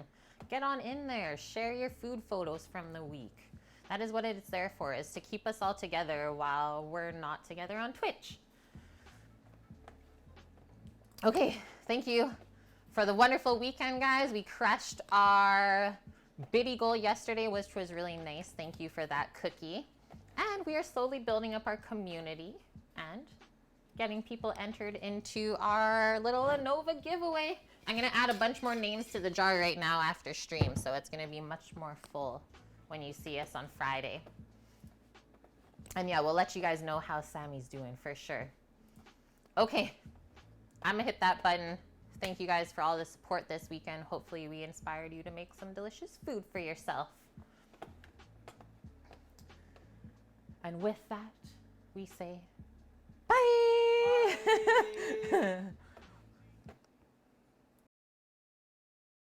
Get on in there. Share your food photos from the week. That is what it's there for, is to keep us all together while we're not together on Twitch. Okay, thank you for the wonderful weekend, guys. We crushed our biddy goal yesterday, which was really nice. Thank you for that cookie. And we are slowly building up our community and getting people entered into our little Anova giveaway. I'm gonna add a bunch more names to the jar right now after stream, so it's gonna be much more full when you see us on Friday. And yeah, we'll let you guys know how Sammy's doing for sure. Okay, I'm gonna hit that button. Thank you guys for all the support this weekend. Hopefully we inspired you to make some delicious food for yourself. And with that, we say bye. Bye.